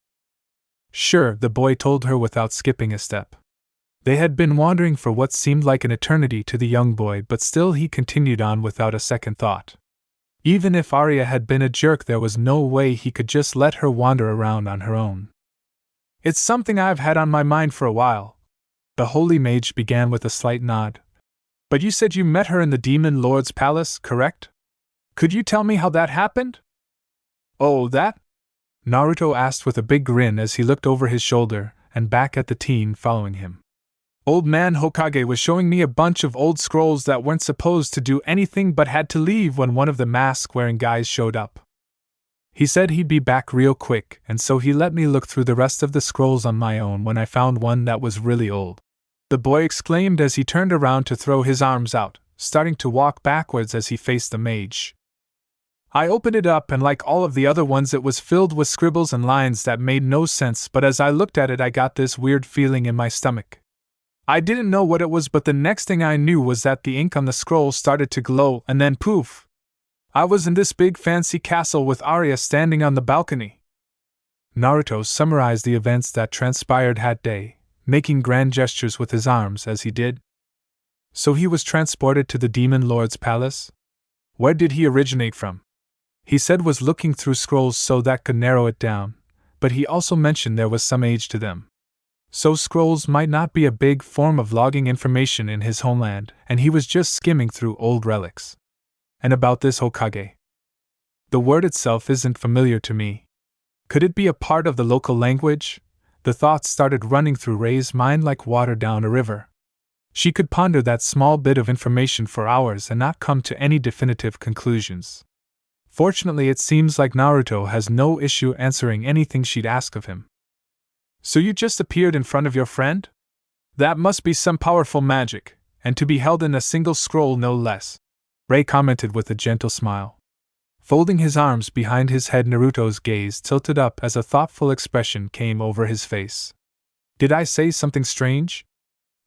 Sure, the boy told her without skipping a step. They had been wandering for what seemed like an eternity to the young boy, but still he continued on without a second thought. Even if Arya had been a jerk, there was no way he could just let her wander around on her own. It's something I've had on my mind for a while, the holy mage began with a slight nod. But you said you met her in the Demon Lord's palace, correct? Could you tell me how that happened? Oh, that? Naruto asked with a big grin as he looked over his shoulder and back at the teen following him. Old man Hokage was showing me a bunch of old scrolls that weren't supposed to do anything but had to leave when one of the mask-wearing guys showed up. He said he'd be back real quick, and so he let me look through the rest of the scrolls on my own when I found one that was really old. The boy exclaimed as he turned around to throw his arms out, starting to walk backwards as he faced the mage. I opened it up, and like all of the other ones, it was filled with scribbles and lines that made no sense, but as I looked at it, I got this weird feeling in my stomach. I didn't know what it was, but the next thing I knew was that the ink on the scroll started to glow, and then poof! I was in this big fancy castle with Arya standing on the balcony. Naruto summarized the events that transpired that day, making grand gestures with his arms as he did. So he was transported to the Demon Lord's palace? Where did he originate from? He said was looking through scrolls so that could narrow it down, but he also mentioned there was some age to them. So scrolls might not be a big form of logging information in his homeland, and he was just skimming through old relics. And about this Hokage. The word itself isn't familiar to me. Could it be a part of the local language? The thoughts started running through Rei's mind like water down a river. She could ponder that small bit of information for hours and not come to any definitive conclusions. Fortunately, it seems like Naruto has no issue answering anything she'd ask of him. So you just appeared in front of your friend? That must be some powerful magic, and to be held in a single scroll no less, Rei commented with a gentle smile. Folding his arms behind his head, Naruto's gaze tilted up as a thoughtful expression came over his face. Did I say something strange?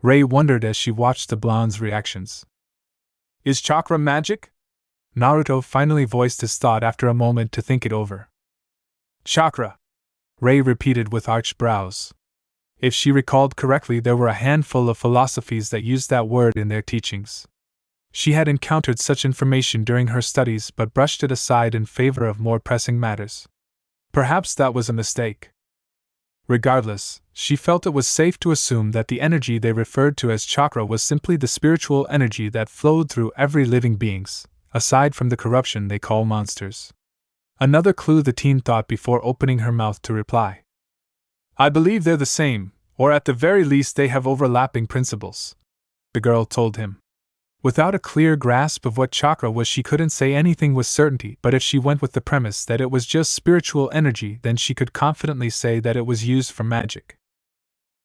Rei wondered as she watched the blonde's reactions. Is chakra magic? Naruto finally voiced his thought after a moment to think it over. Chakra, Rei repeated with arched brows. If she recalled correctly, there were a handful of philosophies that used that word in their teachings. She had encountered such information during her studies but brushed it aside in favor of more pressing matters. Perhaps that was a mistake. Regardless, she felt it was safe to assume that the energy they referred to as chakra was simply the spiritual energy that flowed through every living beings, aside from the corruption they call monsters. Another clue, the teen thought before opening her mouth to reply. I believe they're the same, or at the very least they have overlapping principles, the girl told him. Without a clear grasp of what chakra was, she couldn't say anything with certainty, but if she went with the premise that it was just spiritual energy, then she could confidently say that it was used for magic.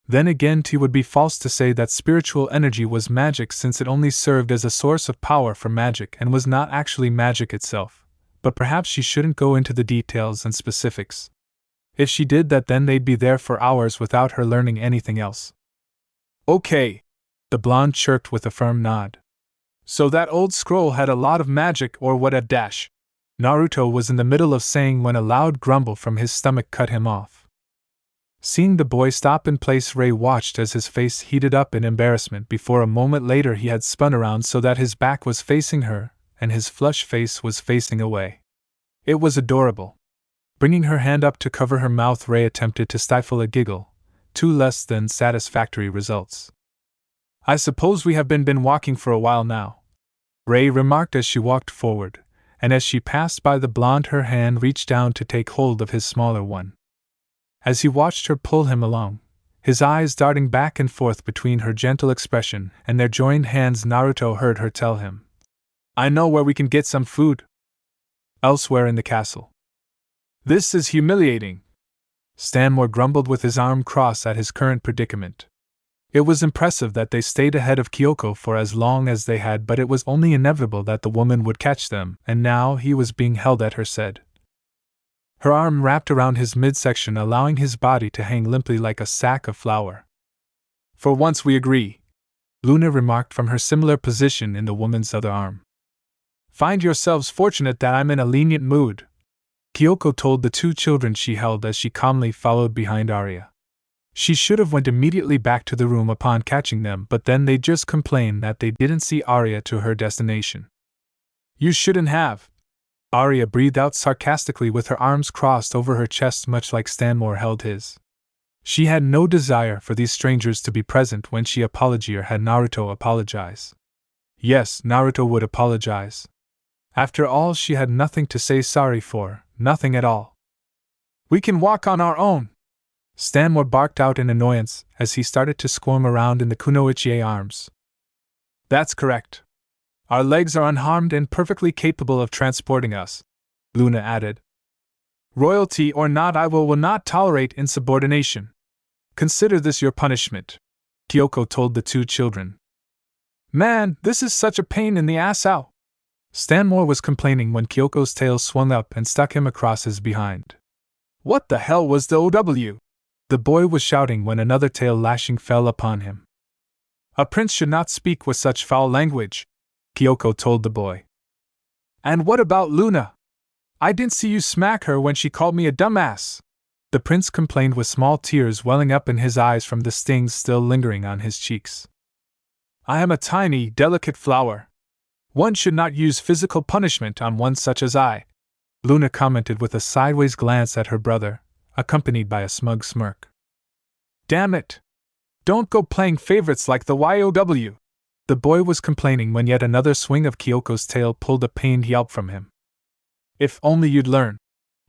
Then again, it would be false to say that spiritual energy was magic, since it only served as a source of power for magic and was not actually magic itself, but perhaps she shouldn't go into the details and specifics. If she did that, then they'd be there for hours without her learning anything else. Okay, the blonde chirped with a firm nod. So that old scroll had a lot of magic, or what a dash. Naruto was in the middle of saying when a loud grumble from his stomach cut him off. Seeing the boy stop in place, Rei watched as his face heated up in embarrassment before a moment later he had spun around so that his back was facing her and his flushed face was facing away. It was adorable. Bringing her hand up to cover her mouth, Rei attempted to stifle a giggle, to less than satisfactory results. I suppose we have been walking for a while now, Ray remarked as she walked forward, and as she passed by the blonde her hand reached down to take hold of his smaller one. As he watched her pull him along, his eyes darting back and forth between her gentle expression and their joined hands, Naruto heard her tell him, "I know where we can get some food. Elsewhere in the castle." "This is humiliating," Stanmore grumbled with his arm crossed at his current predicament. It was impressive that they stayed ahead of Kyoko for as long as they had, but it was only inevitable that the woman would catch them, and now he was being held at her side. Her arm wrapped around his midsection, allowing his body to hang limply like a sack of flour. "For once we agree," Luna remarked from her similar position in the woman's other arm. "Find yourselves fortunate that I'm in a lenient mood," Kyoko told the two children she held as she calmly followed behind Arya. She should have went immediately back to the room upon catching them, but then they just complained that they didn't see Arya to her destination. "You shouldn't have," Arya breathed out sarcastically with her arms crossed over her chest much like Stanmore held his. She had no desire for these strangers to be present when she apologized or had Naruto apologize. Yes, Naruto would apologize. After all, she had nothing to say sorry for, nothing at all. "We can walk on our own," Stanmore barked out in annoyance as he started to squirm around in the kunoichi arms. "That's correct. Our legs are unharmed and perfectly capable of transporting us," Luna added. "Royalty or not, I will not tolerate insubordination. Consider this your punishment," Kyoko told the two children. "Man, this is such a pain in the ass out," Stanmore was complaining when Kyoko's tail swung up and stuck him across his behind. "What the hell was the OW?" the boy was shouting when another tail lashing fell upon him. "A prince should not speak with such foul language," Kyoko told the boy. "And what about Luna? I didn't see you smack her when she called me a dumbass," the prince complained with small tears welling up in his eyes from the stings still lingering on his cheeks. "I am a tiny, delicate flower. One should not use physical punishment on one such as I," Luna commented with a sideways glance at her brother, accompanied by a smug smirk. "Damn it! Don't go playing favorites like the YOW!" the boy was complaining when yet another swing of Kyoko's tail pulled a pained yelp from him. "If only you'd learn,"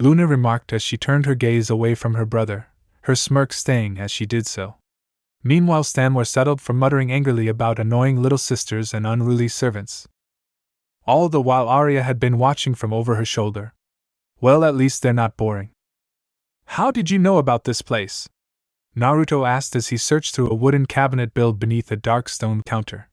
Luna remarked as she turned her gaze away from her brother, her smirk staying as she did so. Meanwhile, Stanmore settled for muttering angrily about annoying little sisters and unruly servants. All the while Arya had been watching from over her shoulder. "Well, at least they're not boring." "How did you know about this place?" Naruto asked as he searched through a wooden cabinet built beneath a dark stone counter.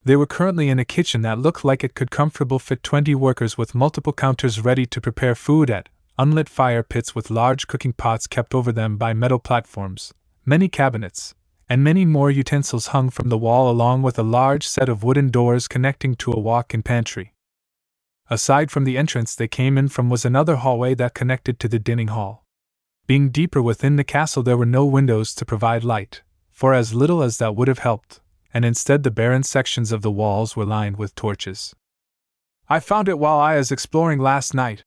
They were currently in a kitchen that looked like it could comfortably fit 20 workers, with multiple counters ready to prepare food at, unlit fire pits with large cooking pots kept over them by metal platforms, many cabinets, and many more utensils hung from the wall, along with a large set of wooden doors connecting to a walk-in pantry. Aside from the entrance they came in from was another hallway that connected to the dining hall. Being deeper within the castle, there were no windows to provide light, for as little as that would have helped, and instead the barren sections of the walls were lined with torches. "I found it while I was exploring last night,"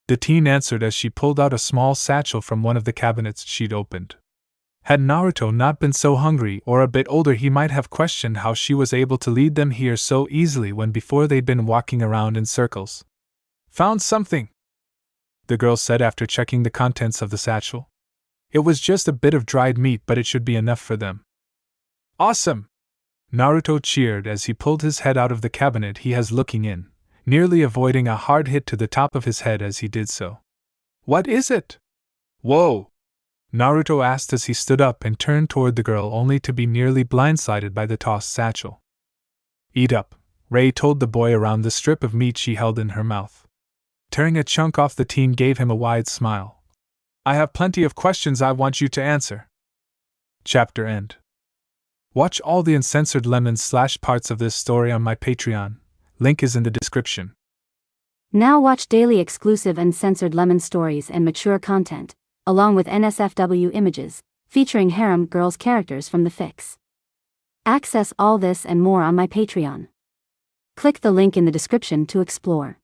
the teen answered as she pulled out a small satchel from one of the cabinets she'd opened. Had Naruto not been so hungry or a bit older, he might have questioned how she was able to lead them here so easily when before they'd been walking around in circles. "Found something," the girl said after checking the contents of the satchel. "It was just a bit of dried meat, but it should be enough for them." "Awesome!" Naruto cheered as he pulled his head out of the cabinet he was looking in, nearly avoiding a hard hit to the top of his head as he did so. "What is it?" "Whoa!" Naruto asked as he stood up and turned toward the girl, only to be nearly blindsided by the tossed satchel. "Eat up," Ray told the boy around the strip of meat she held in her mouth. Tearing a chunk off, the teen gave him a wide smile. "I have plenty of questions I want you to answer." Chapter end. Watch all the uncensored lemons / parts of this story on my Patreon. Link is in the description. Now watch daily exclusive uncensored lemon stories and mature content, along with NSFW images, featuring harem girls characters from the fics. Access all this and more on my Patreon. Click the link in the description to explore.